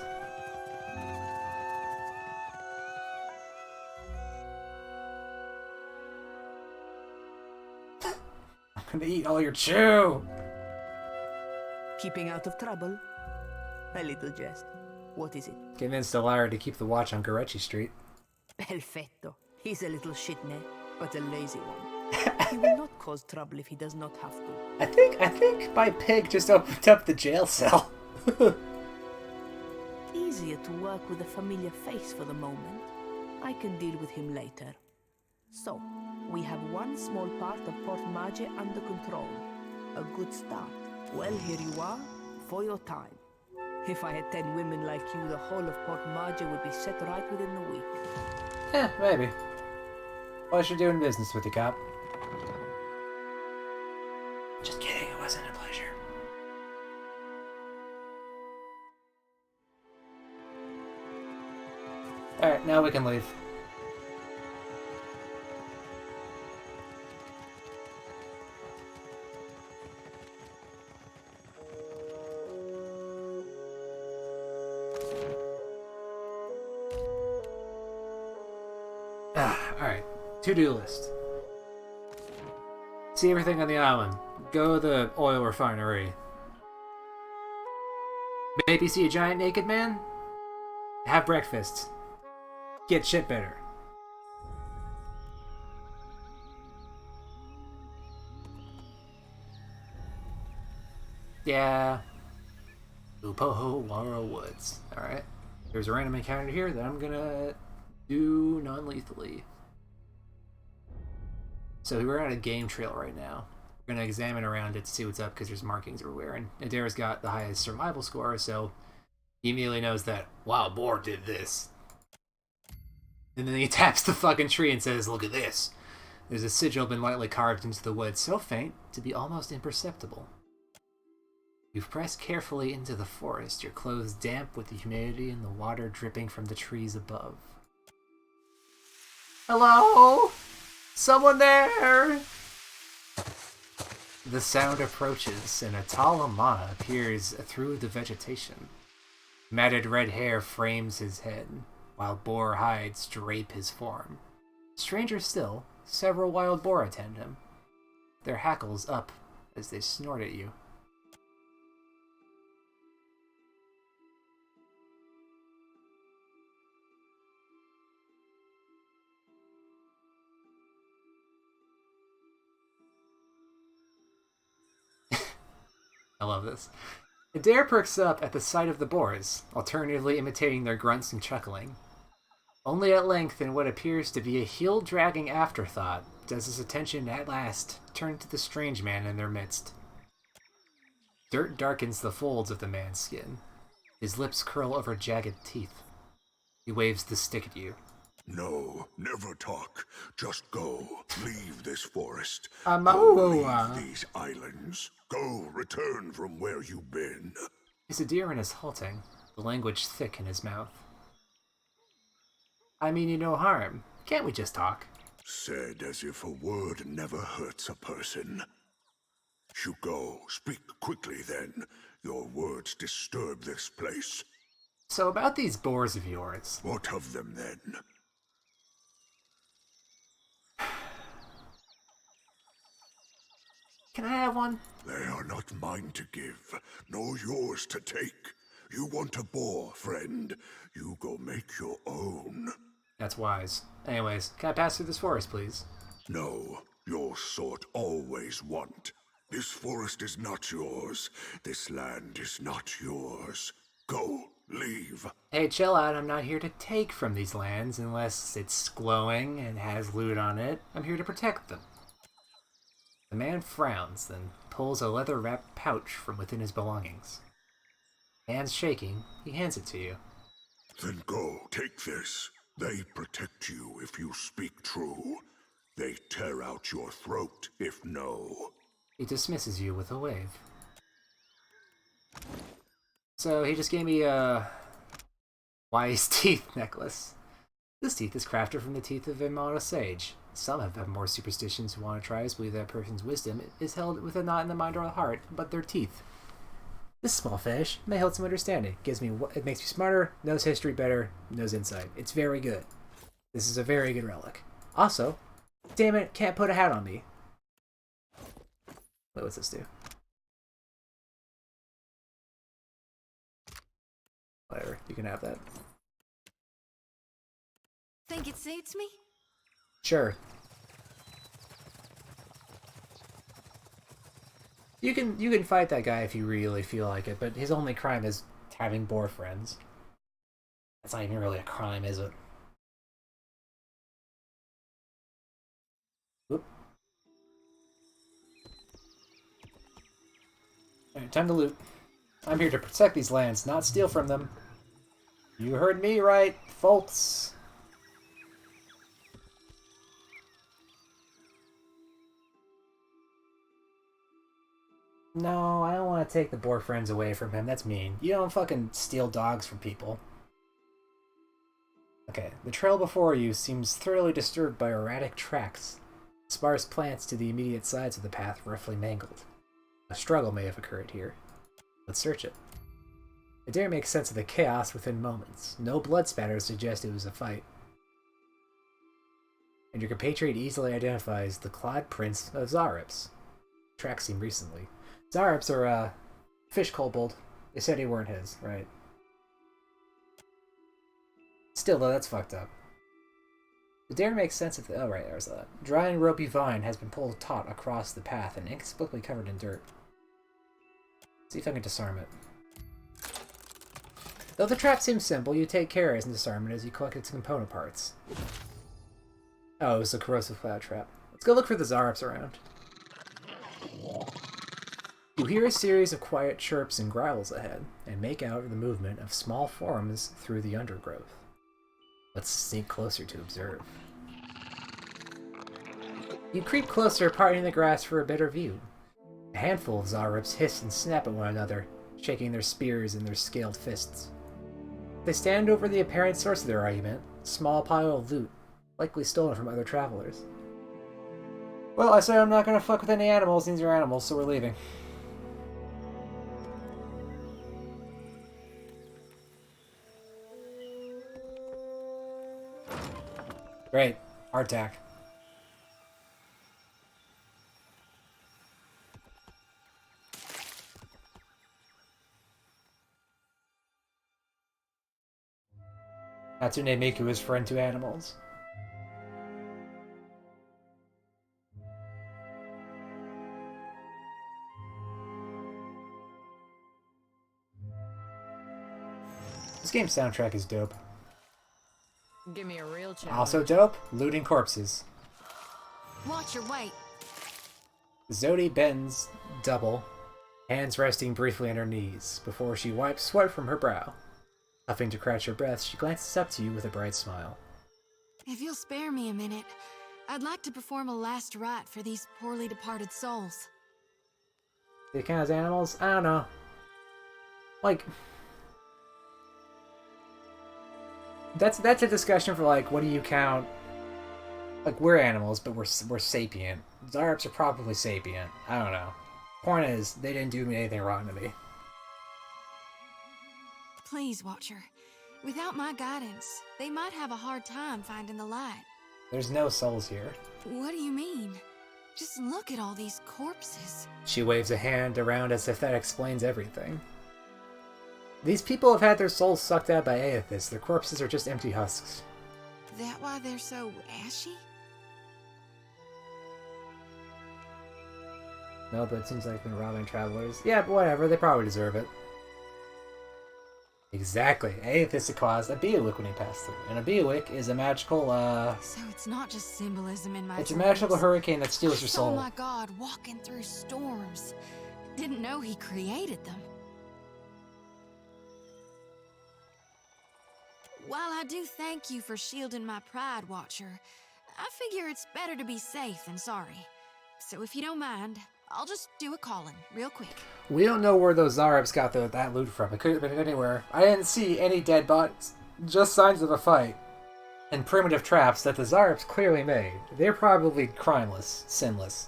I'm gonna eat all your chew! Keeping out of trouble? A little jest. What is it? Convinced Alara to keep the watch on Gorechi Street. Perfetto. He's a little shitne, but a lazy one. He will not cause trouble if he does not have to. I think my pig just opened up the jail cell. Easier to work with a familiar face for the moment. I can deal with him later. So, we have one small part of Port Mage under control. A good start. Well, here you are, for your time. If I had 10 women like you, the whole of Port Mage would be set right within the week. Yeah, maybe. Pleasure doing business with you, cop. Just kidding, it wasn't a pleasure. Alright, now we can leave. Alright. To-do list. See everything on the island. Go to the oil refinery. Maybe see a giant naked man? Have breakfast. Get shit better. Yeah. Upoho Wara Woods. Alright. There's a random encounter here that I'm gonna do non-lethally. So we're on a game trail right now. We're gonna examine around it to see what's up because there's markings everywhere. And Adair's got the highest survival score, so he immediately knows that Wild Boar did this. And then he taps the fucking tree and says, "Look at this." There's a sigil been lightly carved into the wood, so faint to be almost imperceptible. You've pressed carefully into the forest, your clothes damp with the humidity and the water dripping from the trees above. Hello? Someone there? The sound approaches, and a tall Amana appears through the vegetation. Matted red hair frames his head, while boar hides drape his form. Stranger still, several wild boar attend him, their hackles up as they snort at you. I love this. Adair perks up at the sight of the boars, alternatively imitating their grunts and chuckling. Only at length, in what appears to be a heel-dragging afterthought, does his attention at last turn to the strange man in their midst. Dirt darkens the folds of the man's skin. His lips curl over jagged teeth. He waves the stick at you. No, never talk. Just go. Leave this forest. Leave these islands. Go, return from where you've been. Isaderin is halting, the language thick in his mouth. I mean you no harm. Can't we just talk? Said as if a word never hurts a person. You go. Speak quickly then. Your words disturb this place. So about these boars of yours. What of them then? Can I have one? They are not mine to give, nor yours to take. You want a boar, friend. You go make your own. That's wise. Anyways, can I pass through this forest, please? No, your sort always want. This forest is not yours. This land is not yours. Go, leave. Hey, chill out. I'm not here to take from these lands unless it's glowing and has loot on it. I'm here to protect them. The man frowns, then pulls a leather-wrapped pouch from within his belongings. Hands shaking, he hands it to you. Then go, take this. They protect you if you speak true. They tear out your throat if no. He dismisses you with a wave. So he just gave me a wise teeth necklace. This teeth is crafted from the teeth of a Immortal Sage. Some have more superstitions who want to try believe that a person's wisdom is held with a knot in the mind or the heart, but their teeth. This small fetish may hold some understanding. It makes me smarter, knows history better, knows insight. It's very good. This is a very good relic. Also, damn it, can't put a hat on me. Wait, what's this do? Whatever, you can have that. Think it suits me? Sure. You can fight that guy if you really feel like it, but his only crime is having boar friends. That's not even really a crime, is it? Whoop. Alright, time to loot. I'm here to protect these lands, not steal from them. You heard me right, folks. No, I don't want to take the boar friends away from him. That's mean. You don't fucking steal dogs from people. Okay, the trail before you seems thoroughly disturbed by erratic tracks. Sparse plants to the immediate sides of the path roughly mangled. A struggle may have occurred here. Let's search it. Adair makes sense of the chaos within moments. No blood spatter suggests it was a fight. And your compatriot easily identifies the clawed prints of Zarips. Tracks seen recently. Zarips are, fish kobold. They said they weren't his, right? Still, though, that's fucked up. The dare makes sense of the... Oh, right, there's that. Dry and ropey vine has been pulled taut across the path and inexplicably covered in dirt. See if I can disarm it. Though the trap seems simple, you take care as in disarm it as you collect its component parts. Oh, it was a corrosive cloud trap. Let's go look for the Zarips around. You hear a series of quiet chirps and growls ahead, and make out the movement of small forms through the undergrowth. Let's sneak closer to observe. You creep closer, parting the grass for a better view. A handful of Zarips hiss and snap at one another, shaking their spears in their scaled fists. They stand over the apparent source of their argument, a small pile of loot, likely stolen from other travelers. Well, I say I'm not gonna fuck with any animals, these are animals, so we're leaving. Great. Hardtack. Hatsune Miku is friend to animals. This game's soundtrack is dope. Give me a real challenge. Also dope, looting corpses. Watch your weight. Zodi bends double, hands resting briefly on her knees, before she wipes sweat from her brow. Huffing to catch her breath, she glances up to you with a bright smile. If you'll spare me a minute, I'd like to perform a last rite for these poorly departed souls. They count as animals? I don't know. Like, that's a discussion for like, what do you count? Like, we're animals, but we're sapient. Zarps are probably sapient. I don't know. Point is, they didn't do anything wrong to me. Please, Watcher. Without my guidance, they might have a hard time finding the light. There's no souls here. What do you mean? Just look at all these corpses. She waves a hand around as if that explains everything. These people have had their souls sucked out by Aethys. Their corpses are just empty husks. That why they're so ashy? No, but it seems like they're robbing travelers. Yeah, but whatever. They probably deserve it. Exactly. Aethys caused a Beowick when he passed through. And a Beowick is a magical, So it's not just symbolism in my It's dreams. a magical hurricane that steals your soul. Oh my god, walking through storms. Didn't know he created them. While I do thank you for shielding my pride, Watcher, I figure it's better to be safe than sorry. So if you don't mind, I'll just do a call-in real quick. We don't know where those Zarabs got that loot from. It could have been anywhere. I didn't see any dead bodies. Just signs of a fight. And primitive traps that the Zarabs clearly made. They're probably crimeless, sinless.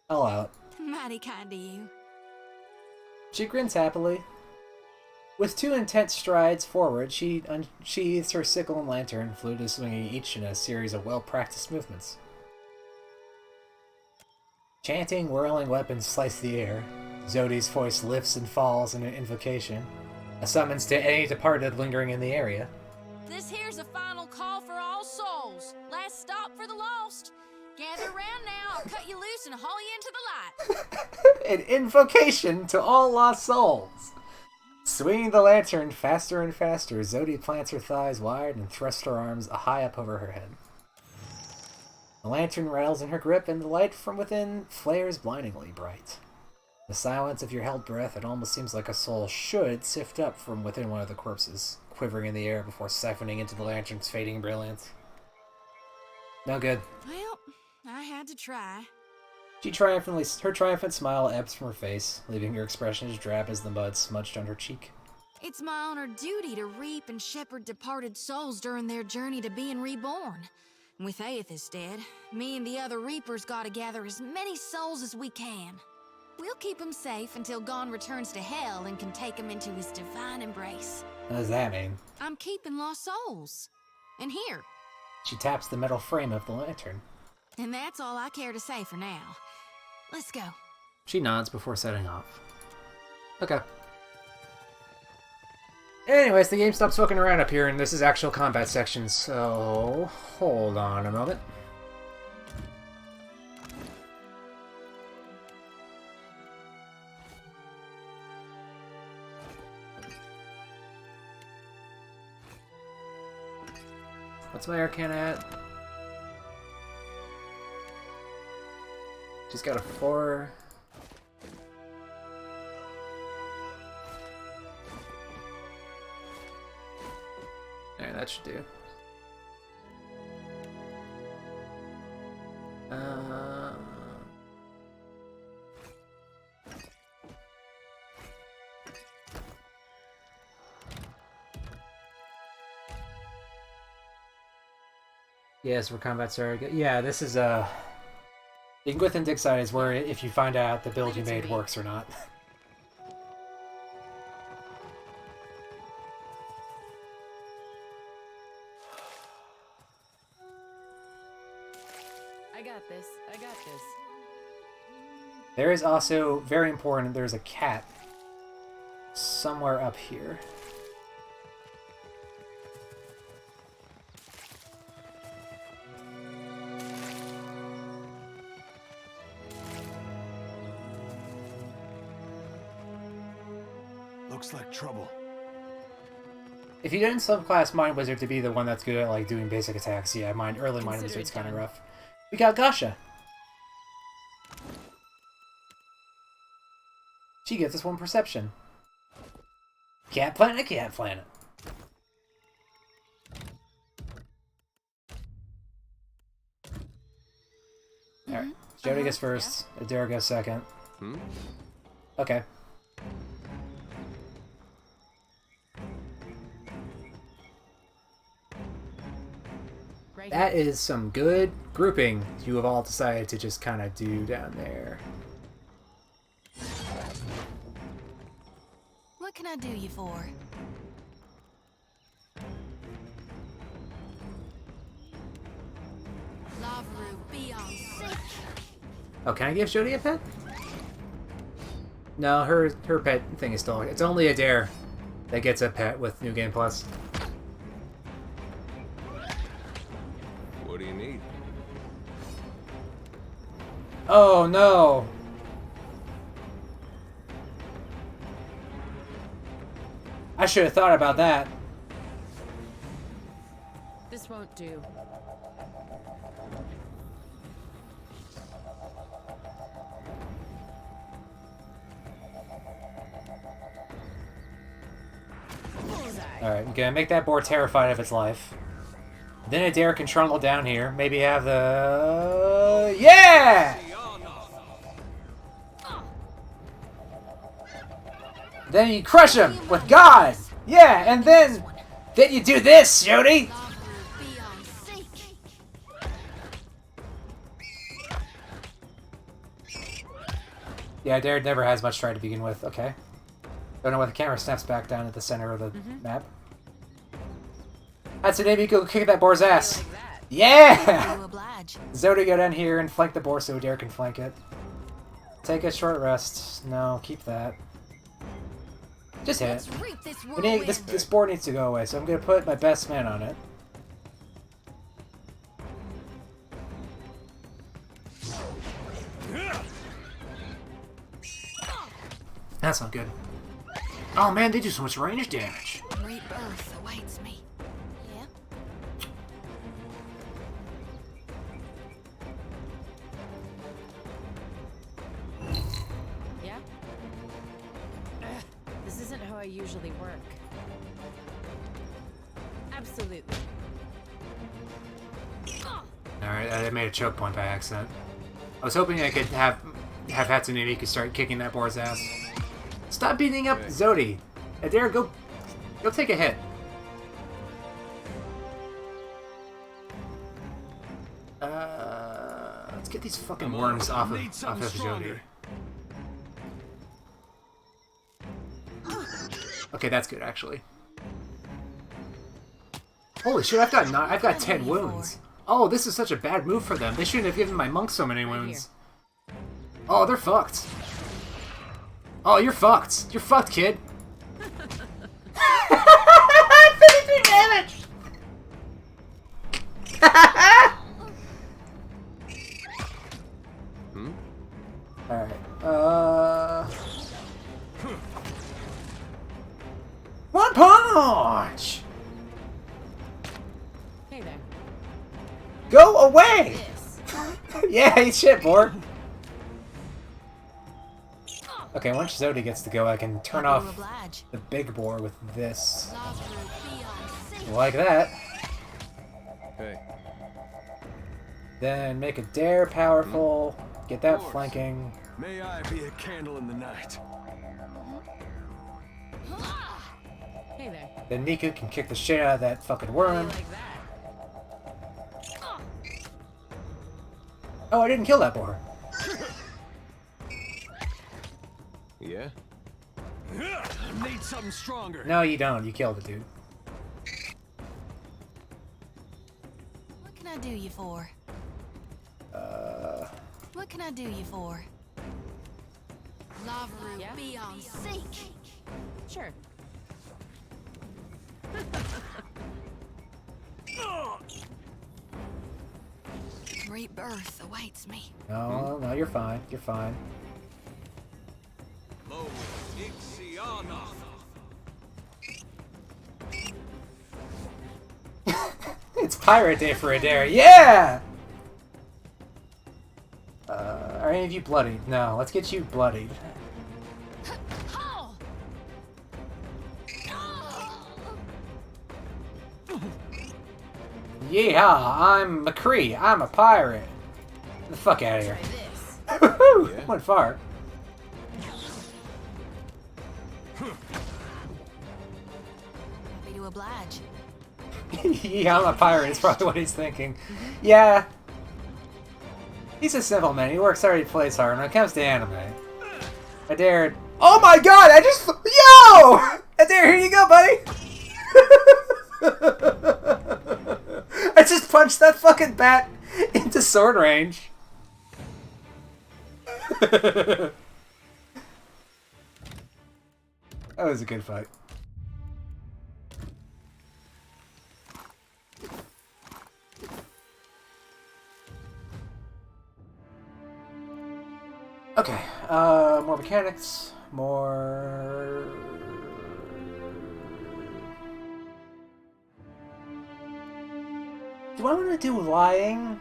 All out. Mighty kind of you. She grins happily. With 2 intense strides forward, she unsheathes her sickle and lantern, fluidly swinging each in a series of well-practiced movements. Chanting, whirling weapons slice the air. Zodi's voice lifts and falls in an invocation, a summons to any departed lingering in the area. This here's a final call for all souls. Last stop for the lost. Gather around now, I'll cut you loose and haul you into the light. An invocation to all lost souls! Swinging the lantern faster and faster, Zodi plants her thighs wide and thrusts her arms high up over her head. The lantern rattles in her grip, and the light from within flares blindingly bright. The silence of your held breath, it almost seems like a soul should sift up from within one of the corpses, quivering in the air before siphoning into the lantern's fading brilliance. No good. Well, I had to try. Her triumphant smile ebbs from her face, leaving her expression as drab as the mud smudged on her cheek. It's my honored duty to reap and shepherd departed souls during their journey to being reborn. With Aethys dead, me and the other Reapers gotta gather as many souls as we can. We'll keep him safe until Gon returns to Hell and can take him into his divine embrace. What does that mean? I'm keeping lost souls. And here. She taps the metal frame of the lantern. And that's all I care to say for now. Let's go. She nods before setting off. Okay. Anyways, the game stops fucking around up here, and this is actual combat section, so hold on a moment. What's my Arcana at? She's got a 4. Alright, that should do. Yes, where combat started. Yeah, this is the Ingwith and Dixide is where if you find out the build you made works or not. I got this. I got this. There is also, very important, there's a cat somewhere up here. Looks like trouble. If you didn't subclass Mind Wizard to be the one that's good at like doing basic attacks, yeah, early Mind Consider Wizard's it kind of done. rough. We got Gasha. She gives us 1 perception. Cat planet, cat planet. Jody goes first. Adair goes second. Okay. That is some good grouping you have all decided to just kind of do down there. What can I do you for? Lavru, be on sick. Oh, can I give Jody a pet? No, her pet thing is still... It's only Adair that gets a pet with New Game Plus. What do you need? Oh, no! I should have thought about that. This won't do. Alright, I'm gonna make that boar terrified of its life. Then Adair can trundle down here. Maybe have the... Yeah! Then you crush him with God! Yeah, and then you do this, Jody! Yeah, Adair never has much try to begin with. Okay. Don't know why the camera snaps back down at the center of the map. That's it, maybe go kick that boar's ass. Yeah! Zodi, go down here and flank the boar so Adair can flank it. Take a short rest. No, keep that. Just hit it. This boar needs to go away, so I'm gonna put my best man on it. That's not good. Oh man, they do so much range damage. Rebirth awaits me. Yeah? Yeah? This isn't how I usually work. Absolutely. Alright, I made a choke point by accident. I was hoping I could have Hatsune Miku start kicking that boar's ass. Stop beating up Zodi. Adair, go take a hit. Let's get these fucking worms off of Jody. Okay, that's good actually. Holy shit, I've got 10 wounds. Oh, this is such a bad move for them. They shouldn't have given my monk so many wounds. Oh, they're fucked. Oh, you're fucked. You're fucked, kid. 53 damage! Alright, One punch! Hey there. Go away! Yeah, eat shit, boar. Okay, once Zodi gets to go, I can turn off the big boar with this. Like that. Hey. Then make Adair powerful. Get that flanking. May I be a candle in the night. Hey there. Then Miku can kick the shit out of that fucking worm. Oh, I didn't kill that boar. Yeah? Need something stronger. No, you don't. You killed it, dude. What can I do you for? What can I do you for? Lavru, be on seek. Sure. Rebirth awaits me. No, no, you're fine. You're fine. It's Pirate Day for Adair. Yeah! Are any of you bloodied? No, let's get you bloodied. Yeah, I'm McCree. I'm a pirate. Get the fuck out of here. Whew, Yeah? went far. Happy to oblige. Yeah, I'm a pirate, is probably what he's thinking. Yeah. He's a simple man. He works hard, he plays hard. When it comes to anime, Adair... Oh my god, I just... Yo! Adair, here you go, buddy! I just punched that fucking bat into sword range. That was a good fight. Okay, more mechanics, more... Do I want to do lying?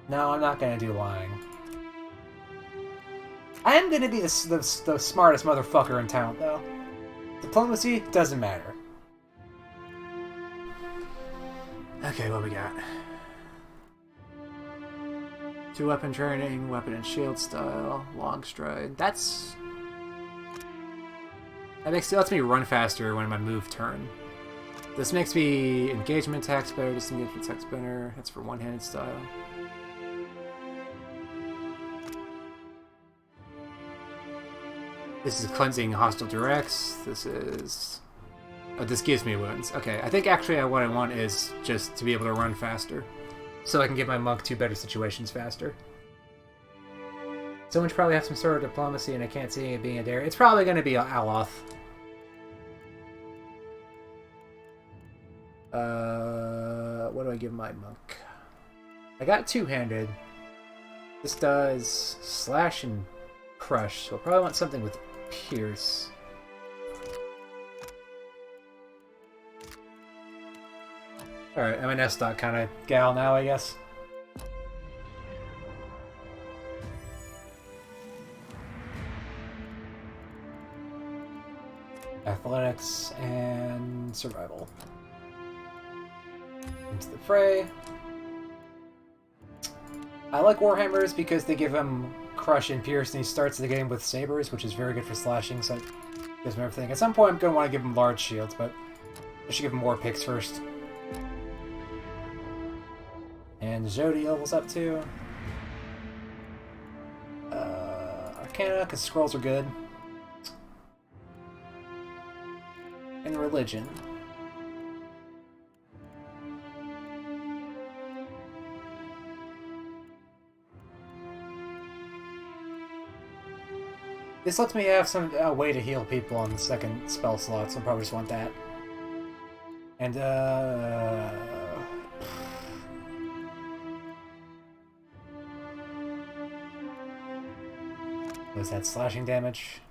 No, I'm not going to do lying. I am going to be the smartest motherfucker in town, though. Diplomacy doesn't matter. Okay, what we got? 2 weapon training, weapon and shield style, long stride. That lets me run faster when my move turn. This makes me engagement attacks better, disengagement attacks better. That's for one-handed style. This is cleansing hostile directs. This is... Oh, this gives me wounds. Okay, I think actually what I want is just to be able to run faster. So I can get my monk to better situations faster. Someone should probably have some sort of diplomacy, and I can't see it being a dare. It's probably going to be Aloth. What do I give my monk? I got two-handed. This does slash and crush, so I'll probably want something with pierce. Alright, I'm an S-Dot kind of gal now, I guess. Athletics and survival. Into the fray. I like Warhammers because they give him crush and pierce, and he starts the game with sabers, which is very good for slashing, so it gives him everything. At some point I'm going to want to give him large shields, but I should give him more picks first. And Jody levels up too. Arcana, because scrolls are good. And religion. This lets me have some way to heal people on the second spell slot, so I'll probably just want that. And, what is that, slashing damage?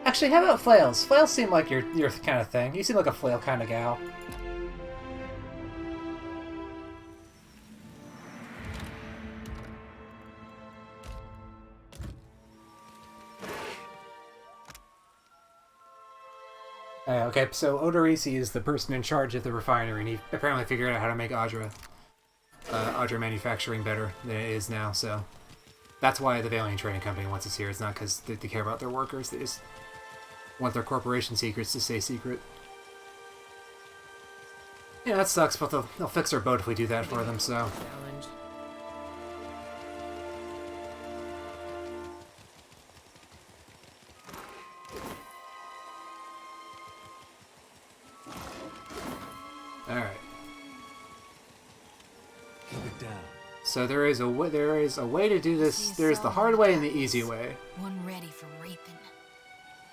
Actually, how about flails? Flails seem like your kind of thing. You seem like a flail kind of gal. Okay, so Odorisi is the person in charge of the refinery, and he apparently figured out how to make Adra manufacturing better than it is now, so that's why the Valiant Trading Company wants us here. It's not because they care about their workers, they just want their corporation secrets to stay secret. Yeah, that sucks, but they'll fix our boat if we do that for them, so... So there is a way to do this. There's the hard way and the easy way. One ready for reaping.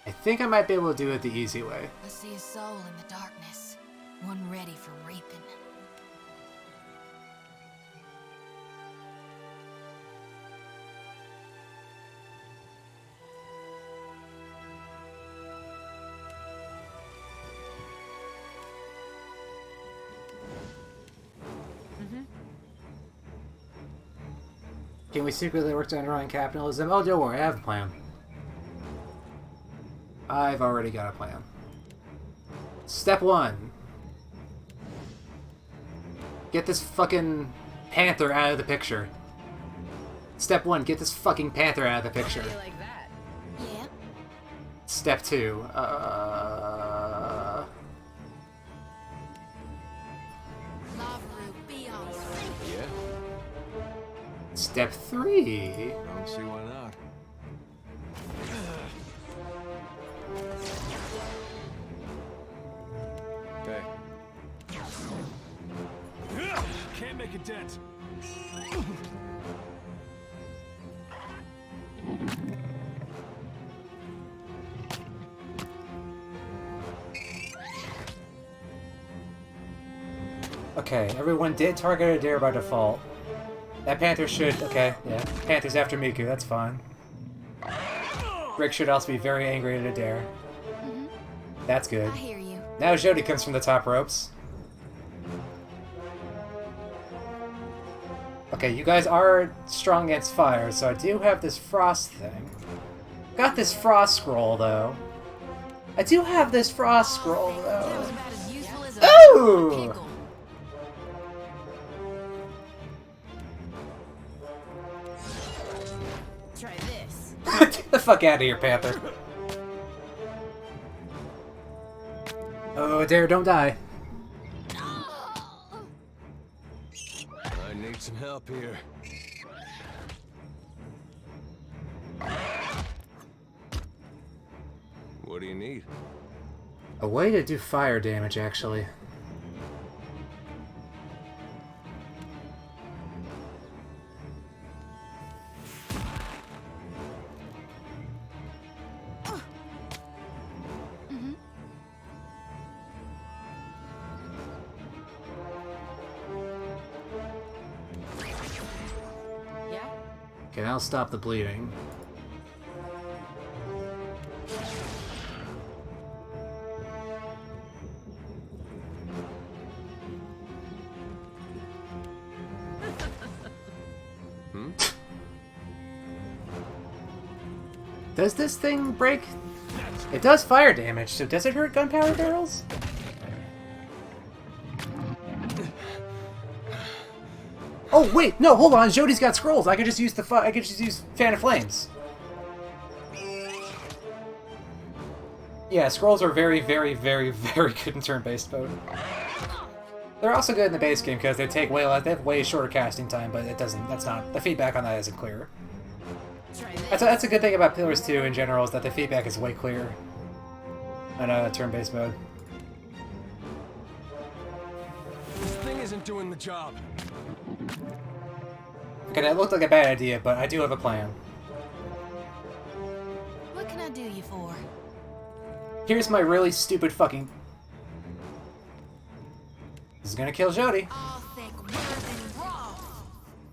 I think I might be able to do it the easy way. I see a soul in the darkness. One ready for reaping. Can we secretly work to undermine capitalism? Oh, don't worry, I have a plan. I've already got a plan. Step 1. Get this fucking panther out of the picture. Step 1, get this fucking panther out of the picture. Yeah. Step 2, Yeah? Step 3. I don't see why not. Hey. Can't make a dent. Okay, everyone did target Adair by default. That panther should... Okay, yeah. Panther's after Miku, that's fine. Rick should also be very angry at Adair. That's good. I hear you. Now Jody comes from the top ropes. Okay, you guys are strong against fire, so I do have this frost thing. Got this frost scroll, though. I do have this frost scroll, though. Ooh! Try this. Get the fuck out of here, Panther. Oh, Adair, don't die. I need some help here. What do you need? A way to do fire damage, actually. Yeah? Okay, that'll stop the bleeding. Does this thing break? It does fire damage, so does it hurt gunpowder barrels? Oh wait, no, hold on. Jody's got scrolls. I could just use Fan of Flames. Yeah, scrolls are very, very, very, very good in turn-based mode. They're also good in the base game because they take way less. They have way shorter casting time, but it doesn't. That's not the feedback on that isn't clear. That's a good thing about Pillars 2 in general is that the feedback is way clearer in a turn-based mode. This thing isn't doing the job. Okay, that looked like a bad idea, but I do have a plan. What can I do you for? Here's my really stupid fucking... This is gonna kill Jody.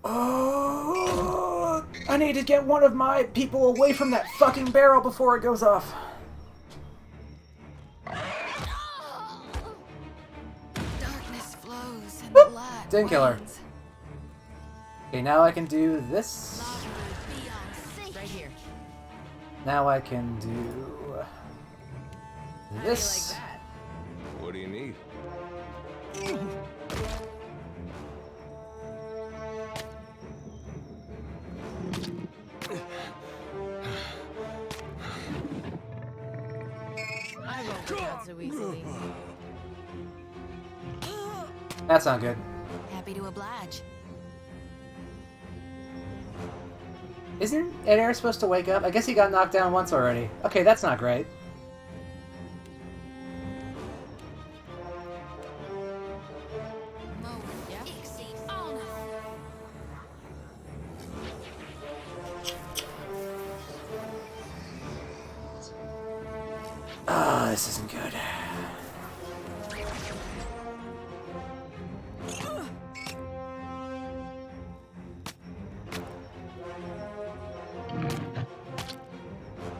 Oh, I need to get one of my people away from that fucking barrel before it goes off. Darkness flows and the light Didn't kill her. wanes. Okay, now I can do this. Right here. Now I can do this. What do you need? I won't go out so easily. That's not good. Happy to oblige. Isn't Adair supposed to wake up? I guess he got knocked down once already. Okay, that's not great. Ah, this isn't good.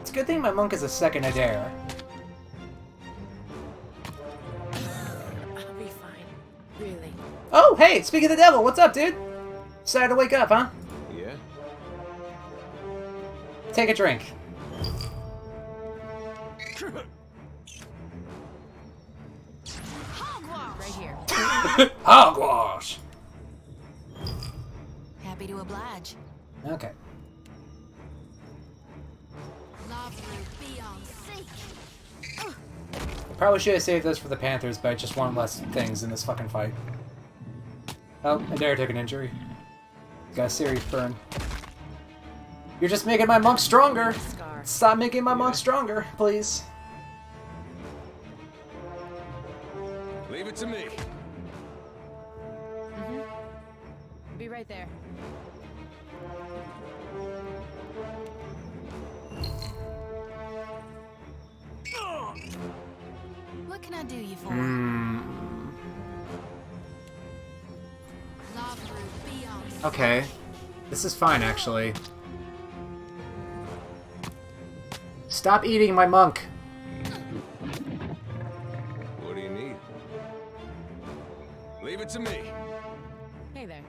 It's a good thing my monk is a second Adair. I'll be fine. Really. Oh, hey, speak of the devil, what's up, dude? Decided to wake up, huh? Yeah? Take a drink. Right here. Hogwash! Happy to oblige. Okay. Love you beyond seek. Probably should have saved those for the Panthers, but I just want less things in this fucking fight. Oh, Adair took an injury. Got a serious burn. You're just making my monk stronger! Stop making my monk stronger, please. Leave it to me. Be right there. What can I do you for? Love you beyond seek. Okay. This is fine, actually. Stop eating my monk! What do you need? Leave it to me. Hey there.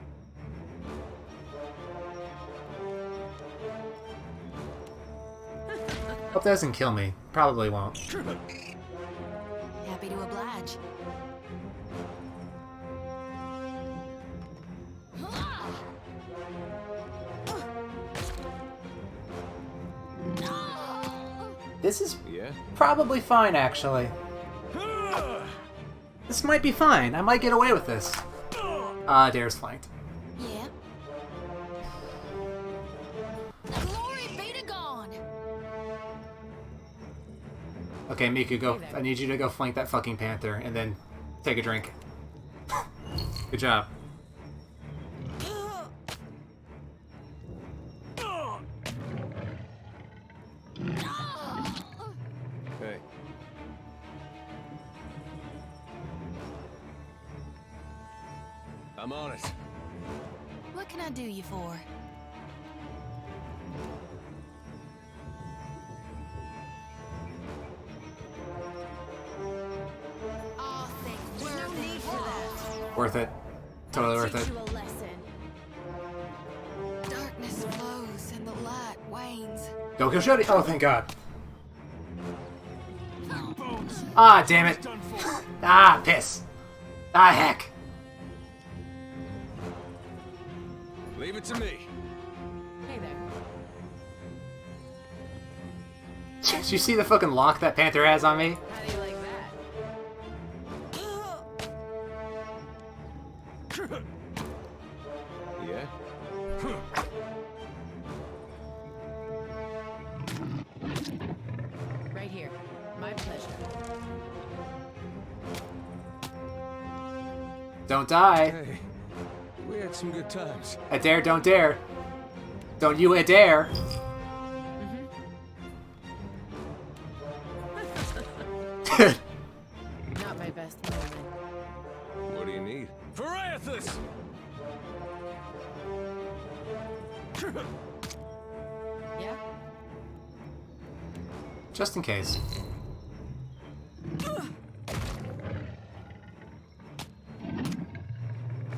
Hope that doesn't kill me. Probably won't. Happy to oblige. This is probably fine, actually. This might be fine. I might get away with this. Dare's flanked. Yeah. Glory be to God. Okay, Miku, go. I need you to go flank that fucking panther and then take a drink. Good job. Hey. I'm on it. What can I do you for? Oh, there's no need for that. Worth it. Totally worth it. You a lesson. Darkness flows and the light wanes. Go kill Shuddy! Oh, thank God. Ah, damn it. Ah, piss. Ah, heck. Leave it to me. Hey there. Did you see the fucking lock that panther has on me? How do you like that? Yeah? Right here. My pleasure. Don't die. Hey, we had some good times. Adair, don't dare. Don't you dare. Not my best moment. What do you need? Pharaothus! Yeah? Just in case.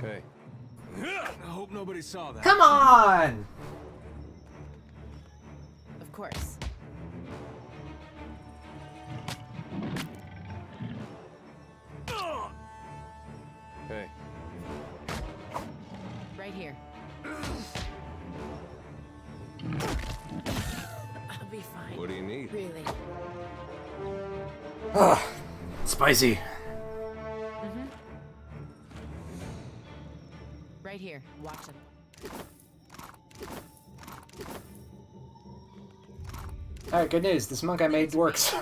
Hey. I hope nobody saw that. Come on! Of course. Hey. Right here. I'll be fine. What do you need? Really. Ugh. Spicy. Right here. Watch him. Alright, good news. This monk I made works.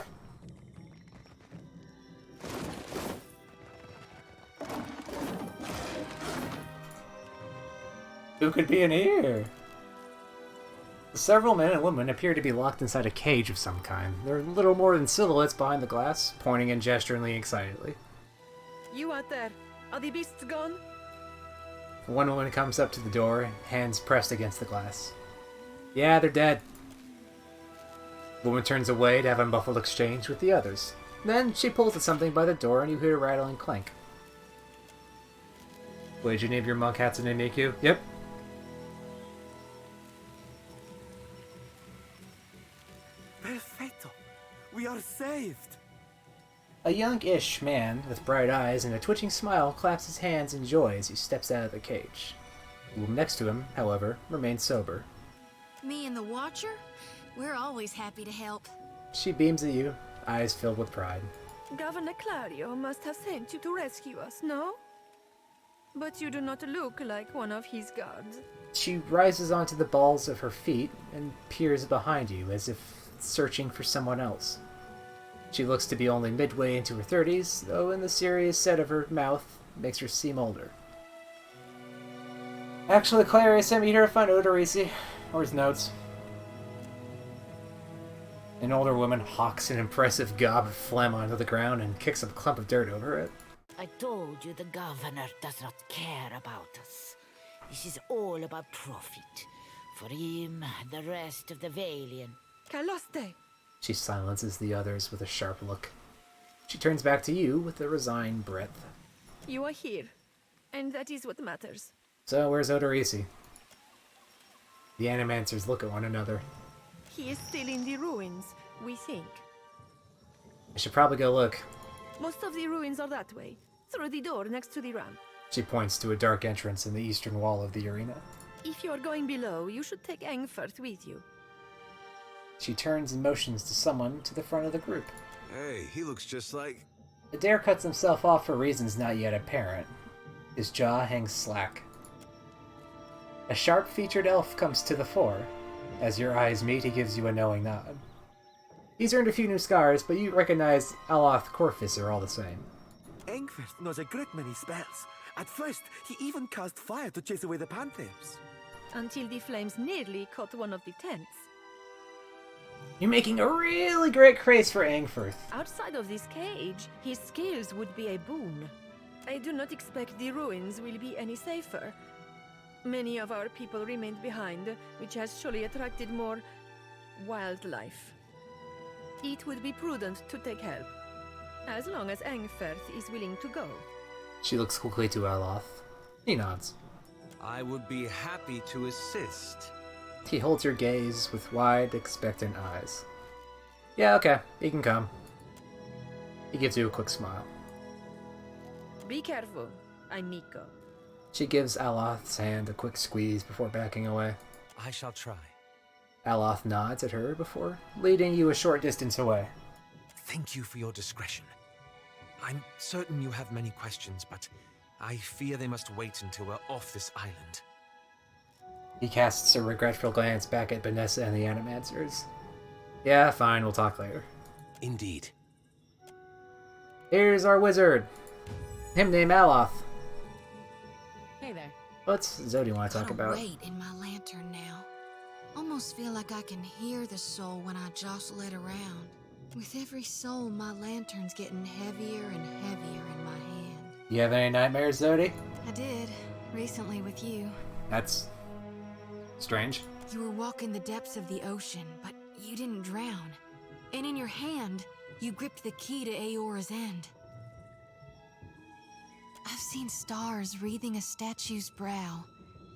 Who could be in here? Several men and women appear to be locked inside a cage of some kind. They're little more than silhouettes behind the glass, pointing and gesturing excitedly. You out there? Are the beasts gone? One woman comes up to the door, hands pressed against the glass. Yeah, they're dead. The woman turns away to have a muffled exchange with the others. Then she pulls at something by the door and you hear a rattling clank. What did you name your monk Hatsune Miku? Yep. Perfetto! We are saved! A young-ish man with bright eyes and a twitching smile claps his hands in joy as he steps out of the cage. The woman next to him, however, remains sober. Me and the Watcher? We're always happy to help. She beams at you, eyes filled with pride. Governor Clario must have sent you to rescue us, no? But you do not look like one of his guards. She rises onto the balls of her feet and peers behind you as if searching for someone else. She looks to be only midway into her 30s, though in the serious set of her mouth makes her seem older. Actually, Clary sent me here to find Odorisi, or his notes. An older woman hawks an impressive gob of phlegm onto the ground and kicks a clump of dirt over it. I told you the governor does not care about us. This is all about profit. For him, the rest of the Valian. Caloste! She silences the others with a sharp look. She turns back to you with a resigned breath. You are here, and that is what matters. So, where's Odorisi? The Animancers look at one another. He is still in the ruins, we think. I should probably go look. Most of the ruins are that way, through the door next to the ramp. She points to a dark entrance in the eastern wall of the arena. If you are going below, you should take Engfert with you. She turns and motions to someone to the front of the group. Hey, he looks just like... Adair cuts himself off for reasons not yet apparent. His jaw hangs slack. A sharp-featured elf comes to the fore. As your eyes meet, he gives you a knowing nod. He's earned a few new scars, but you recognize Aloth Corfiser all the same. Engfert knows a great many spells. At first, he even cast fire to chase away the panthers. Until the flames nearly caught one of the tents. You're making a really great case for Engfirth. Outside of this cage, his skills would be a boon. I do not expect the ruins will be any safer. Many of our people remained behind, which has surely attracted more wildlife. It would be prudent to take help, as long as Engfirth is willing to go. She looks quickly to Aloth. He nods. I would be happy to assist. He holds your gaze with wide, expectant eyes. Yeah, okay, he can come. He gives you a quick smile. Be careful, I'm Miko. She gives Aloth's hand a quick squeeze before backing away. I shall try. Aloth nods at her before leading you a short distance away. Thank you for your discretion. I'm certain you have many questions, but I fear they must wait until we're off this island. He casts a regretful glance back at Vanessa and the Animancers. Yeah, fine, we'll talk later. Indeed. Here's our wizard. Him named Aloth. Hey there. What's Zodi want to talk about? Weight in my lantern now. Almost feel like I can hear the soul when I jostle it around. With every soul, my lantern's getting heavier and heavier in my hand. You have any nightmares, Zodi? I did, recently with you. That's strange. You were walking the depths of the ocean, but you didn't drown. And in your hand, you gripped the key to Aora's end. I've seen stars wreathing a statue's brow,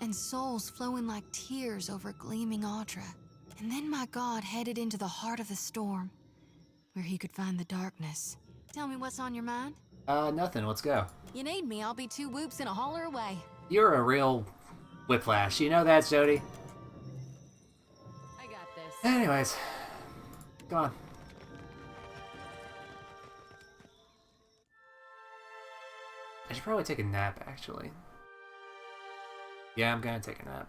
and souls flowing like tears over gleaming Audra. And then my god headed into the heart of the storm, where he could find the darkness. Tell me what's on your mind? Nothing. Let's go. You need me, I'll be 2 whoops and a holler away. You're a real whiplash. You know that, Zodi? I got this. Anyways, go on. I should probably take a nap, actually. Yeah, I'm gonna take a nap.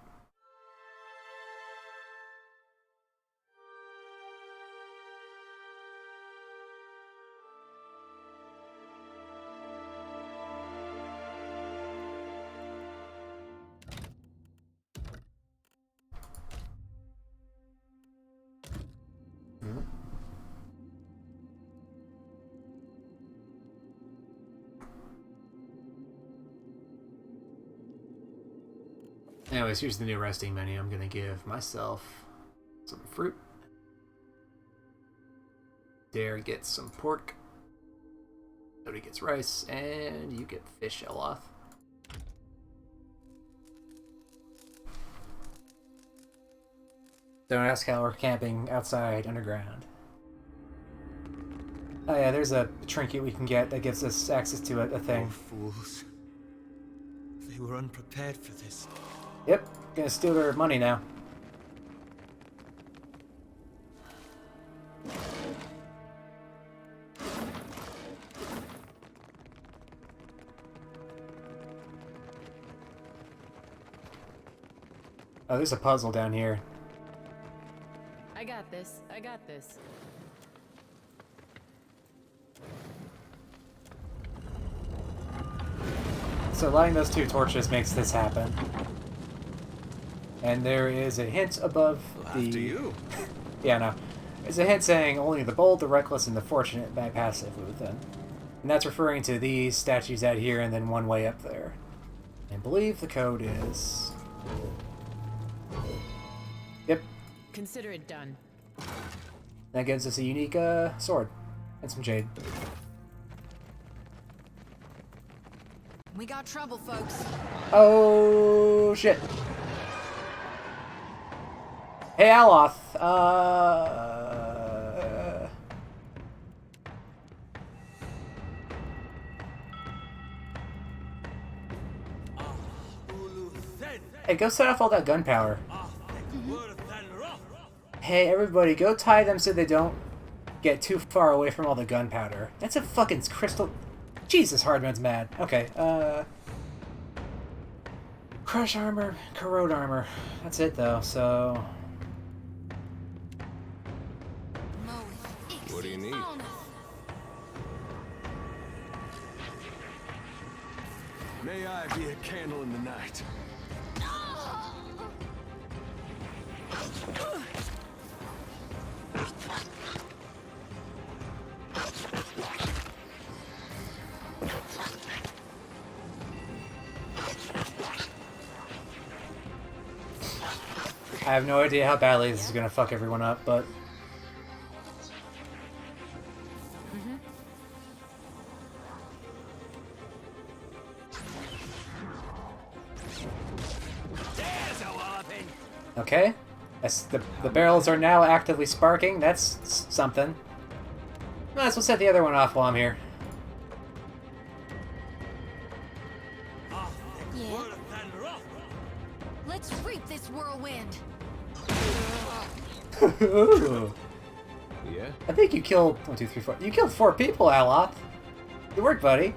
Anyways, here's the new resting menu. I'm gonna give myself some fruit. Dare gets some pork. Cody gets rice, and you get fish, Aloth. Don't ask how we're camping outside underground. Oh yeah, there's a trinket we can get that gives us access to a thing. Oh, fools. They were unprepared for this. Yep, gonna steal their money now. Oh, there's a puzzle down here. I got this. I got this. So lighting those 2 torches makes this happen. And there is a hint above the... After you. Yeah, no. There's a hint saying only the bold, the reckless, and the fortunate bypass it within. And that's referring to these statues out here and then one way up there. I believe the code is... Yep. Consider it done. That gives us a unique sword and some jade. We got trouble, folks. Oh, shit. Hey, Aloth. Hey, go set off all that gunpowder. Hey, everybody, go tie them so they don't get too far away from all the gunpowder. That's a fucking crystal... Jesus, Hardman's mad. Okay, Crush armor, corrode armor. That's it, though, so... What do you need? May I be a candle in the night. I have no idea how badly this is gonna fuck everyone up, but... Okay. Yes, the barrels are now actively sparking. That's something. Might as well set the other one off while I'm here. Yeah. Let's reap this whirlwind. Yeah? I think you killed 1, 2, 3, 4. You killed 4 people, Aloth. Good work, buddy.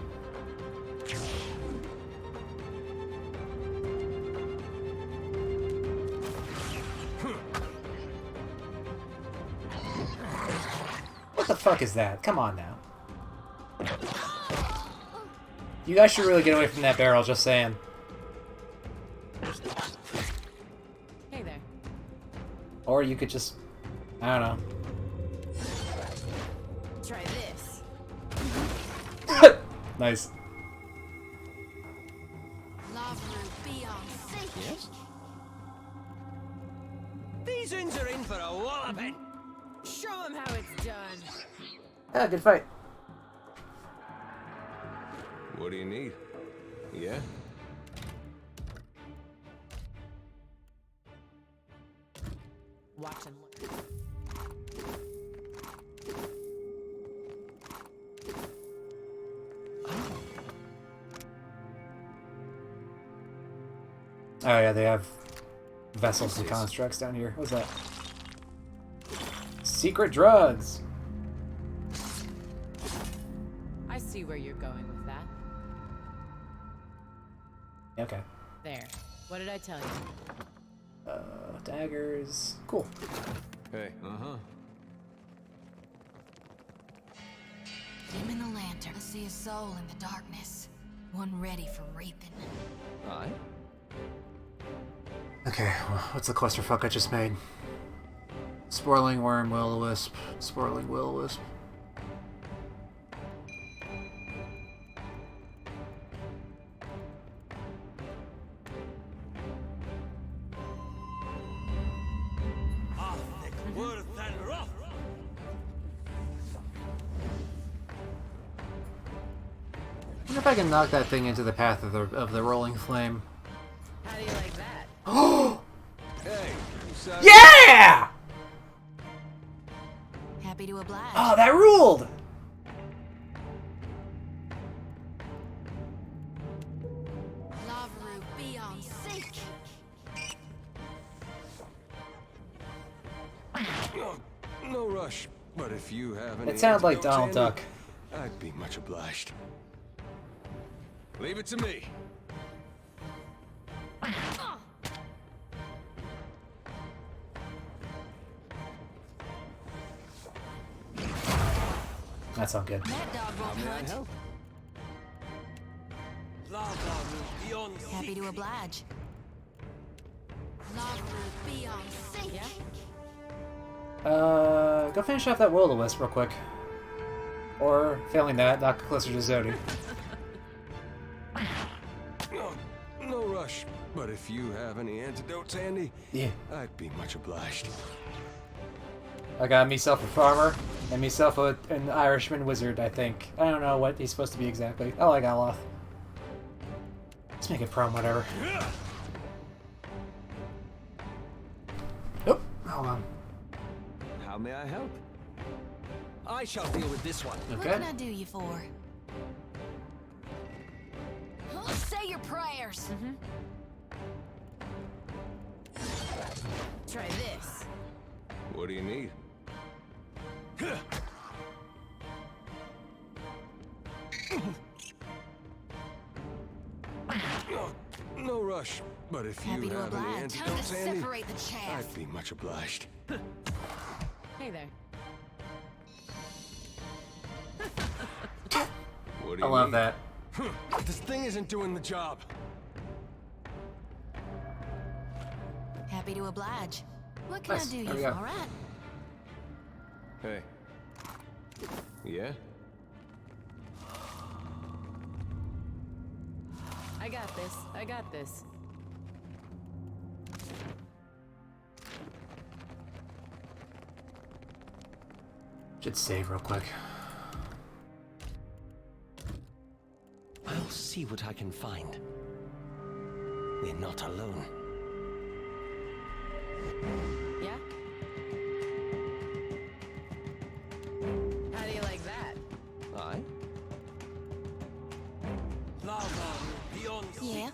What the fuck is that? Come on now. You guys should really get away from that barrel, just saying. Hey there. Or you could just... I don't know. Try this. Nice. Yes? These uns are in for a walloping. Show them how it's done. Ah, good fight. What do you need? Yeah? Watch and learn. Oh yeah, they have vessels and constructs down here. What's that? Secret drugs! I see where you're going with that. Okay. There. What did I tell you? Daggers. Cool. Hey. Uh-huh. Dim in the lantern. I see a soul in the darkness. One ready for reaping. Aye? Okay, well, what's the clusterfuck I just made? Sporling worm, will-o-wisp. Sporling will-o-wisp. I wonder if I can knock that thing into the path of the rolling flame. How do you like that? Oh! Hey! Yeah! Happy to oblige. Oh, that ruled! Lavaru, be on sync. rush, but if you have any It sounded like antidotes Donald handy, Duck. I'd be much obliged. Leave it to me. That sounds good. That dog won't hurt. Happy to oblige. Lava will be on sync. Go finish off that will-o-wisp real quick. Or, failing that, knock closer to Zodi. No rush, but if you have any antidotes handy, yeah, I'd be much obliged. I got myself a farmer, and myself an Irishman wizard, I think. I don't know what he's supposed to be exactly. I like Aloth. Let's make it prom, whatever. Nope, hold on. How may I help? I shall deal with this one. What can I do you for? Say your prayers. Try this. What do you need? No rush, but if Happy you to have any oblige. Time to antidotes handy, separate the chaff. I'd be much obliged. Hey there. What do I you love need? that. This thing isn't doing the job. Happy to oblige. What can Nice. I do There you we for? go. All right. Hey. Yeah? I got this. I got this. Should save real quick. I'll see what I can find. We're not alone. Yeah? How do you like that? Aye? Yeah.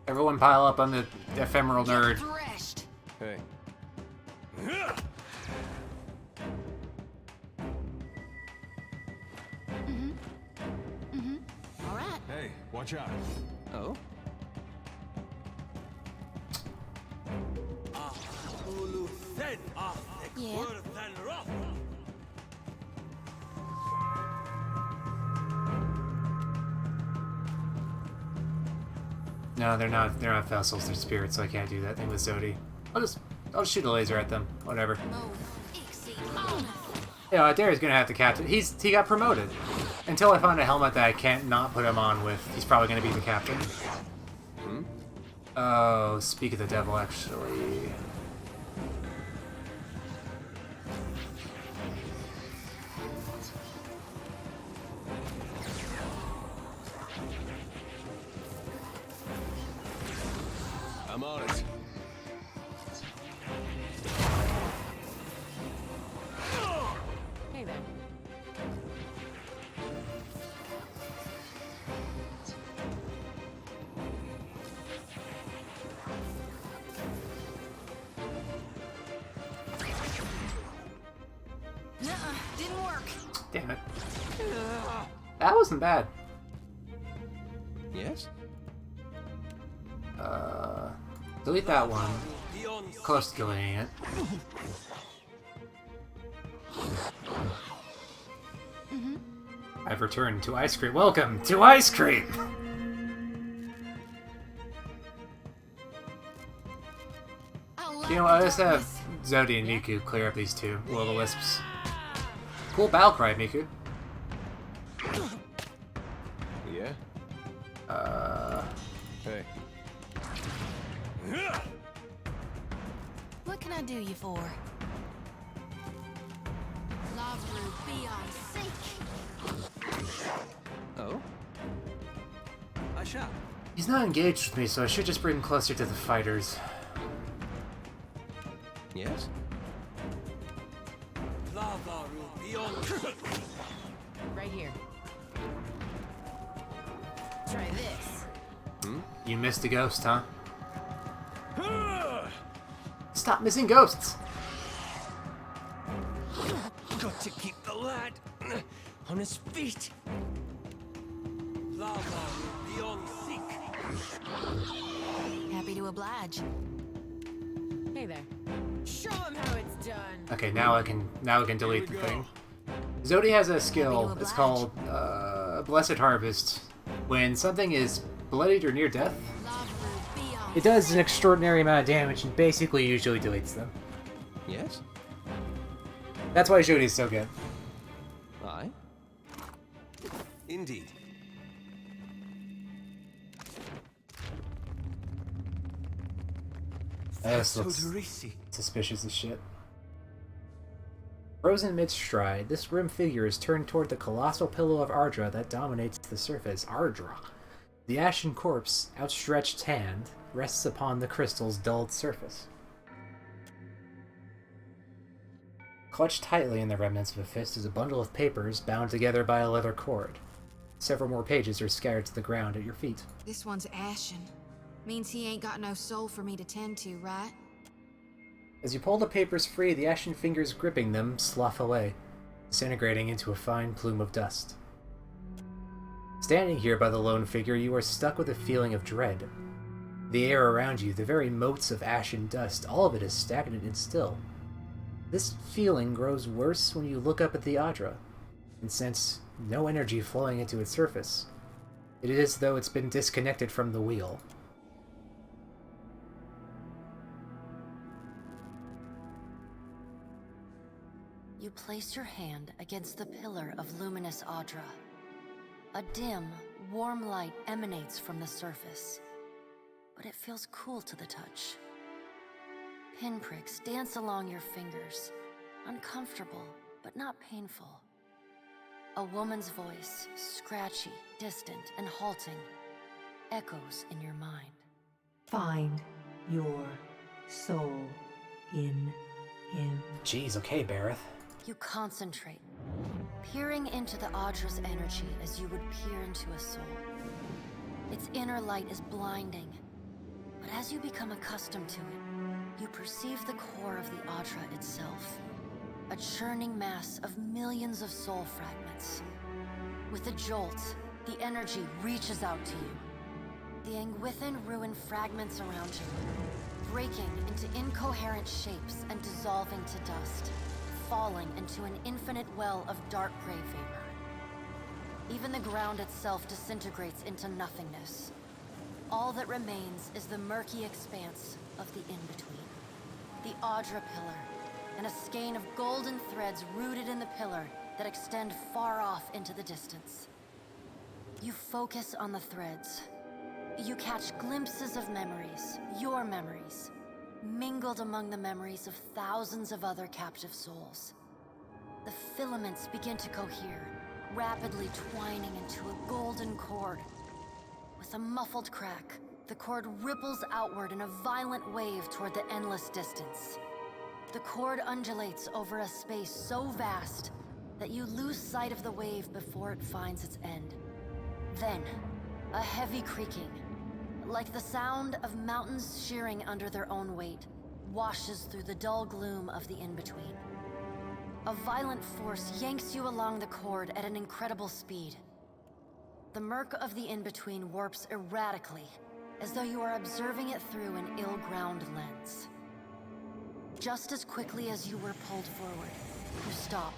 Everyone pile up on the ephemeral nerd. Threshed. Hey. All right. Hey, watch out. Oh? Yeah. No, they're not vessels, they're spirits, so I can't do that thing with Zodi. I'll just shoot a laser at them. Whatever. Yeah, Adair's gonna have to captain. He got promoted. Until I find a helmet that I can't not put him on with, he's probably gonna be the captain. Oh, speak of the devil, actually. I'm on it. Hey there. Nuh-uh. Didn't work. Damn it. That wasn't bad. Yes? Delete that one. Close to deleting it. I've returned to ice cream. Welcome to ice cream! You know, I just have Zodi and Miku clear up these two will-o-wisps. Cool battle cry, Miku. Yeah? Hey. What can I do you for? Lava will be on sync. Oh? I shall. He's not engaged with me, so I should just bring him closer to the fighters. Yes? Right here. Try this. You missed a ghost, huh? Stop missing ghosts! to keep the lad on his feet. Lava beyond seek. Happy to oblige. Hey there. Show him how it's done. Okay, now I can delete the thing. Zodi has a skill. It's called Blessed Harvest. When something is bloodied or near death, it does an extraordinary amount of damage and basically usually deletes them. Yes? That's why Zodi's so good. Aye. Indeed. This looks suspicious as shit. Frozen mid-stride, this grim figure is turned toward the colossal pillow of Ardra that dominates the surface. Ardra. The ashen corpse, outstretched hand, rests upon the crystal's dulled surface. Clutched tightly in the remnants of a fist is a bundle of papers bound together by a leather cord. Several more pages are scattered to the ground at your feet. This one's ashen. Means he ain't got no soul for me to tend to, right? As you pull the papers free, the ashen fingers gripping them slough away, disintegrating into a fine plume of dust. Standing here by the lone figure, you are stuck with a feeling of dread. The air around you, the very motes of ashen dust, all of it is stagnant and still. This feeling grows worse when you look up at the Ardra and sense no energy flowing into its surface. It is as though it's been disconnected from the wheel. You place your hand against the pillar of luminous Ardra. A dim, warm light emanates from the surface, but it feels cool to the touch. Pinpricks dance along your fingers, uncomfortable but not painful. A woman's voice, scratchy, distant, and halting, echoes in your mind. Find your soul in him. Jeez, okay, Bareth. You concentrate, peering into the Ardra's energy as you would peer into a soul. Its inner light is blinding, but as you become accustomed to it, you perceive the core of the Ardra itself, a churning mass of millions of soul fragments. With a jolt, the energy reaches out to you. The Angwithan ruin fragments around you, breaking into incoherent shapes and dissolving to dust, falling into an infinite well of dark gray vapor. Even the ground itself disintegrates into nothingness. All that remains is the murky expanse of the in-between. The Ardra pillar, and a skein of golden threads rooted in the pillar that extend far off into the distance. You focus on the threads. You catch glimpses of memories, your memories, mingled among the memories of thousands of other captive souls. The filaments begin to cohere, rapidly twining into a golden cord. With a muffled crack, the cord ripples outward in a violent wave toward the endless distance. The cord undulates over a space so vast that you lose sight of the wave before it finds its end. Then, a heavy creaking, like the sound of mountains shearing under their own weight, washes through the dull gloom of the in-between. A violent force yanks you along the cord at an incredible speed. The murk of the in-between warps erratically, as though you are observing it through an ill-ground lens. Just as quickly as you were pulled forward, you stop,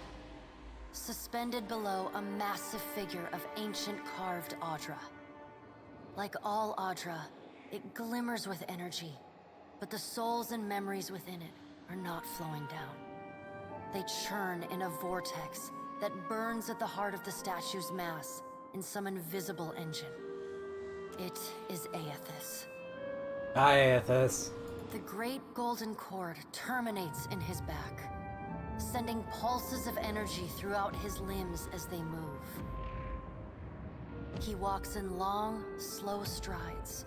suspended below a massive figure of ancient carved Ardra. Like all Ardra, it glimmers with energy, but the souls and memories within it are not flowing down. They churn in a vortex that burns at the heart of the statue's mass in some invisible engine. It is Aethys. Hi, Aethys. The great golden cord terminates in his back, sending pulses of energy throughout his limbs as they move. He walks in long, slow strides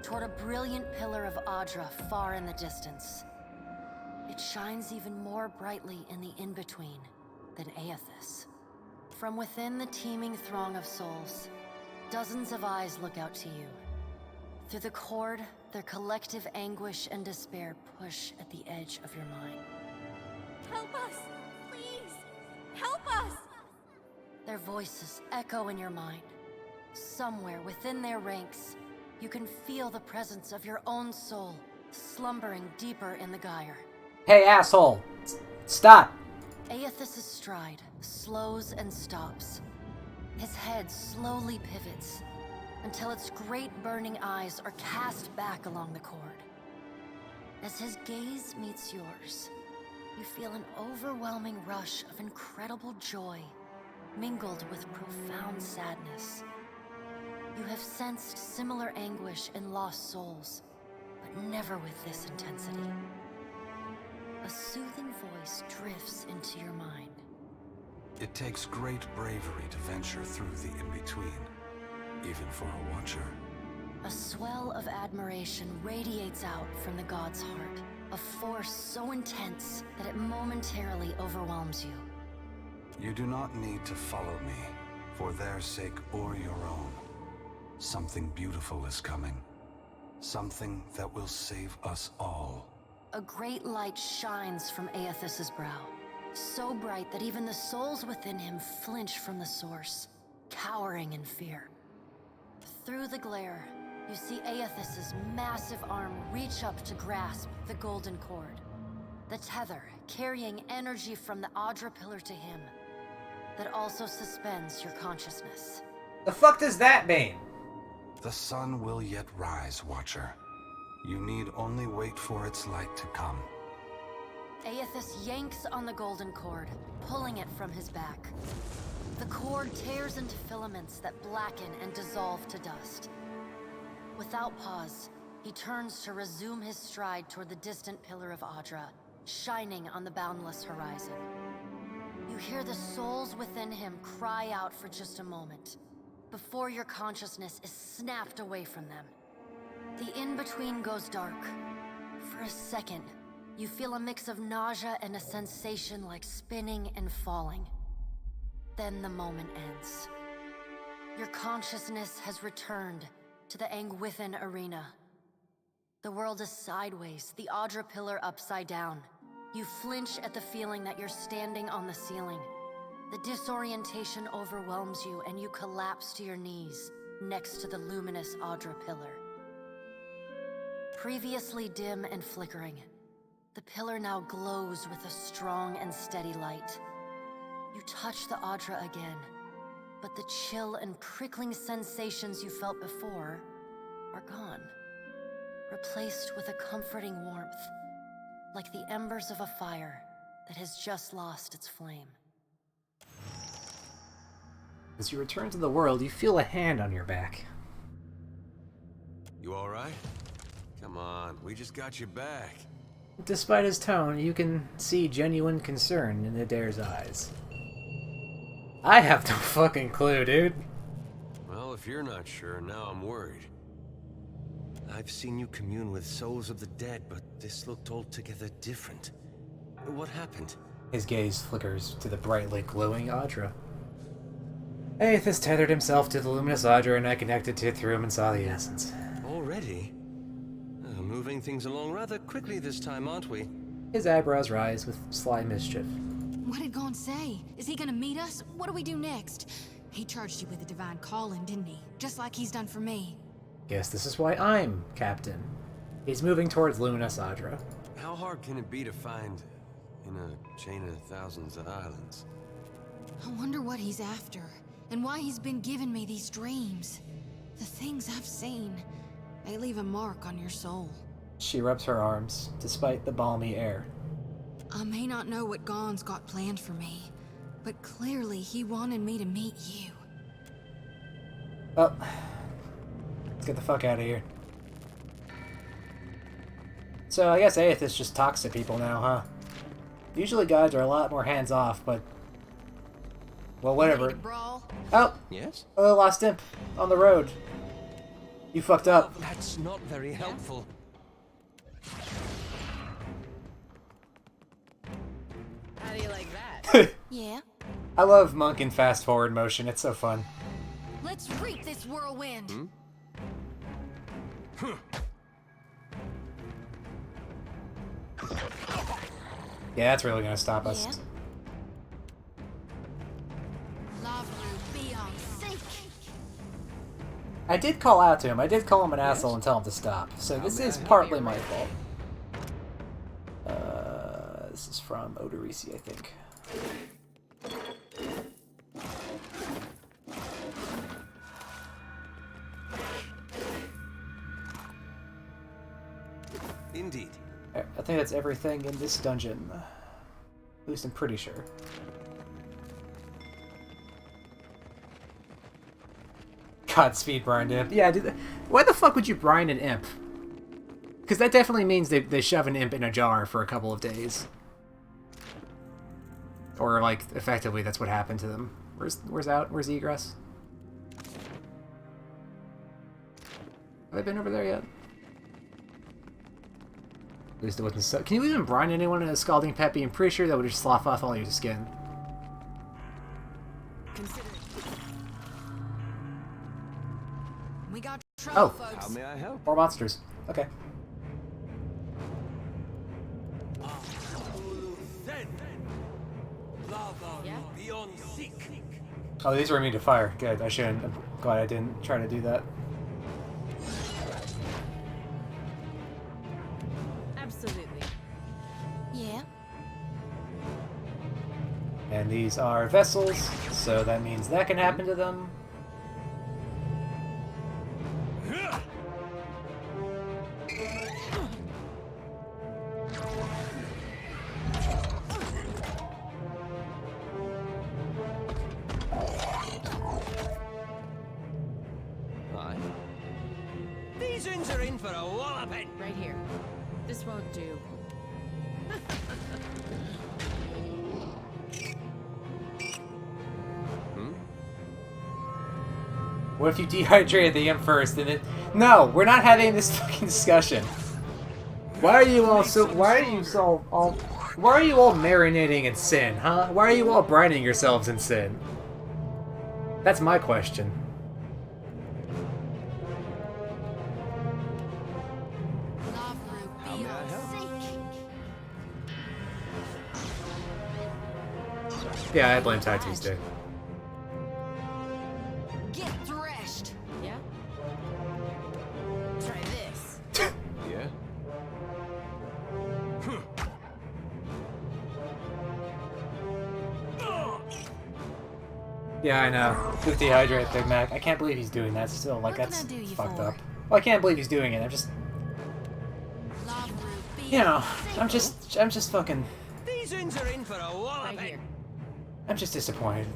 toward a brilliant pillar of Ardra far in the distance. It shines even more brightly in the in-between than Aethys. From within the teeming throng of souls, dozens of eyes look out to you. Through the cord, their collective anguish and despair push at the edge of your mind. Help us, please! Their voices echo in your mind. Somewhere within their ranks, you can feel the presence of your own soul slumbering deeper in the gyre. Hey, asshole! Stop! Aethys' stride slows and stops. His head slowly pivots until its great burning eyes are cast back along the cord. As his gaze meets yours, you feel an overwhelming rush of incredible joy mingled with profound sadness. You have sensed similar anguish in lost souls, but never with this intensity. A soothing voice drifts into your mind. It takes great bravery to venture through the in-between, even for a watcher. A swell of admiration radiates out from the god's heart, a force so intense that it momentarily overwhelms you. You do not need to follow me, for their sake or your own. Something beautiful is coming. Something that will save us all. A great light shines from Aethys' brow, so bright that even the souls within him flinch from the source, cowering in fear. Through the glare, you see Aethys' massive arm reach up to grasp the golden cord. The tether carrying energy from the Audra pillar to him, that also suspends your consciousness. The fuck does that mean? The sun will yet rise, Watcher. You need only wait for its light to come. Aethys yanks on the golden cord, pulling it from his back. The cord tears into filaments that blacken and dissolve to dust. Without pause, he turns to resume his stride toward the distant pillar of Audra, shining on the boundless horizon. You hear the souls within him cry out for just a moment, before your consciousness is snapped away from them. The in-between goes dark. For a second, you feel a mix of nausea and a sensation like spinning and falling. Then the moment ends. Your consciousness has returned to the Angwithan arena. The world is sideways, the Audra pillar upside down. You flinch at the feeling that you're standing on the ceiling. The disorientation overwhelms you and you collapse to your knees next to the luminous Audra pillar. Previously dim and flickering, the pillar now glows with a strong and steady light. You touch the Audra again, but the chill and prickling sensations you felt before are gone, replaced with a comforting warmth, like the embers of a fire that has just lost its flame. As you return to the world, you feel a hand on your back. You alright? Come on, we just got you back. Despite his tone, you can see genuine concern in Adair's eyes. I have no fucking clue, dude. Well, if you're not sure, now I'm worried. I've seen you commune with souls of the dead, but this looked altogether different. What happened? His gaze flickers to the brightly glowing Audra. Aethys tethered himself to the luminous Audra, and I connected to it through him and saw the essence. Already? Moving things along rather quickly this time, aren't we? His eyebrows rise with sly mischief. What did Gon say? Is he gonna meet us? What do we do next? He charged you with a divine calling, didn't he? Just like he's done for me. Guess this is why I'm captain. He's moving towards luminous Audra. How hard can it be to find in a chain of thousands of islands? I wonder what he's after, and why he's been giving me these dreams. The things I've seen, they leave a mark on your soul. She rubs her arms, despite the balmy air. I may not know what Gon's got planned for me, but clearly he wanted me to meet you. Oh. Let's get the fuck out of here. So I guess Aethys just talks to people now, huh? Usually gods are a lot more hands-off, but... well, whatever. Oh! Yes? Lost imp on the road. You fucked up. Oh, that's not very helpful. How do you like that? Yeah? I love monk in fast forward motion, it's so fun. Let's reap this whirlwind! Yeah, that's really gonna stop us. Lovely. I did call out to him. I did call him an asshole and tell him to stop. So this is partly my fault. This is from Odorisi, I think. Indeed. I think that's everything in this dungeon. At least I'm pretty sure. Godspeed, Brian Imp. Yeah, why the fuck would you brine an imp? Because that definitely means they shove an imp in a jar for a couple of days. Or, like, effectively that's what happened to them. Where's out? Where's egress? Have I been over there yet? At least it wasn't so... Can you even brine anyone in a Scalding Peppy? I'm pretty sure that would just slough off all your skin. We got trouble, folks. How may I help? More monsters. Okay. Oh, these were immune to fire. Good. I shouldn't. I'm glad I didn't try to do that. Absolutely. Yeah. And these are vessels, so that means that can happen to them. These uns are in for a walloping. Right here. This won't do. What if you dehydrated the imp first and it... No, we're not having this fucking discussion. Why are you all so... Why are you all marinating in sin, huh? Why are you all brining yourselves in sin? That's my question. Yeah, I blame Ty Tuesday. Get threshed. Yeah? Try this. Yeah? Yeah, I know. Just dehydrate Big Mac. I can't believe he's doing that still. Like, that's fucked up. Well, I can't believe he's doing it. I'm just... You know, I'm just fucking... These uns are in for a walloping. Right here. I'm just disappointed.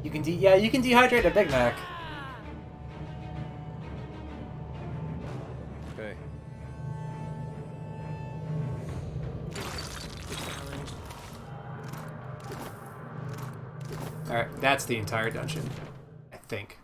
You can you can dehydrate a Big Mac. Hey. Alright, that's the entire dungeon. I think.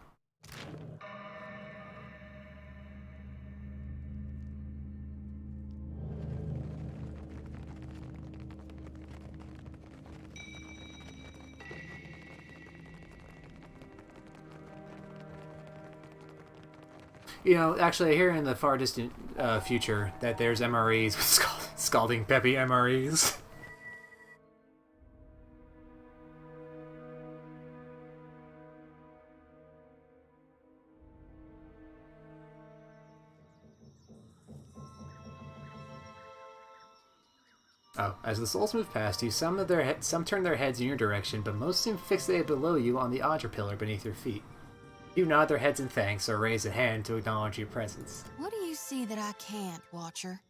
You know, actually, I hear in the far distant future that there's MREs with Scalding Peppy MREs. Oh, as the souls move past you, some turn their heads in your direction, but most seem fixated below you on the Audra pillar beneath your feet. You nod their heads in thanks or raise a hand to acknowledge your presence. What do you see that I can't, Watcher?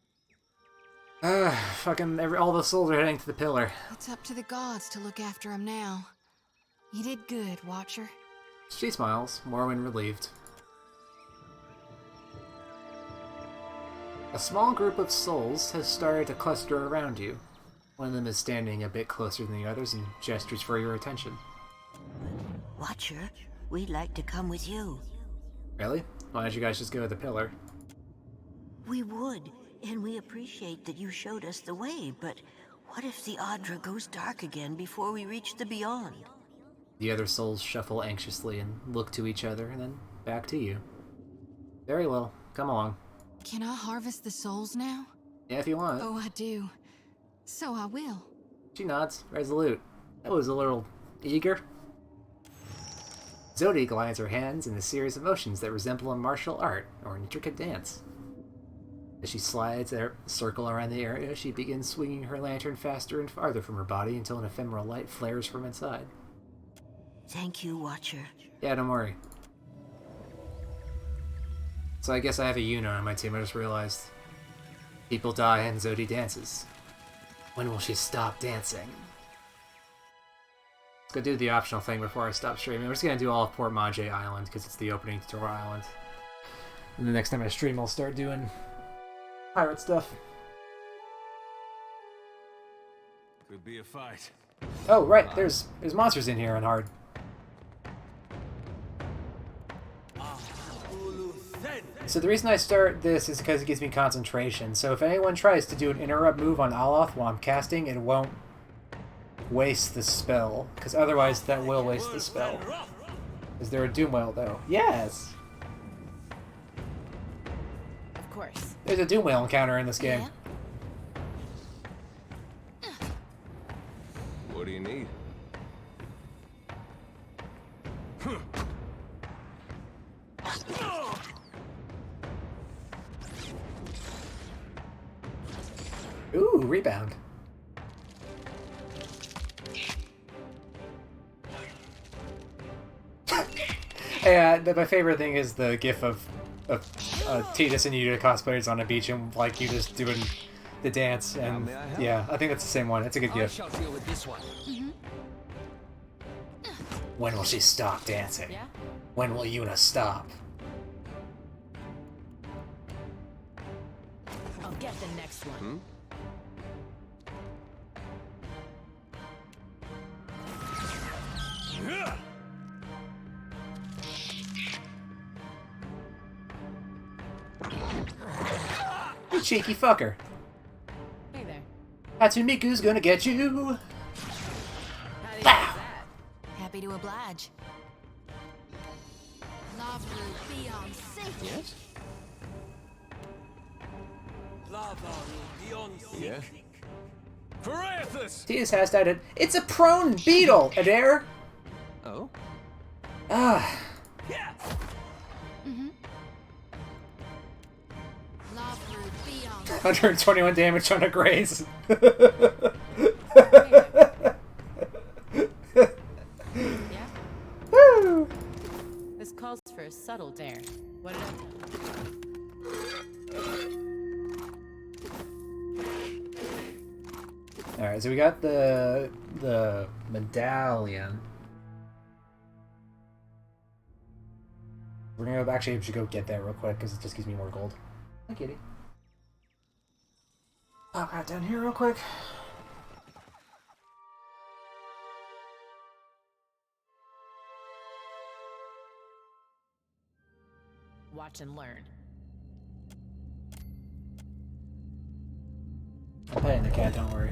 Fucking all the souls are heading to the pillar. It's up to the gods to look after him now. You did good, Watcher. She smiles, Morwen relieved. A small group of souls has started to cluster around you. One of them is standing a bit closer than the others and gestures for your attention. Watcher, we'd like to come with you. Really? Why don't you guys just go to the pillar? We would, and we appreciate that you showed us the way, but what if the Audra goes dark again before we reach the beyond? The other souls shuffle anxiously and look to each other and then back to you. Very well. Come along. Can I harvest the souls now? Yeah, if you want. Oh, I do. So I will. She nods, resolute. That was a little eager. Zodi glides her hands in a series of motions that resemble a martial art or an intricate dance. As she slides a circle around the area, she begins swinging her lantern faster and farther from her body until an ephemeral light flares from inside. Thank you, Watcher. Yeah, don't worry. So I guess I have a Yuna on my team, I just realized. People die and Zodi dances. When will she stop dancing? Let's go do the optional thing before I stop streaming. We're just gonna do all of Port Maje Island because it's the opening tutorial island. And the next time I stream, I'll start doing pirate stuff. Could be a fight. Oh right, there's monsters in here on hard. So the reason I start this is because it gives me concentration. So if anyone tries to do an interrupt move on Aloth while I'm casting, it won't waste the spell. Because otherwise that will waste the spell. Is there a Doom Whale though? Yes! Of course. There's a Doom Whale encounter in this game. What do you need? Ooh, rebound. Yeah, my favorite thing is the gif of Tidus and Yuta cosplayers on a beach and like you just doing the dance, and yeah, I think that's the same one. It's a good I gif. shall deal with this one. When will she stop dancing? Yeah? When will Yuna stop? I'll get the next one. You cheeky fucker. Hey there. Hatsumiku's gonna get you. Happy to oblige. Love will be on sync. Yes? Yeah? Tidus has died. It's a prone beetle, Adair. Oh? Ah. Love will be on 121 damage on a graze. Yeah? Woo! This calls for a subtle dare. What did I do? Alright, so we got the medallion. We're gonna go, actually, we should go get that real quick because it just gives me more gold. Hi, kitty. I'll got down here real quick. Watch and learn. I'm petting the cat, don't worry.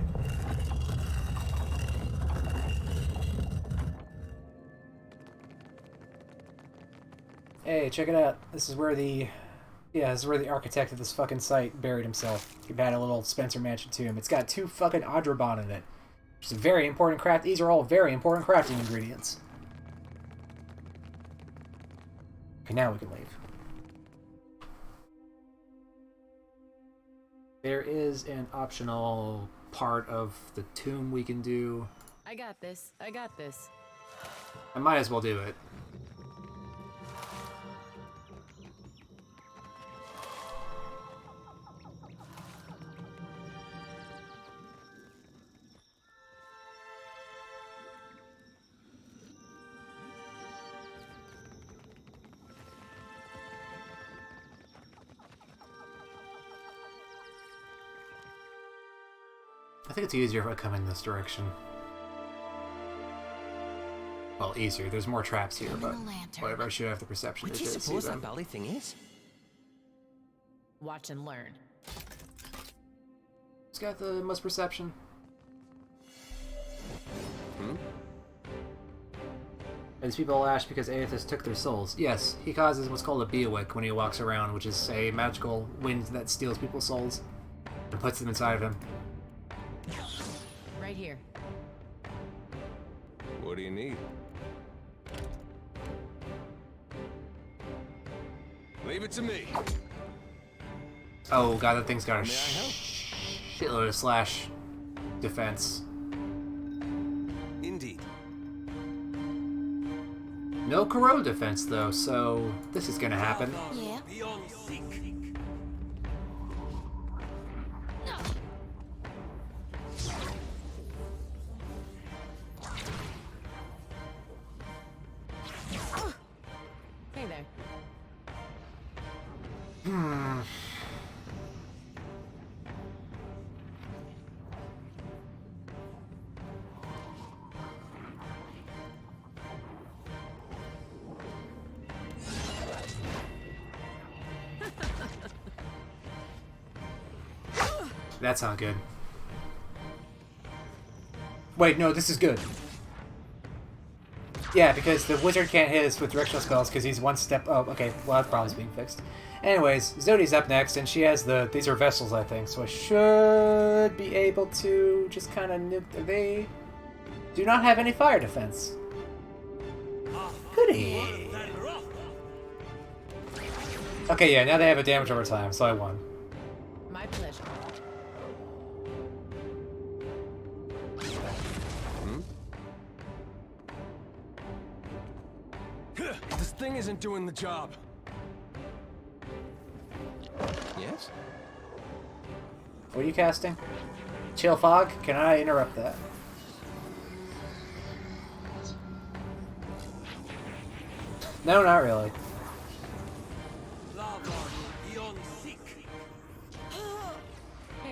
Hey, check it out. This is where the architect of this fucking site buried himself. He had a little Spencer Mansion tomb. It's got 2 fucking Adrabon in it. Which is a very important craft. These are all very important crafting ingredients. Okay, now we can leave. There is an optional part of the tomb we can do. I got this. I got this. I might as well do it. I think it's easier if I come in this direction. Well, easier. There's more traps here, but whatever. I should have the perception What to do you see suppose that them. belly thing is? Watch and learn. It's got the most perception. These people ash because Aethys took their souls. Yes, he causes what's called a Beawick when he walks around, which is a magical wind that steals people's souls and puts them inside of him. Right here. What do you need? Leave it to me. Oh god, that thing's got a shitload of slash defense. Indeed. No corrode defense though, so this is gonna happen. Yeah. Hey there. That's not good. Wait, no, this is good. Yeah, because the wizard can't hit us with directional spells because he's one step... Oh, okay, well, that problem's being fixed. Anyways, Zodi's up next, and she has the... These are vessels, I think, so I should be able to just kind of nuke... They do not have any fire defense. Goody. Okay, yeah, now they have a damage over time, so I won. My pleasure. This thing isn't doing the job. Yes? What are you casting? Chill Fog? Can I interrupt that? No, not really.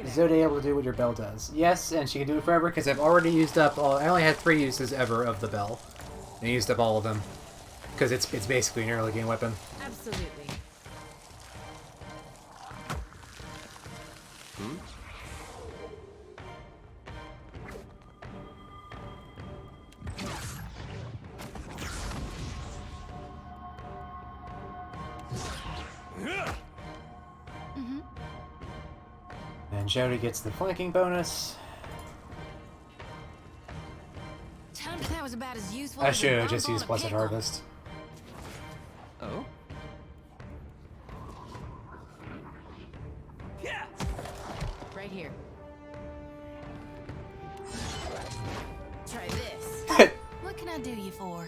Is Zodi able to do what your bell does? Yes, and she can do it forever because I've already used up all... I only had 3 uses ever of the bell. And I used up all of them. Because it's basically an early game weapon. Absolutely. And Jody gets the flanking bonus. That was about as useful I as a should have bump just on used a Blessed pickle. Harvest. Oh? Right here. Try this. What can I do you for?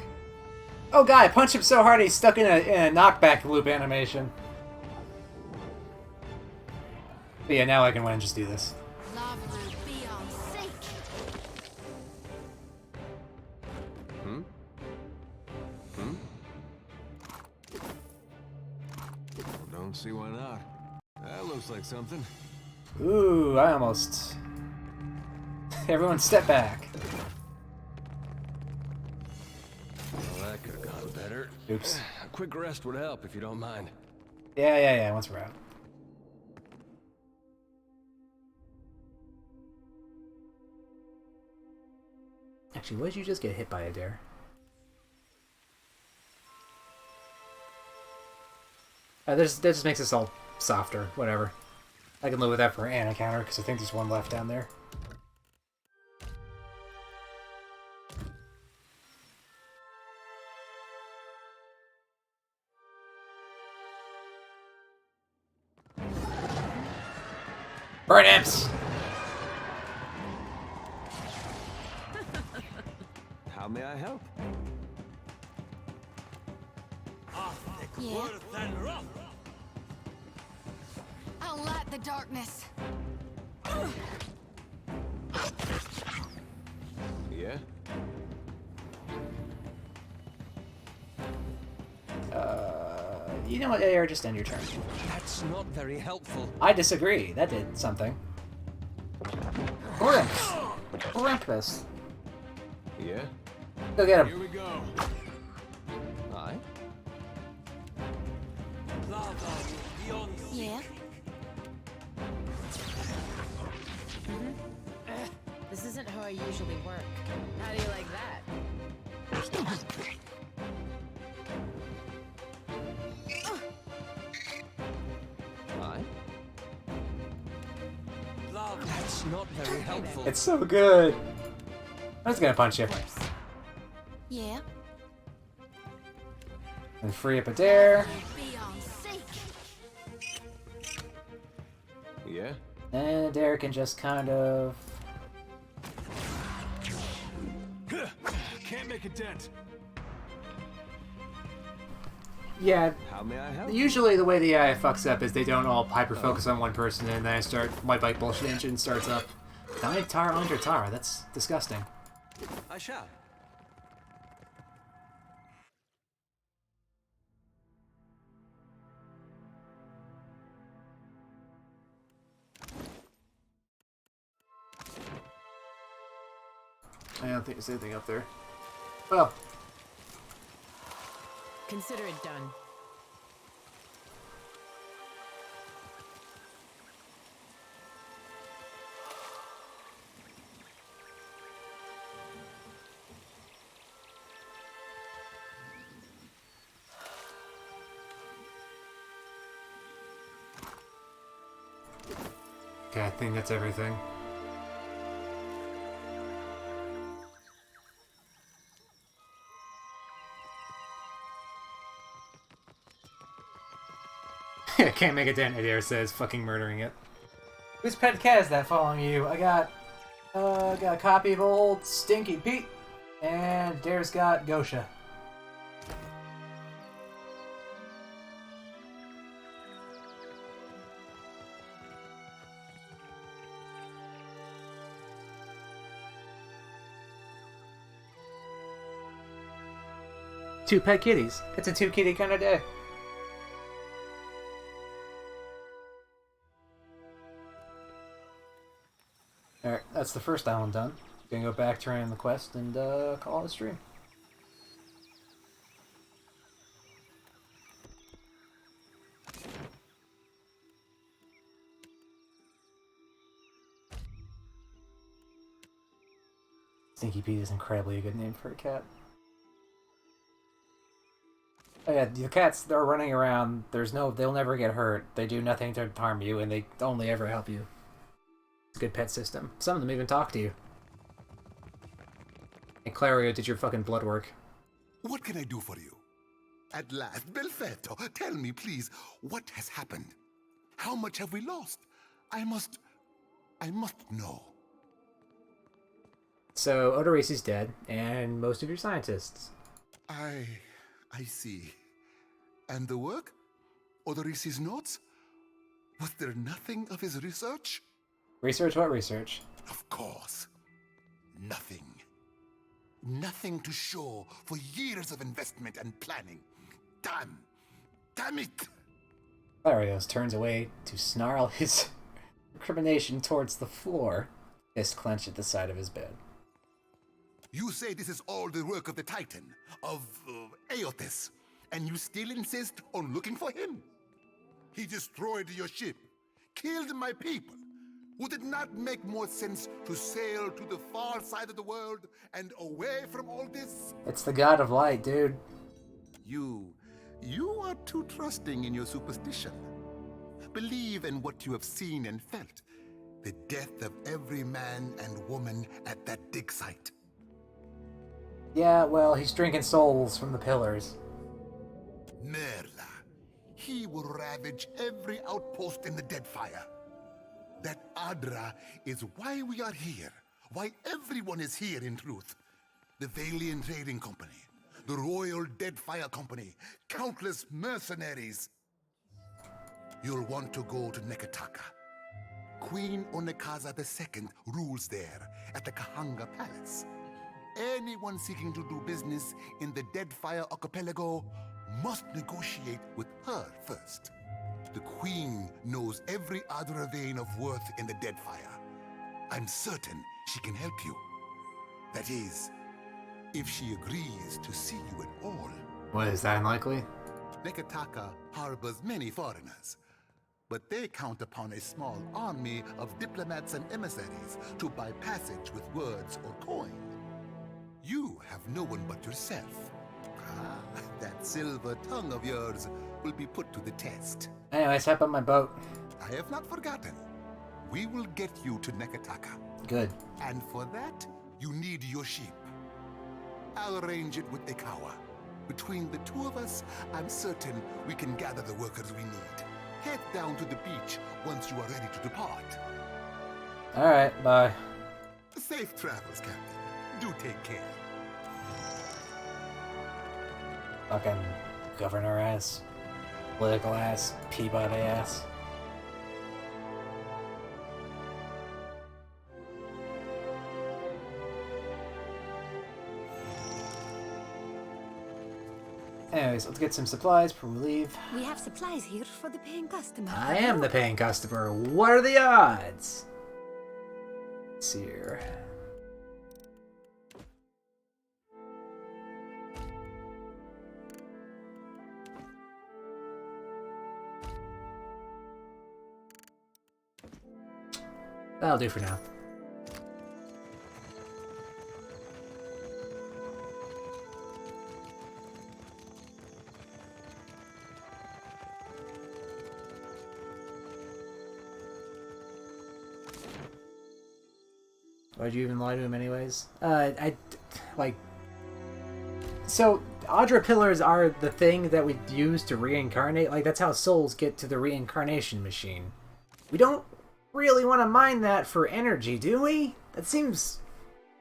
Oh god, I punched him so hard he's stuck in a knockback loop animation. But yeah, now I can win and just do this. Lava will be on sync. Don't see why not. That looks like something. Ooh, I almost... Everyone step back. Well, that could have gone better. Oops. A quick rest would help if you don't mind. Yeah, once we're out. Actually, what did you just get hit by, Adair? That just makes us all softer. Whatever. I can live with that for an encounter, because I think there's one left down there. Burn imps! How may I help? Yeah. I'll light the darkness. Yeah? You know what, Adair, just end your turn. That's not very helpful. I disagree. That did something. Orimps! Olympus. Yeah? Go get him. Here we go. Aye? Yeah. This isn't how I usually work. How do you like that? Aye? That's not very helpful. It's so good. I'm just gonna punch you. Yeah. And free up Adair. Be on sync. Yeah? And Adair can just kind of... Can't make a dent. Yeah, How may I help? usually the way the AI fucks up is they don't all hyper-focus on one person, and then I start, my bike bullshit engine starts up. Dying Tara under Tara, that's disgusting. I shall. I don't think there's anything up there. Well. Consider it done. Okay, I think that's everything. Can't make a dent, Adair says, fucking murdering it. Whose pet cat is that following you? I got a copy of old Stinky Pete, and Adair's got Gosha. Two pet kitties. It's a two-kitty kind of day. Alright, that's the first island done. Gonna go back, turn in the quest, and call it a stream. Stinky Pete is incredibly a good name for a cat. Oh yeah, the cats, they're running around, they'll never get hurt, they do nothing to harm you, and they only ever help you. It's a good pet system. Some of them even talk to you. And Clario did your fucking blood work. What can I do for you? At last, Belfetto, tell me please, what has happened? How much have we lost? I must know. So, Odorisi's dead, and most of your scientists. I see. And the work? Odorisi's notes? Was there nothing of his research? Research? What research? Of course. Nothing. Nothing to show for years of investment and planning. Damn it! Clarios turns away to snarl his recrimination towards the floor, fist clenched at the side of his bed. You say this is all the work of the Titan, of Aothis, and you still insist on looking for him? He destroyed your ship, killed my people. Would it not make more sense to sail to the far side of the world and away from all this? It's the god of light, dude. You are too trusting in your superstition. Believe in what you have seen and felt. The death of every man and woman at that dig site. Yeah, well, he's drinking souls from the pillars. Merla. He will ravage every outpost in the Deadfire. That Adra is why we are here. Why everyone is here, in truth. The Valiant Trading Company, the Royal Deadfire Company, countless mercenaries. You'll want to go to Neketaka. Queen Onekaza II rules there at the Kahanga Palace. Anyone seeking to do business in the Deadfire Archipelago must negotiate with her first. The Queen knows every Adra vein of worth in the Deadfire. I'm certain she can help you. That is, if she agrees to see you at all. What, is that unlikely? Neketaka harbors many foreigners, but they count upon a small army of diplomats and emissaries to buy passage with words or coin. You have no one but yourself. That silver tongue of yours will be put to the test. Anyway, step on my boat. I have not forgotten. We will get you to Neketaka. Good. And for that, you need your ship. I'll arrange it with Ikawa. Between the two of us, I'm certain we can gather the workers we need. Head down to the beach once you are ready to depart. Alright, bye. Safe travels, Captain. Do take care. Fucking governor ass. Political ass. Peabody ass. Anyways, let's get some supplies before we leave. We have supplies here for the paying customer. I am the paying customer. What are the odds? Let's see here. That'll do for now. Why'd you even lie to him anyways? So, Audra Pillars are the thing that we use to reincarnate. Like, that's how souls get to the reincarnation machine. We don't really want to mine that for energy, do we? That seems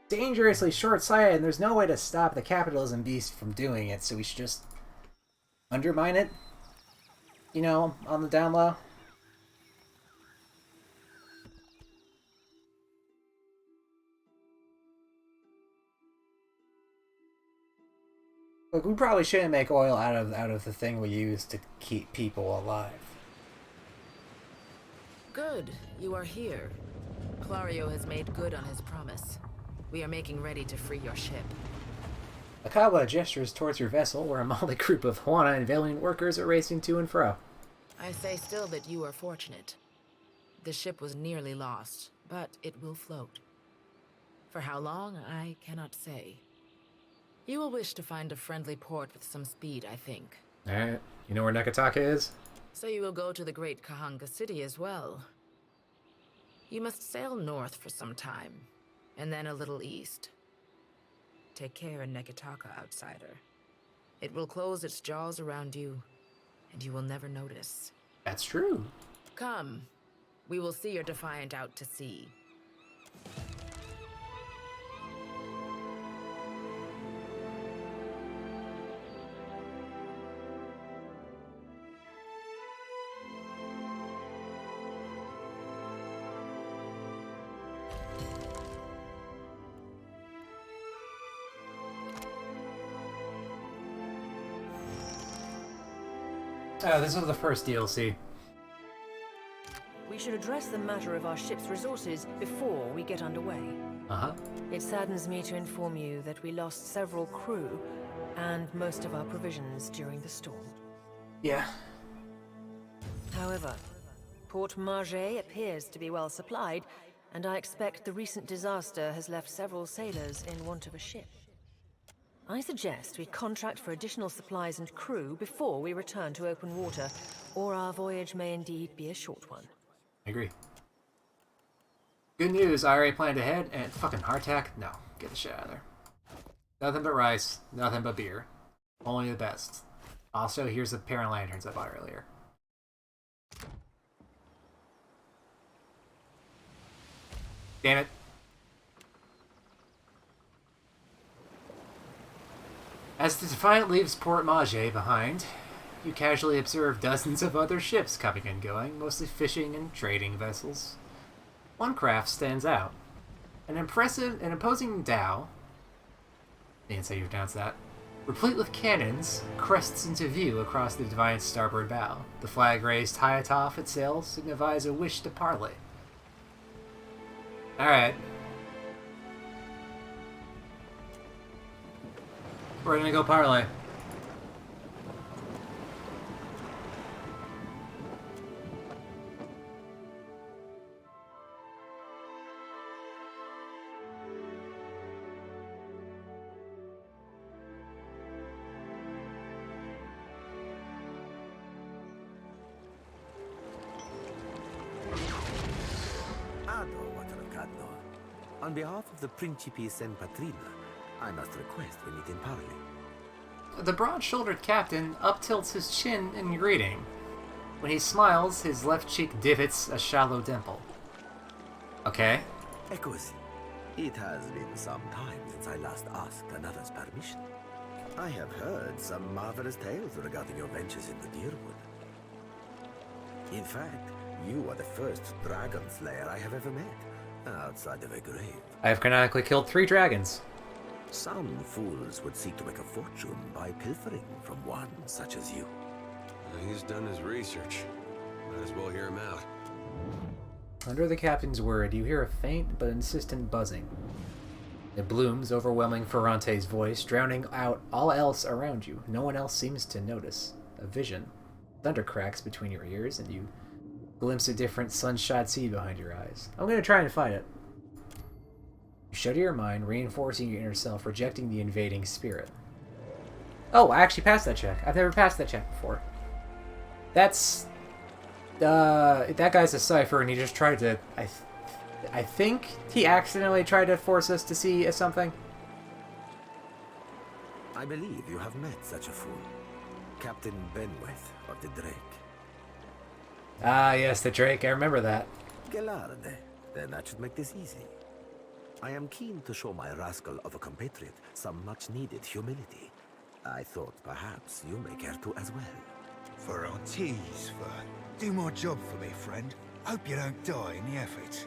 dangerously short-sighted, and there's no way to stop the capitalism beast from doing it, so we should just undermine it, you know, on the down low. Look, we probably shouldn't make oil out of the thing we use to keep people alive. Good, you are here. Clario has made good on his promise. We are making ready to free your ship. Akawa gestures towards your vessel, where a motley group of Juana and valiant workers are racing to and fro. I say still that you are fortunate. The ship was nearly lost, but it will float. For how long, I cannot say. You will wish to find a friendly port with some speed, I think. Alright, you know where Nekataka is? So you will go to the great Kahanga city as well. You must sail north for some time, and then a little east. Take care, Nekataka, outsider. It will close its jaws around you, and you will never notice. That's true. Come, we will see your Defiant out to sea. Oh, this is the first DLC. We should address the matter of our ship's resources before we get underway. Uh-huh. It saddens me to inform you that we lost several crew and most of our provisions during the storm. Yeah. However, Port Margé appears to be well supplied, and I expect the recent disaster has left several sailors in want of a ship. I suggest we contract for additional supplies and crew before we return to open water, or our voyage may indeed be a short one. I agree. Good news, I already planned ahead, and fucking hardtack? No, get the shit out of there. Nothing but rice, nothing but beer. Only the best. Also, here's the pair of lanterns I bought earlier. Damn it. As the Defiant leaves Port Margé behind, you casually observe dozens of other ships coming and going, mostly fishing and trading vessels. One craft stands out. An imposing dhow, I didn't say you pronounce that, replete with cannons, crests into view across the Defiant's starboard bow. The flag raised high atop its sails signifies a wish to parley. Alright. We're gonna go parlay. On behalf of the Principe San Patrina, I must request we meet in parley. The broad-shouldered captain up-tilts his chin in greeting. When he smiles, his left cheek divots a shallow dimple. Okay. Echoes. It has been some time since I last asked another's permission. I have heard some marvelous tales regarding your ventures in the Deerwood. In fact, you are the first dragon slayer I have ever met, outside of a grave. I have canonically killed 3 dragons. Some fools would seek to make a fortune by pilfering from one such as you. He's done his research. Might as well hear him out. Under the captain's word, you hear a faint but insistent buzzing. It blooms, overwhelming Ferrante's voice, drowning out all else around you. No one else seems to notice. A vision. Thunder cracks between your ears, and you glimpse a different sunshot sea behind your eyes. I'm going to try and fight it. You shudder your mind, reinforcing your inner self, rejecting the invading spirit. Oh, I actually passed that check. I've never passed that check before. That's... that guy's a cipher, and he just tried to... I think he accidentally tried to force us to see something. I believe you have met such a fool. Captain Benweth of the Drake. Ah, yes, the Drake. I remember that. Gelarde. Then that should make this easy. I am keen to show my rascal of a compatriot some much-needed humility. I thought perhaps you may care to as well. Ferrantes, do my job for me, friend. Hope you don't die in the effort.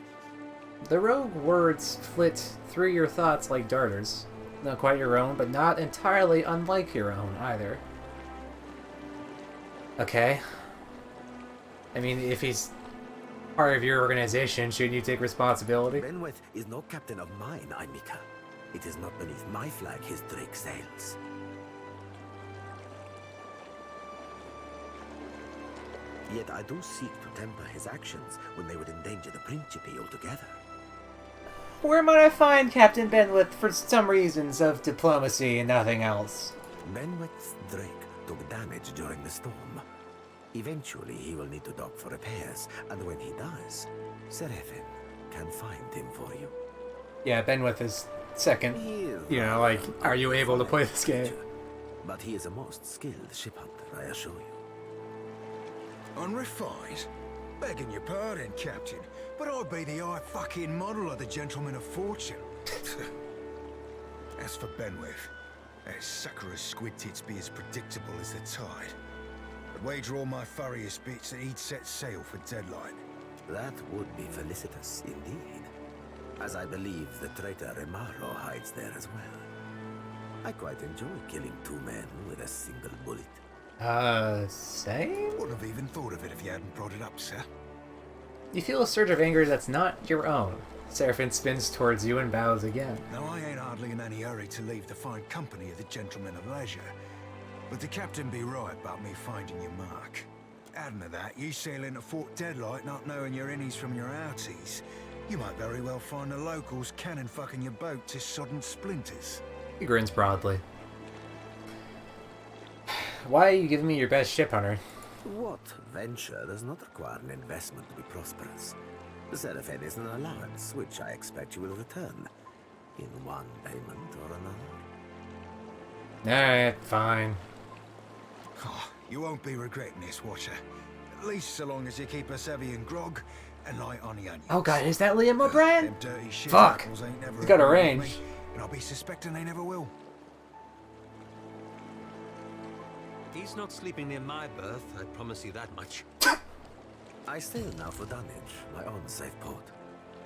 The rogue words flit through your thoughts like darters. Not quite your own, but not entirely unlike your own either. Okay. I mean, if he's part of your organization, shouldn't you take responsibility? Benweth is no captain of mine, Aimika. It is not beneath my flag his Drake sails. Yet I do seek to temper his actions when they would endanger the Principe altogether. Where might I find Captain Benweth for some reasons of diplomacy and nothing else? Benweth's Drake took damage during the storm. Eventually, he will need to dock for repairs, and when he does, Seraphin can find him for you. Yeah, Benweth is second. You know, like, are you able to play this game? But he is a most skilled ship hunter, I assure you. Unrefined? Begging your pardon, Captain, but I'd be the high fucking model of the gentleman of fortune. As for Benweth, that sucker of squid tits be as predictable as the tide. I'd wager all my furriest bits that he'd set sail for Deadlight. That would be felicitous indeed, as I believe the traitor Remaro hides there as well. I quite enjoy killing 2 men with a single bullet. Same? Wouldn't have even thought of it if you hadn't brought it up, sir. You feel a surge of anger that's not your own. Seraphin spins towards you and bows again. Now, I ain't hardly in any hurry to leave the fine company of the gentlemen of leisure, but the captain be right about me finding your mark. Adding to that, you sail into Fort Deadlight not knowing your innies from your outies. You might very well find the locals cannon fucking your boat to sodden splinters. He grins broadly. Why are you giving me your best ship hunter? What venture does not require an investment to be prosperous? The Seraphin is an allowance, which I expect you will return in one payment or another. Alright, fine. Oh, you won't be regretting this, Watcher. At least so long as you keep us heavy in grog and light on the onions. Oh god, is that Liam O'Brien? Them dirty shit Fuck! apples ain't never He's got a agreed with range. me, and I'll be suspecting they never will. He's not sleeping near my berth, I promise you that much. I sail now for Dunwich, my own safe port.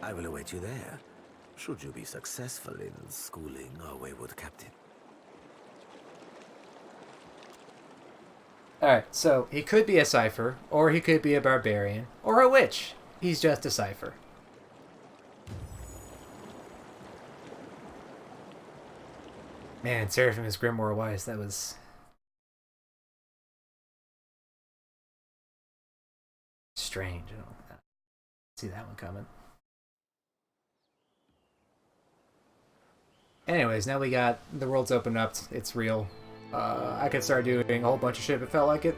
I will await you there, should you be successful in schooling our wayward captain. Alright, so he could be a cipher, or he could be a barbarian, or a witch. He's just a cipher. Man, Seraphim is Grimoire Wise, that was... strange. I don't see that one coming. Anyways, now we got the world's opened up. It's real. I could start doing a whole bunch of shit if it felt like it.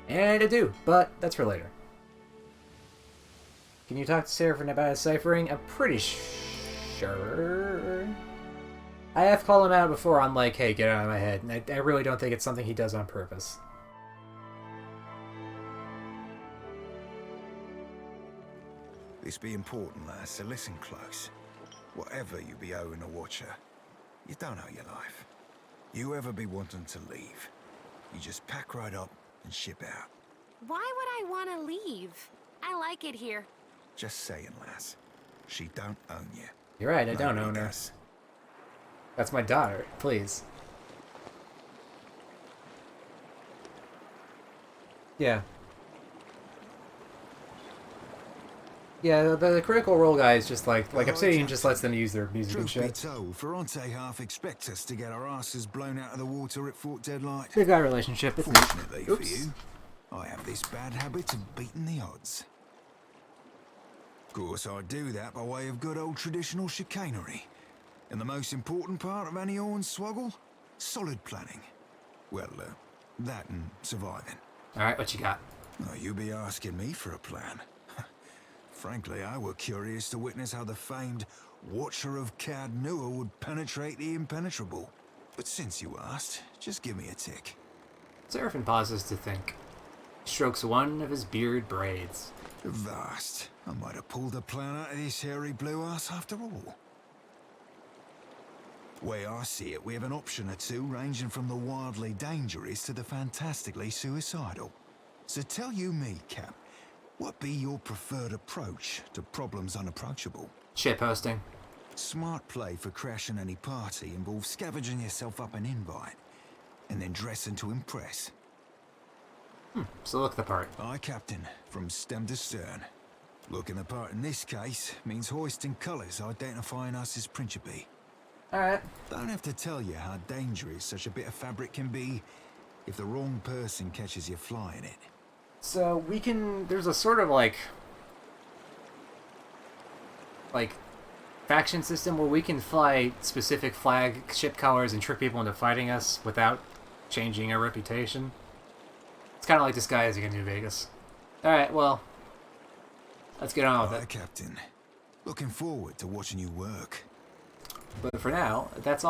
And I do, but that's for later. Can you talk to Seraphim about his ciphering? I'm pretty sure. I have called him out before on like, hey, get out of my head. And I really don't think it's something he does on purpose. This be important, lass, so listen close. Whatever you be owing a watcher, you don't owe your life. You ever be wanting to leave, you just pack right up and ship out. Why would I want to leave? I like it here. Just saying, lass. She don't own you. You're right, I don't Nobody own her. does. That's my daughter, please. Yeah. Yeah, the Critical Role guy is just like Obsidian just lets them use their music and Truth be shit. told, Ferrante half expect us to get our asses blown out of the water at Fort Deadlight. Big guy relationship, it's neat. Fortunately for Oops. you, I have this bad habit of beating the odds. Of course, I do that by way of good old traditional chicanery. And the most important part of any Orn swoggle? Solid planning. Well, that and surviving. Alright, what you got? Oh, you be asking me for a plan. Frankly, I were curious to witness how the famed Watcher of Cad Nua would penetrate the impenetrable. But since you asked, just give me a tick. Seraphim pauses to think. Strokes one of his beard braids. Vast. I might have pulled a plan out of this hairy blue ass after all. Way I see it, we have an option or two ranging from the wildly dangerous to the fantastically suicidal. So tell you me, Cap, what be your preferred approach to problems unapproachable? Shit posting. Smart play for crashing any party involves scavenging yourself up an invite, and then dressing to impress. So look the part. Aye, Captain, from stem to stern. Looking the part in this case means hoisting colours identifying us as Principe. Alright. Don't have to tell you how dangerous such a bit of fabric can be if the wrong person catches you flying it. So we can... There's a sort of like faction system where we can fly specific flag ship colors and trick people into fighting us without changing our reputation. It's kind of like disguising in New Vegas. Alright, well, let's get on with it. Captain. Looking forward to watching you work. But for now, that's all.